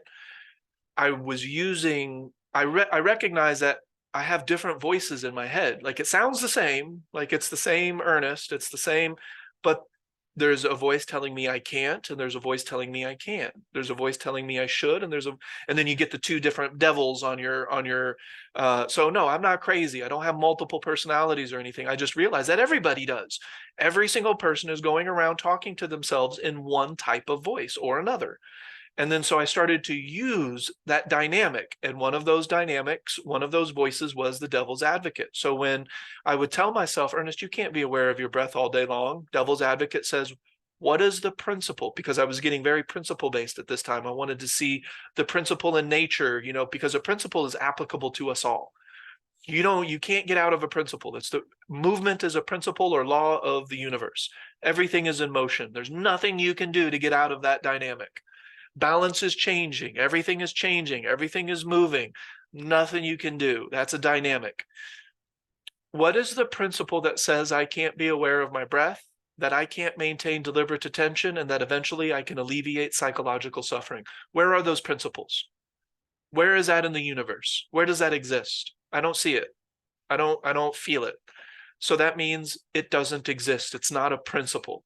I was using, I recognize that I have different voices in my head. Like it sounds the same, like it's the same Ernest, it's the same, but there's a voice telling me I can't, and there's a voice telling me I can. There's a voice telling me I should, and then you get the two different devils on your. So no, I'm not crazy. I don't have multiple personalities or anything. I just realize that everybody does. Every single person is going around talking to themselves in one type of voice or another. And then so I started to use that dynamic. And one of those dynamics, one of those voices was the devil's advocate. So when I would tell myself, Ernest, you can't be aware of your breath all day long, devil's advocate says, what is the principle? Because I was getting very principle based at this time. I wanted to see the principle in nature, because a principle is applicable to us all. You can't get out of a principle. It's the movement is a principle or law of the universe. Everything is in motion. There's nothing you can do to get out of that dynamic. Balance is changing. Everything is changing. Everything is moving. Nothing you can do. That's a dynamic. What is the principle that says I can't be aware of my breath, that I can't maintain deliberate attention, and that eventually I can alleviate psychological suffering? Where are those principles? Where is that in the universe? Where does that exist? I don't see it. I don't feel it. So that means it doesn't exist. It's not a principle.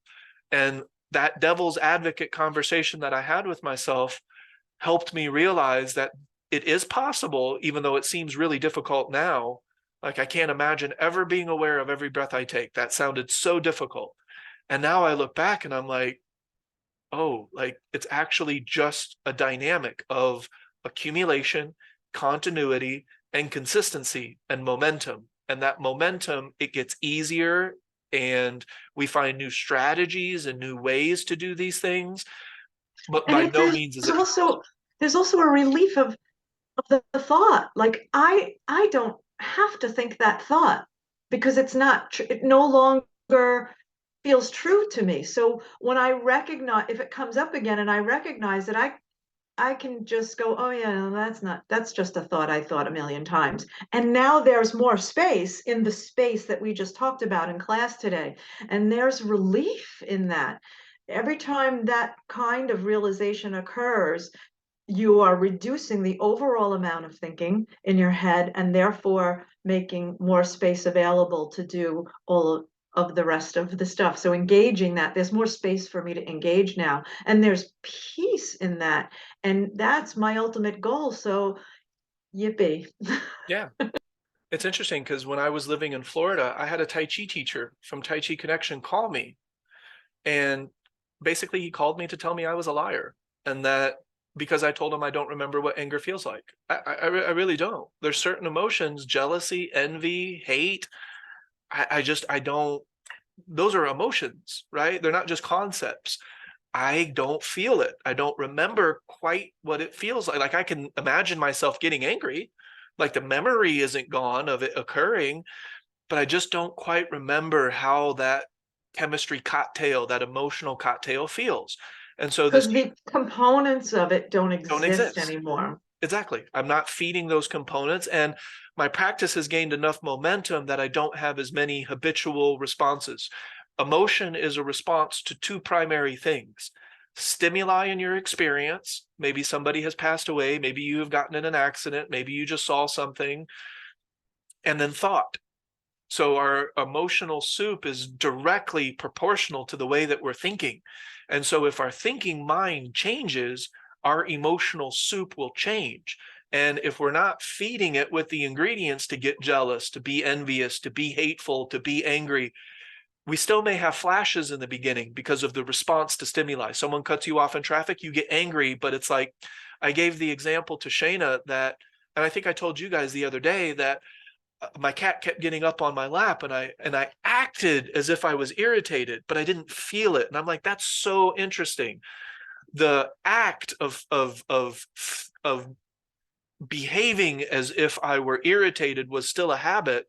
And that devil's advocate conversation that I had with myself helped me realize that it is possible, even though it seems really difficult now. Like I can't imagine ever being aware of every breath I take. That sounded so difficult. And now I look back and I'm like, oh, like it's actually just a dynamic of accumulation, continuity, and consistency and momentum. And that momentum, it gets easier, and we find new strategies and new ways to do these things. But And by it, no means is it there's also a relief of the thought. Like I don't have to think that thought because it's not it no longer feels true to me. So when I recognize, if it comes up again and I recognize that I can just go, oh yeah, no, that's just a thought I thought a million times. And now there's more space in the space that we just talked about in class today. And there's relief in that. Every time that kind of realization occurs, you are reducing the overall amount of thinking in your head and therefore making more space available to do all of the rest of the stuff. So engaging that, there's more space for me to engage now, and there's peace in that, and that's my ultimate goal. So yippee. Yeah. It's interesting because when I was living in Florida, I had a Tai Chi teacher from Tai Chi Connection call me. And basically he called me to tell me I was a liar, and that because I told him I don't remember what anger feels like. I really don't. There's certain emotions, jealousy, envy, hate. I don't, those are emotions, right? They're not just concepts. I don't feel it. I don't remember quite what it feels like. Like I can imagine myself getting angry, like the memory isn't gone of it occurring, but I just don't quite remember how that chemistry cocktail, that emotional cocktail feels. And so this Because the components of it don't don't exist exist. anymore. Exactly. I'm not feeding those components, and my practice has gained enough momentum that I don't have as many habitual responses. Emotion is a response to two primary things: stimuli in your experience. Maybe somebody has passed away, maybe you have gotten in an accident, maybe you just saw something, and then thought. So our emotional soup is directly proportional to the way that we're thinking. And so if our thinking mind changes, our emotional soup will change. And if we're not feeding it with the ingredients to get jealous, to be envious, to be hateful, to be angry, we still may have flashes in the beginning because of the response to stimuli. Someone cuts you off in traffic, you get angry, but it's like, I gave the example to Shayna that, and I think I told you guys the other day that my cat kept getting up on my lap, and I acted as if I was irritated, but I didn't feel it. And I'm like, that's so interesting. The act of behaving as if I were irritated was still a habit,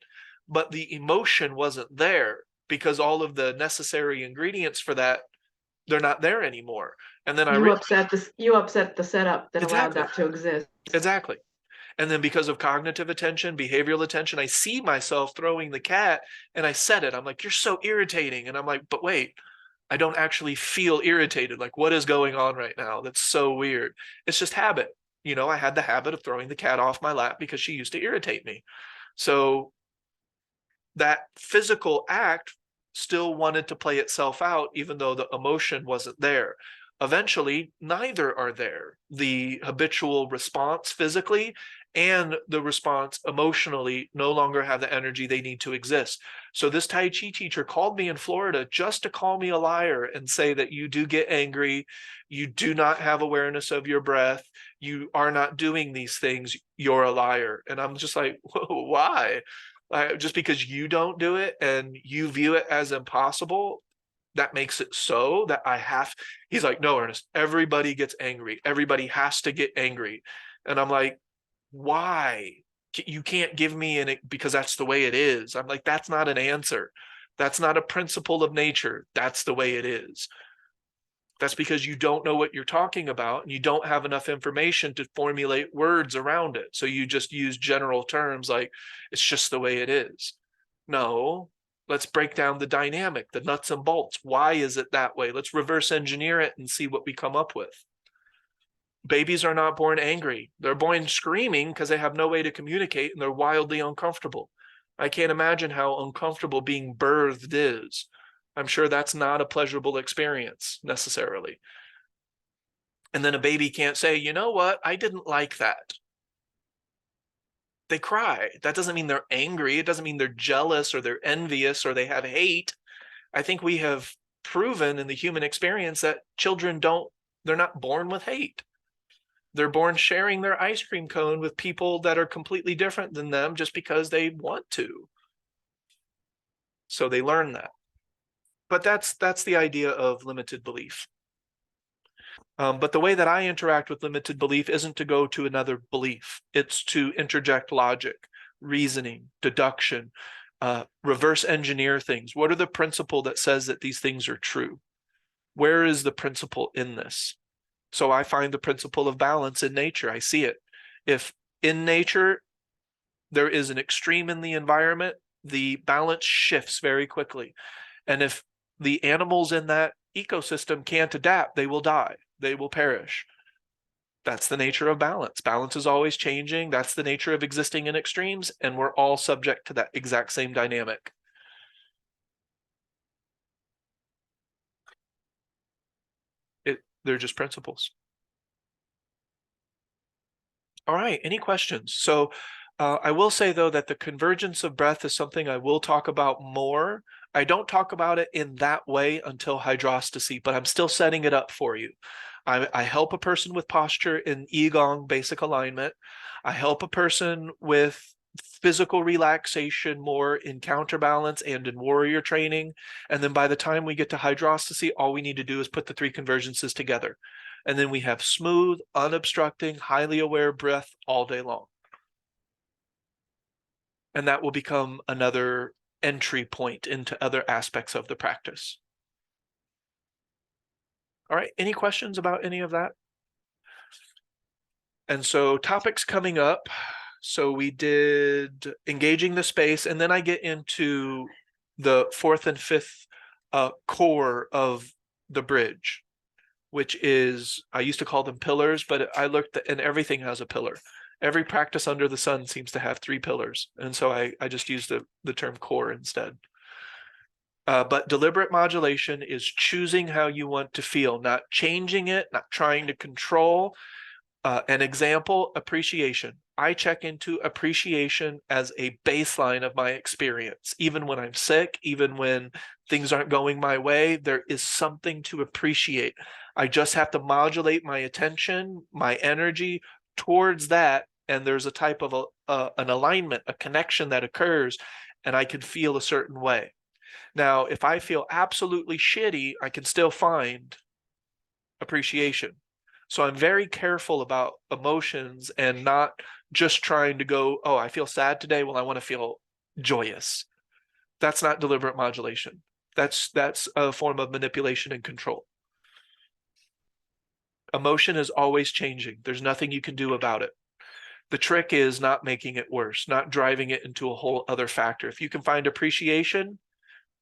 but the emotion wasn't there because all of the necessary ingredients for that, they're not there anymore. And then I realized You upset the setup that allowed exactly, that to exist. exactly. And then because of cognitive attention, behavioral attention, I see myself throwing the cat, and I said it. I'm like, you're so irritating. And I'm like, but wait, I don't actually feel irritated. Like, what is going on right now? That's so weird. It's just habit. I had the habit of throwing the cat off my lap because she used to irritate me. So that physical act still wanted to play itself out, even though the emotion wasn't there. Eventually, neither are there. The habitual response physically and the response emotionally no longer have the energy they need to exist. So this Tai Chi teacher called me in Florida just to call me a liar and say that you do get angry, you do not have awareness of your breath, you are not doing these things, you're a liar. And I'm just like, whoa, why? Just because you don't do it and you view it as impossible, that makes it so that I have. He's like, no, Ernest, everybody gets angry. Everybody has to get angry. And I'm like, why? You can't give me an, because that's the way it is. I'm like, that's not an answer. That's not a principle of nature. That's the way it is. That's because you don't know what you're talking about and you don't have enough information to formulate words around it. So you just use general terms like it's just the way it is. No, let's break down the dynamic, the nuts and bolts. Why is it that way? Let's reverse engineer it and see what we come up with. Babies are not born angry. They're born screaming because they have no way to communicate and they're wildly uncomfortable. I can't imagine how uncomfortable being birthed is. I'm sure that's not a pleasurable experience necessarily. And then a baby can't say, you know what, I didn't like that. They cry. That doesn't mean they're angry. It doesn't mean they're jealous or they're envious or they have hate. I think we have proven in the human experience that children they're not born with hate. They're born sharing their ice cream cone with people that are completely different than them just because they want to. So they learn that. But that's the idea of limited belief. But the way that I interact with limited belief isn't to go to another belief. It's to interject logic, reasoning, deduction, reverse engineer things. What are the principle that says that these things are true? Where is the principle in this? So I find the principle of balance in nature. I see it. If in nature there is an extreme in the environment, the balance shifts very quickly. And if the animals in that ecosystem can't adapt, they will die. They will perish. That's the nature of balance. Balance is always changing. That's the nature of existing in extremes, and we're all subject to that exact same dynamic. They're just principles. All right, any questions? So I will say, though, that the convergence of breath is something I will talk about more. I don't talk about it in that way until hydrostasy, but I'm still setting it up for you. I help a person with posture in Qigong basic alignment. I help a person with physical relaxation more in counterbalance and in warrior training. And then by the time we get to hydrostasy, all we need to do is put the 3 convergences together. And then we have smooth, unobstructing, highly aware breath all day long. And that will become another entry point into other aspects of the practice. All right, any questions about any of that? And so topics coming up. So we did engaging the space, and then I get into the 4th and 5th core of the bridge, which is, I used to call them pillars, but I looked and everything has a pillar. Every practice under the sun seems to have 3 pillars. And so I just used the term core instead. But deliberate modulation is choosing how you want to feel, not changing it, not trying to control. An example, appreciation. I check into appreciation as a baseline of my experience. Even when I'm sick, even when things aren't going my way, there is something to appreciate. I just have to modulate my attention, my energy towards that. And there's a type of an alignment, a connection that occurs, and I can feel a certain way. Now, if I feel absolutely shitty, I can still find appreciation. So I'm very careful about emotions and not just trying to go, oh, I feel sad today. Well, I want to feel joyous. That's not deliberate modulation. That's a form of manipulation and control. Emotion is always changing. There's nothing you can do about it. The trick is not making it worse, not driving it into a whole other factor. If you can find appreciation,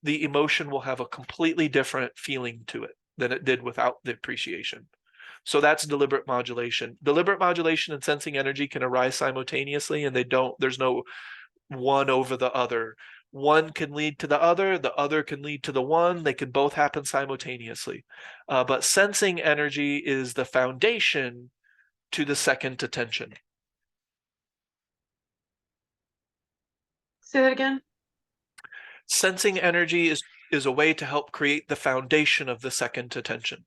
the emotion will have a completely different feeling to it than it did without the appreciation. So that's deliberate modulation. Deliberate modulation and sensing energy can arise simultaneously, and there's no one over the other. One can lead to the other can lead to the one. They can both happen simultaneously. But sensing energy is the foundation to the second attention. Say that again. Sensing energy is a way to help create the foundation of the second attention.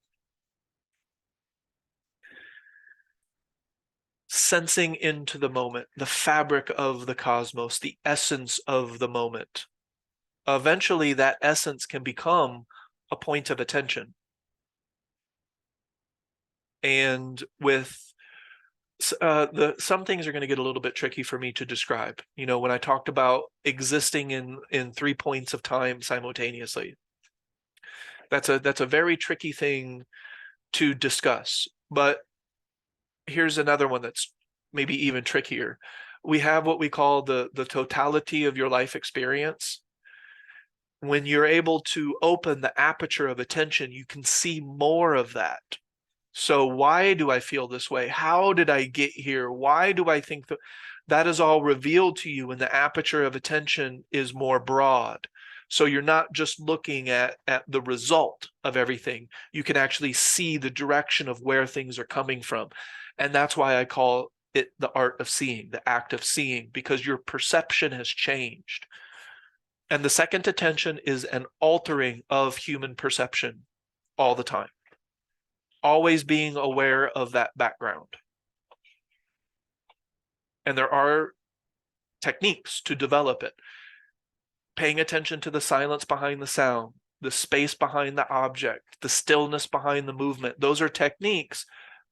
Sensing into the moment, the fabric of the cosmos, the essence of the moment. Eventually, that essence can become a point of attention. And with some things are going to get a little bit tricky for me to describe. You know, when I talked about existing in 3 points of time simultaneously, that's a very tricky thing to discuss. But here's another one that's maybe even trickier. We have what we call the totality of your life experience. When you're able to open the aperture of attention, you can see more of that. So why do I feel this way? How did I get here? Why do I think that is all revealed to you when the aperture of attention is more broad? So you're not just looking at the result of everything. You can actually see the direction of where things are coming from. And that's why I call it the art of seeing, the act of seeing, because your perception has changed. And the second attention is an altering of human perception all the time. Always being aware of that background. And there are techniques to develop it. Paying attention to the silence behind the sound, the space behind the object, the stillness behind the movement. Those are techniques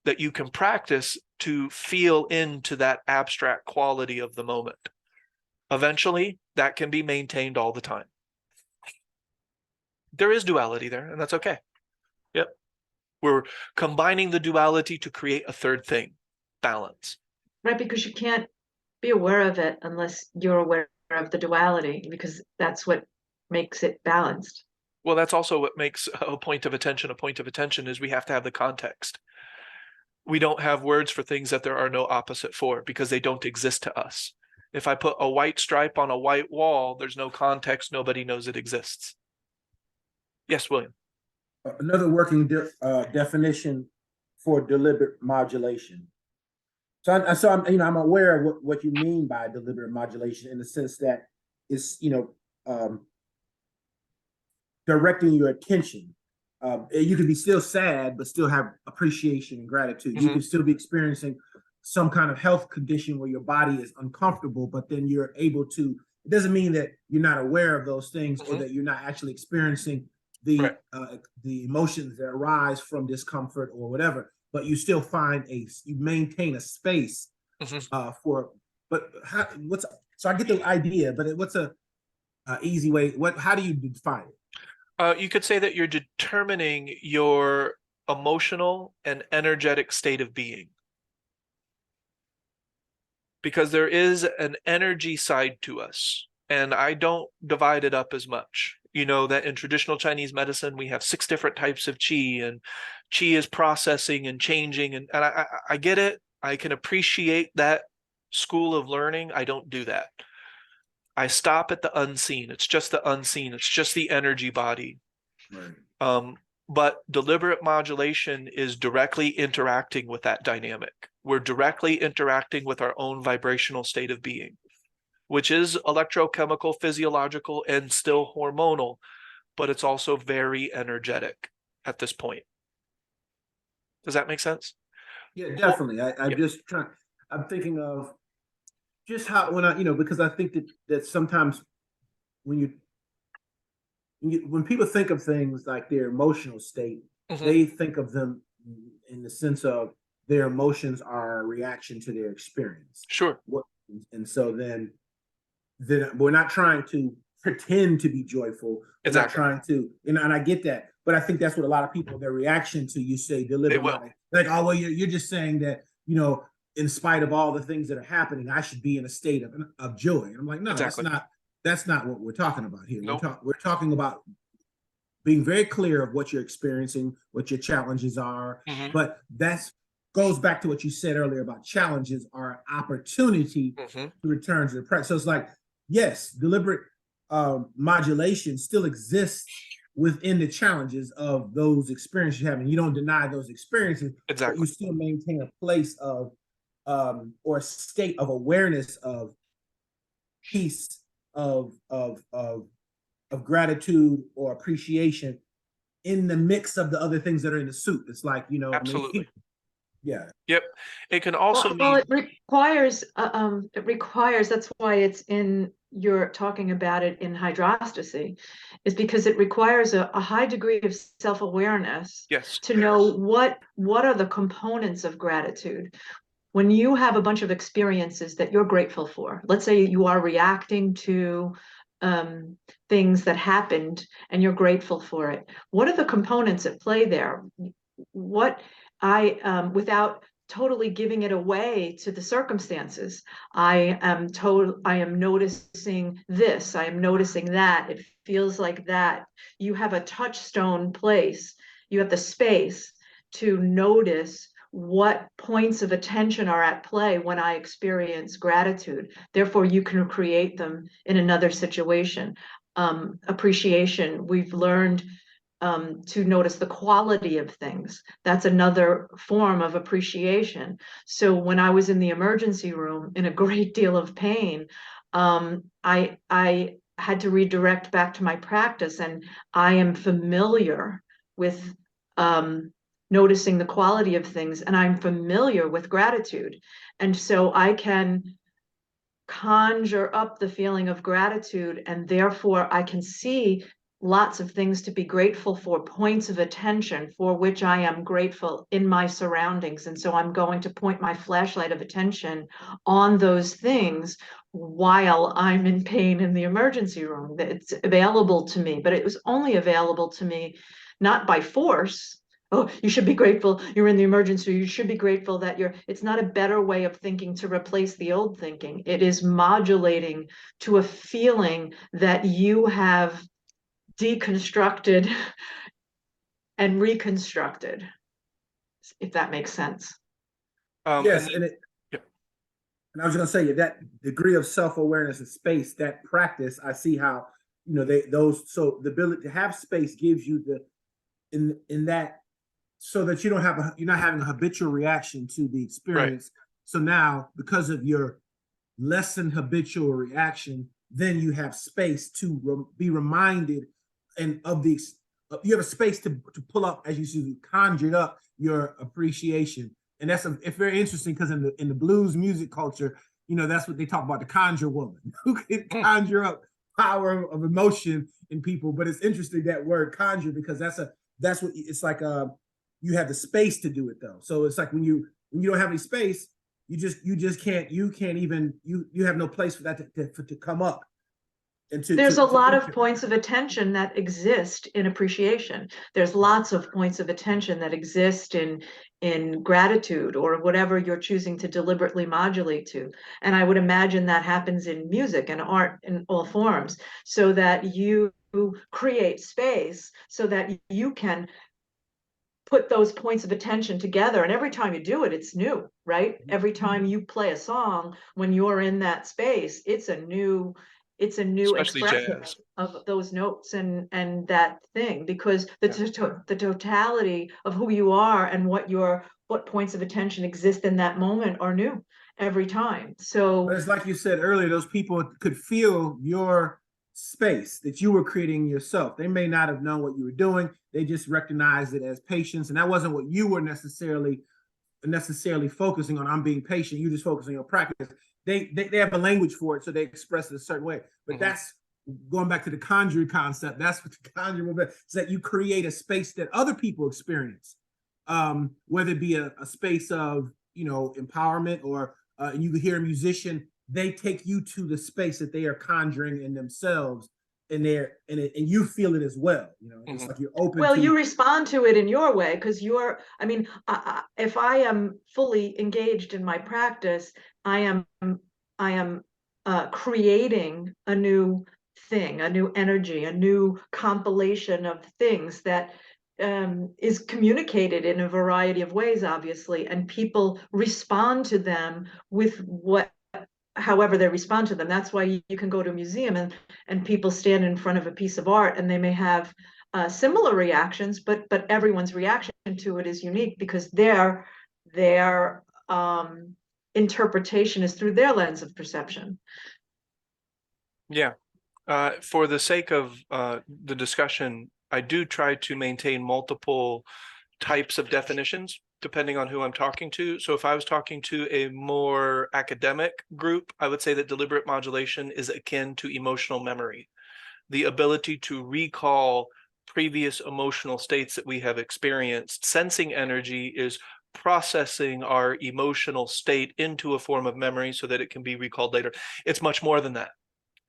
that you can practice to feel into that abstract quality of the moment. Eventually, that can be maintained all the time. There is duality there, and that's okay. Yep. We're combining the duality to create a third thing, balance. Right, because you can't be aware of it unless you're aware of the duality, because that's what makes it balanced. Well, that's also what makes a point of attention a point of attention, is we have to have the context. We don't have words for things that there are no opposite for because they don't exist to us. If I put a white stripe on a white wall, there's no context, nobody knows it exists. Yes, William. Another working definition for deliberate modulation. So I'm aware of what you mean by deliberate modulation, in the sense that it's, directing your attention. You can be still sad, but still have appreciation and gratitude. Mm-hmm. You can still be experiencing some kind of health condition where your body is uncomfortable, but then you're able to, it doesn't mean that you're not aware of those things, or that you're not actually experiencing the emotions that arise from discomfort or whatever, but you still you maintain a space so I get the idea, but what's a easy way, how do you define it? You could say that you're determining your emotional and energetic state of being. Because there is an energy side to us, and I don't divide it up as much. You know that in traditional Chinese medicine, we have 6 different types of qi, and qi is processing and changing. And I get it. I can appreciate that school of learning. I don't do that. I stop at the unseen. It's just the unseen. It's just the energy body. Right. But deliberate modulation is directly interacting with that dynamic. We're directly interacting with our own vibrational state of being, which is electrochemical, physiological, and still hormonal, but it's also very energetic at this point. Does that make sense? Yeah, definitely. I'm thinking of just how, because I think that sometimes when people think of things like their emotional state, they think of them in the sense of their emotions are a reaction to their experience. Sure. And so then we're not trying to pretend to be joyful. We're not trying to, and I get that, but I think that's what a lot of people, their reaction to you say deliberate, like, oh, well, you're just saying that, in spite of all the things that are happening, I should be in a state of joy. And I'm like, no, that's not what we're talking about here. Nope. We're talking about being very clear of what you're experiencing, what your challenges are. But that's goes back to what you said earlier about challenges are opportunity to return to the present. So it's like yes, deliberate modulation still exists within the challenges of those experiences you have, and you don't deny those experiences, but you Exactly. still maintain a place of or a state of awareness of peace, of gratitude or appreciation in the mix of the other things that are in the soup. It's like, I mean, Absolutely. yeah. Yep. It can also Well, mean it requires, that's why it's in, you're talking about it in hydrostasy, is because it requires a high degree of self-awareness yes. to know what are the components of gratitude. When you have a bunch of experiences that you're grateful for, let's say you are reacting to um, things that happened and you're grateful for it. What are the components at play there? What without totally giving it away to the circumstances, I am noticing this, I am noticing that, it feels like that. You have a touchstone place, you have the space to notice what points of attention are at play when I experience gratitude. Therefore, you can create them in another situation. Appreciation, we've learned to notice the quality of things. That's another form of appreciation. So when I was in the emergency room in a great deal of pain, I had to redirect back to my practice, and I am familiar with noticing the quality of things, and I'm familiar with gratitude. And so I can conjure up the feeling of gratitude, and therefore I can see lots of things to be grateful for, points of attention for which I am grateful in my surroundings. And so I'm going to point my flashlight of attention on those things while I'm in pain in the emergency room. It's available to me, but it was only available to me not by force. Oh, you should be grateful you're in the emergency. You should be grateful that it's not a better way of thinking to replace the old thinking. It is modulating to a feeling that you have deconstructed and reconstructed, if that makes sense. And Yes, then, yep. and I was going to say that degree of self-awareness and space, that practice, I see how, so the ability to have space gives you in that, so that you're not having a habitual reaction to the Right. experience. So now, because of your less than habitual reaction, then you have space to be reminded, and you have a space to pull up, as you see, conjured up your appreciation. And it's very interesting, because in the blues music culture, that's what they talk about, the conjure woman, who can conjure up power of emotion in people. But it's interesting, that word conjure, because that's what it's like. You have the space to do it, though. So it's like when you don't have any space, you can't even, you have no place for that to come up. And There's a lot of points of attention that exist in appreciation. There's lots of points of attention that exist in gratitude, or whatever you're choosing to deliberately modulate to. And I would imagine that happens in music and art in all forms, so that you create space so that you can put those points of attention together. And every time you do it, it's new, right? Every time you play a song, when you're in that space, it's a new Especially expression jazz. of those notes and that thing, because the totality of who you are and what points of attention exist in that moment are new every time. So But it's like you said earlier, those people could feel your space that you were creating yourself. They may not have known what you were doing. They just recognized it as patience. And that wasn't what you were necessarily focusing on. I'm being patient. You just focusing on your practice. They have a language for it, so they express it a certain way. But that's going back to the conjuring concept. That's what the conjuring movement is, that you create a space that other people experience, whether it be a space of empowerment, or you hear a musician, they take you to the space that they are conjuring in themselves, and you feel it as well. It's like you're open well, to. you respond to it in your way, because if I am fully engaged in my practice, I am creating a new thing, a new energy, a new compilation of things that is communicated in a variety of ways, obviously, and people respond to them with however they respond to them. That's why you can go to a museum and people stand in front of a piece of art and they may have similar reactions, but everyone's reaction to it is unique because their interpretation is through their lens of perception. Yeah. For the sake of the discussion, I do try to maintain multiple types of definitions depending on who I'm talking to. So if I was talking to a more academic group, I would say that deliberate modulation is akin to emotional memory, the ability to recall previous emotional states that we have experienced. Sensing energy is processing our emotional state into a form of memory so that it can be recalled later. It's much more than that.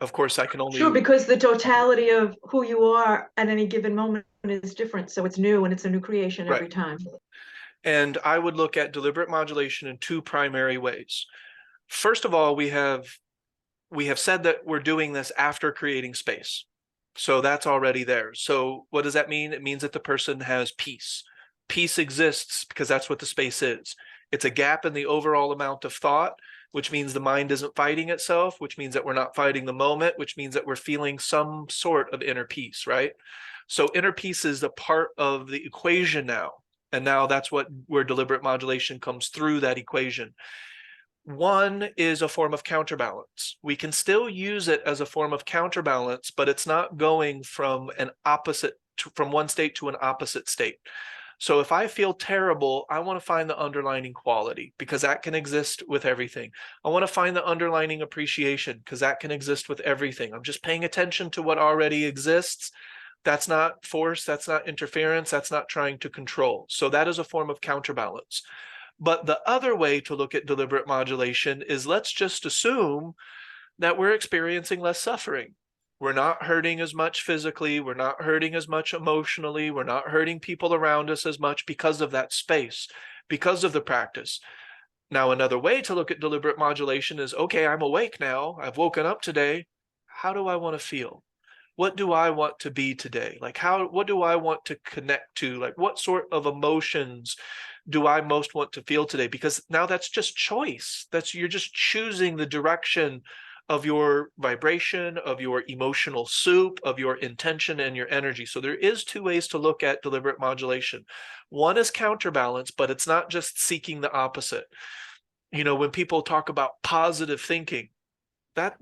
Of course, I can only... Sure, because the totality of who you are at any given moment is different. So it's new and it's a new creation every Right. time. And I would look at deliberate modulation in two primary ways. First of all, we have said that we're doing this after creating space. So that's already there. So what does that mean? It means that the person has peace. Peace exists because that's what the space is. It's a gap in the overall amount of thought, which means the mind isn't fighting itself, which means that we're not fighting the moment, which means that we're feeling some sort of inner peace, right? So inner peace is a part of the equation now. And now that's where deliberate modulation comes through that equation. One is a form of counterbalance. We can still use it as a form of counterbalance, but it's not going from from one state to an opposite state. So if I feel terrible, I want to find the underlining quality because that can exist with everything. I want to find the underlining appreciation because that can exist with everything. I'm just paying attention to what already exists. That's not force, that's not interference, that's not trying to control. So that is a form of counterbalance. But the other way to look at deliberate modulation is let's just assume that we're experiencing less suffering. We're not hurting as much physically, we're not hurting as much emotionally, we're not hurting people around us as much because of that space, because of the practice. Now, another way to look at deliberate modulation is, okay, I'm awake now, I've woken up today, how do I want to feel? What do I want to be today? Like what do I want to connect to? Like what sort of emotions do I most want to feel today? Because now that's just choice. You're just choosing the direction of your vibration, of your emotional soup, of your intention and your energy. So there is two ways to look at deliberate modulation. One is counterbalance, but it's not just seeking the opposite. You know, when people talk about positive thinking, that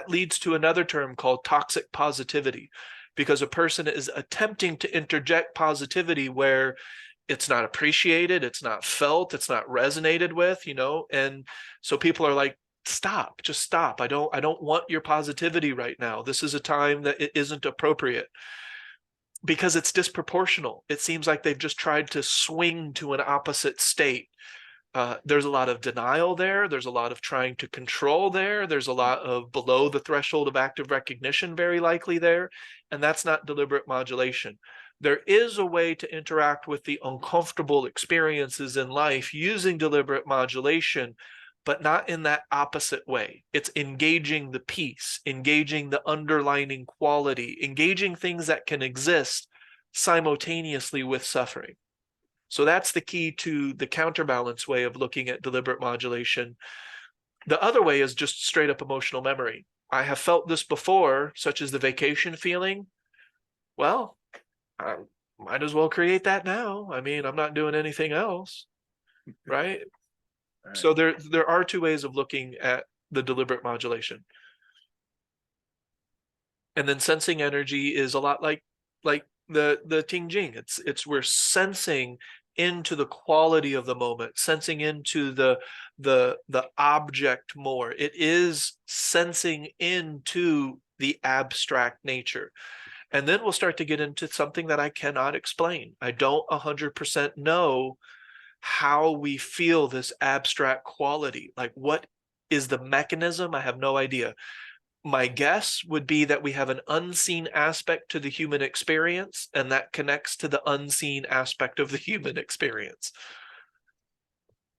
leads to another term called toxic positivity, because a person is attempting to interject positivity where it's not appreciated, it's not felt, it's not resonated with, you know, and so people are like, stop, just stop. I don't want your positivity right now. This is a time that it isn't appropriate because it's disproportional. It seems like they've just tried to swing to an opposite state. There's a lot of denial there. There's a lot of trying to control there. There's a lot of below the threshold of active recognition very likely there. And that's not deliberate modulation. There is a way to interact with the uncomfortable experiences in life using deliberate modulation, but not in that opposite way. It's engaging the peace, engaging the underlining quality, engaging things that can exist simultaneously with suffering. So that's the key to the counterbalance way of looking at deliberate modulation. The other way is just straight up emotional memory. I have felt this before, such as the vacation feeling. Well, I might as well create that now. I mean, I'm not doing anything else, right? So there are two ways of looking at the deliberate modulation. And then sensing energy is a lot like the Ting Jing. It's we're sensing into the quality of the moment, sensing into the object more. It is sensing into the abstract nature. And then we'll start to get into something that I cannot explain. I don't 100% know how we feel this abstract quality. Like what is the mechanism? I have no idea. My guess would be that we have an unseen aspect to the human experience, and that connects to the unseen aspect of the human experience.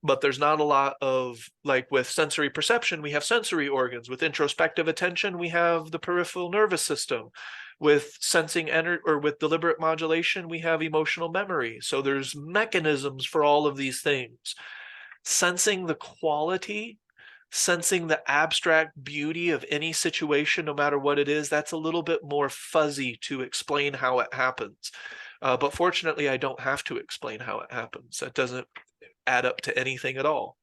But there's not a lot of, like with sensory perception, we have sensory organs. With introspective attention, we have the peripheral nervous system. With sensing or with deliberate modulation, we have emotional memory. So there's mechanisms for all of these things. Sensing the quality, sensing the abstract beauty of any situation, no matter what it is, that's a little bit more fuzzy to explain how it happens. But fortunately, I don't have to explain how it happens. That doesn't add up to anything at all.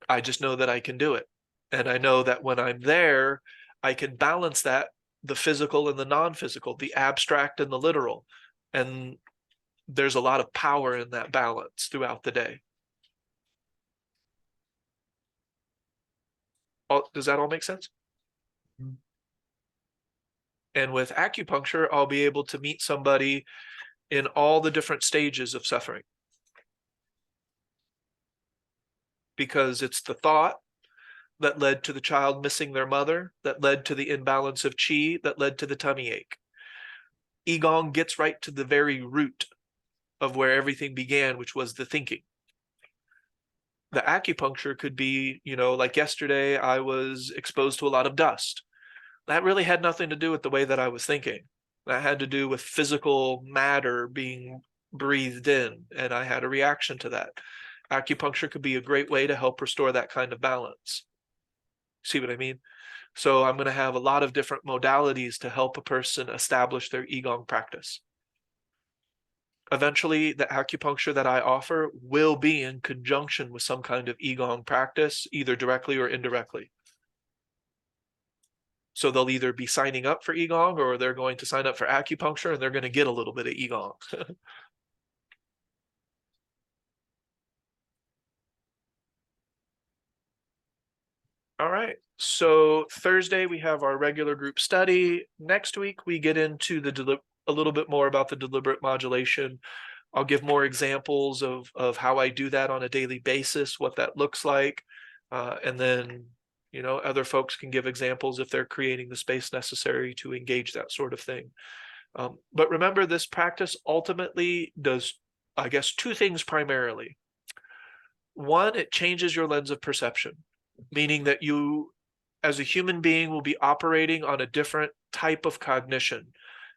I just know that I can do it. And I know that when I'm there, I can balance that, the physical and the non-physical, the abstract and the literal. And there's a lot of power in that balance throughout the day. Does that all make sense? And with acupuncture, I'll be able to meet somebody in all the different stages of suffering. Because it's the thought that led to the child missing their mother, that led to the imbalance of chi, that led to the tummy ache. Qigong gets right to the very root of where everything began, which was the thinking. The acupuncture could be, like yesterday, I was exposed to a lot of dust. That really had nothing to do with the way that I was thinking. That had to do with physical matter being breathed in, and I had a reaction to that. Acupuncture could be a great way to help restore that kind of balance. See what I mean? So I'm going to have a lot of different modalities to help a person establish their Qigong practice. Eventually, the acupuncture that I offer will be in conjunction with some kind of Qigong practice, either directly or indirectly. So they'll either be signing up for Qigong or they're going to sign up for acupuncture and they're going to get a little bit of Qigong. All right. So Thursday we have our regular group study. Next week we get into a little bit more about the deliberate modulation. I'll give more examples of how I do that on a daily basis, what that looks like. And then, other folks can give examples if they're creating the space necessary to engage that sort of thing. But remember, this practice ultimately does, I guess, two things primarily. One, it changes your lens of perception, meaning that you, as a human being, will be operating on a different type of cognition,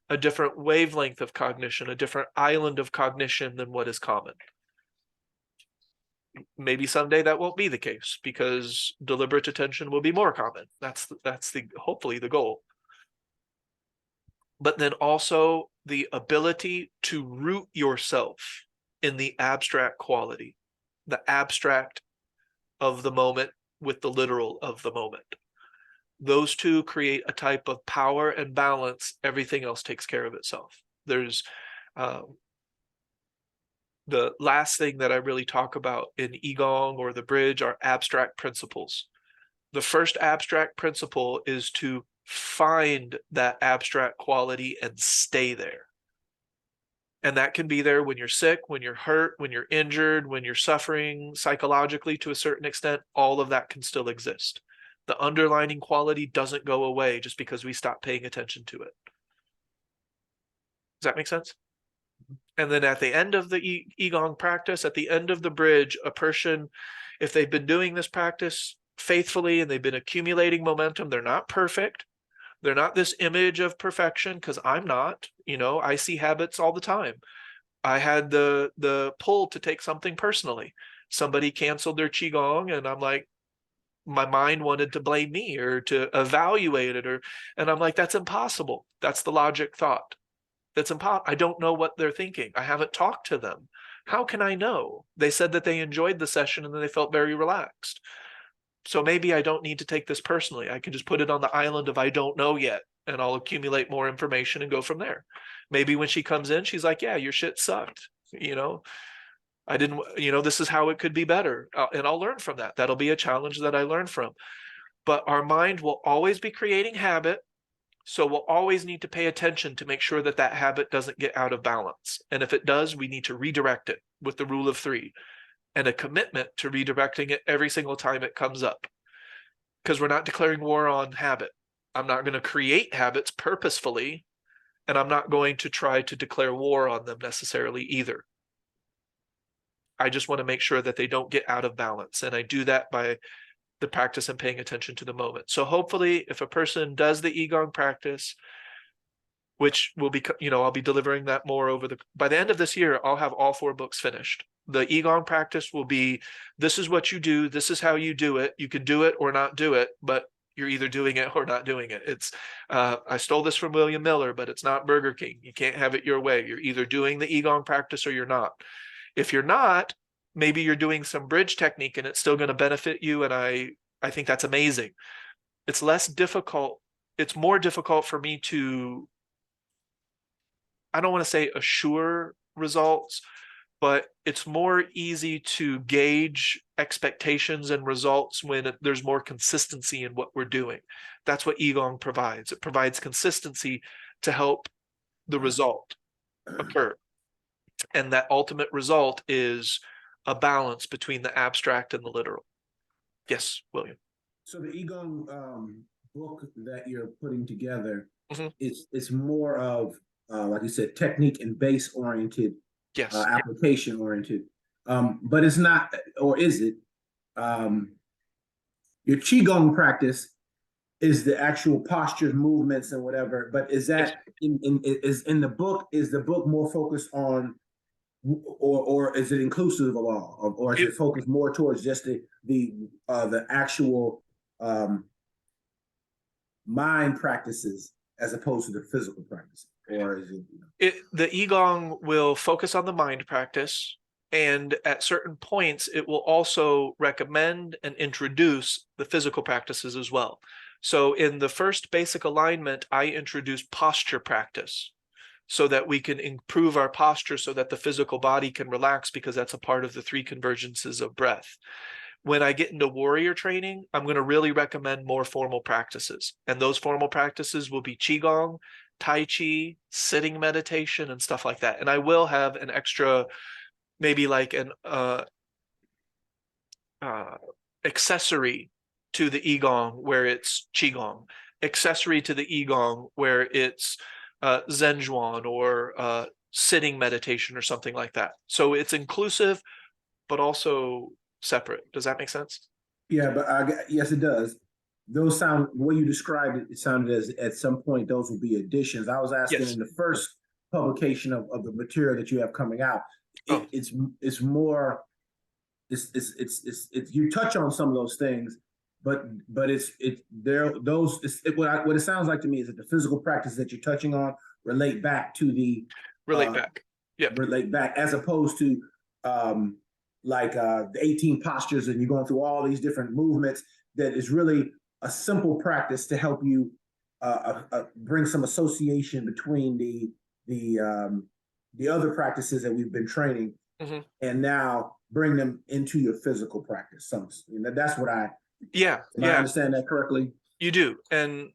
a different wavelength of cognition, a different island of cognition than what is common. Maybe someday that won't be the case because deliberate attention will be more common. That's hopefully the goal. But then also the ability to root yourself in the abstract quality, the abstract of the moment with the literal of the moment. Those two create a type of power and balance. Everything else takes care of itself. There's the last thing that I really talk about in Qigong or the bridge are abstract principles. The first abstract principle is to find that abstract quality and stay there. And that can be there when you're sick, when you're hurt, when you're injured, when you're suffering psychologically to a certain extent. All of that can still exist. The underlining quality doesn't go away just because we stop paying attention to it. Does that make sense? And then at the end of the Qigong practice, at the end of the bridge, a person, if they've been doing this practice faithfully and they've been accumulating momentum, they're not perfect. They're not this image of perfection, because I'm not. I see habits all the time. I had the pull to take something personally. Somebody canceled their Qigong and I'm like, my mind wanted to blame me or to evaluate it, and I'm like, that's impossible. That's the logic thought. That's impossible. I don't know what they're thinking. I haven't talked to them. How can I know? They said that they enjoyed the session and then they felt very relaxed. So maybe I don't need to take this personally. I can just put it on the island of I don't know yet, and I'll accumulate more information and go from there. Maybe when she comes in, she's like, yeah, your shit sucked. I didn't, this is how it could be better. And I'll learn from that. That'll be a challenge that I learn from. But our mind will always be creating habit. So we'll always need to pay attention to make sure that that habit doesn't get out of balance. And if it does, we need to redirect it with the rule of 3 and a commitment to redirecting it every single time it comes up. Because we're not declaring war on habit. I'm not going to create habits purposefully, and I'm not going to try to declare war on them necessarily either. I just want to make sure that they don't get out of balance. And I do that by the practice and paying attention to the moment. So hopefully if a person does the Qigong practice, which will be, I'll be delivering that more by the end of this year, I'll have all 4 books finished. The Qigong practice will be, this is what you do, this is how you do it. You can do it or not do it, but you're either doing it or not doing it. It's, I stole this from William Miller, but it's not Burger King. You can't have it your way. You're either doing the Qigong practice or you're not. If you're not, maybe you're doing some bridge technique and it's still going to benefit you. And I think that's amazing. It's less difficult. It's more difficult for me to, I don't want to say assure results, but it's more easy to gauge expectations and results when there's more consistency in what we're doing. That's what Qigong provides. It provides consistency to help the result occur. And that ultimate result is a balance between the abstract and the literal. Yes, William. So the Qigong book that you're putting together, Mhm. it's more of, like you said, technique and base oriented, Yes. application oriented. But it's not, or is it? Your Qigong practice is the actual postures, movements, and whatever. But is that in the book? Is the book more focused on, or is it inclusive of all, or is it focused more towards just the actual mind practices as opposed to the physical practice, or is it? The Qigong will focus on the mind practice, and at certain points, it will also recommend and introduce the physical practices as well. So in the first basic alignment, I introduce posture practice so that we can improve our posture so that the physical body can relax, because that's a part of the 3 convergences of breath. When I get into warrior training, I'm going to really recommend more formal practices. And those formal practices will be Qigong, Tai Chi, sitting meditation, and stuff like that. And I will have an extra, maybe like an accessory to the Qigong where it's Qigong, accessory to the Qigong where it's Zhenjuan or sitting meditation or something like that. So it's inclusive, but also separate. Does that make sense? Yeah, but yes, it does. Those sound, the way you described it, it sounded as at some point those will be additions. I was asking in the first publication of the material that you have coming out, it's more, it's you touch on some of those things, but it's there, those what it sounds like to me is that the physical practice that you're touching on relate back to the relate back, as opposed to the 18 postures, and you're going through all these different movements. That is really a simple practice to help you bring some association between the other practices that we've been training, and now bring them into your physical practice. That's what I understand that correctly. You do. And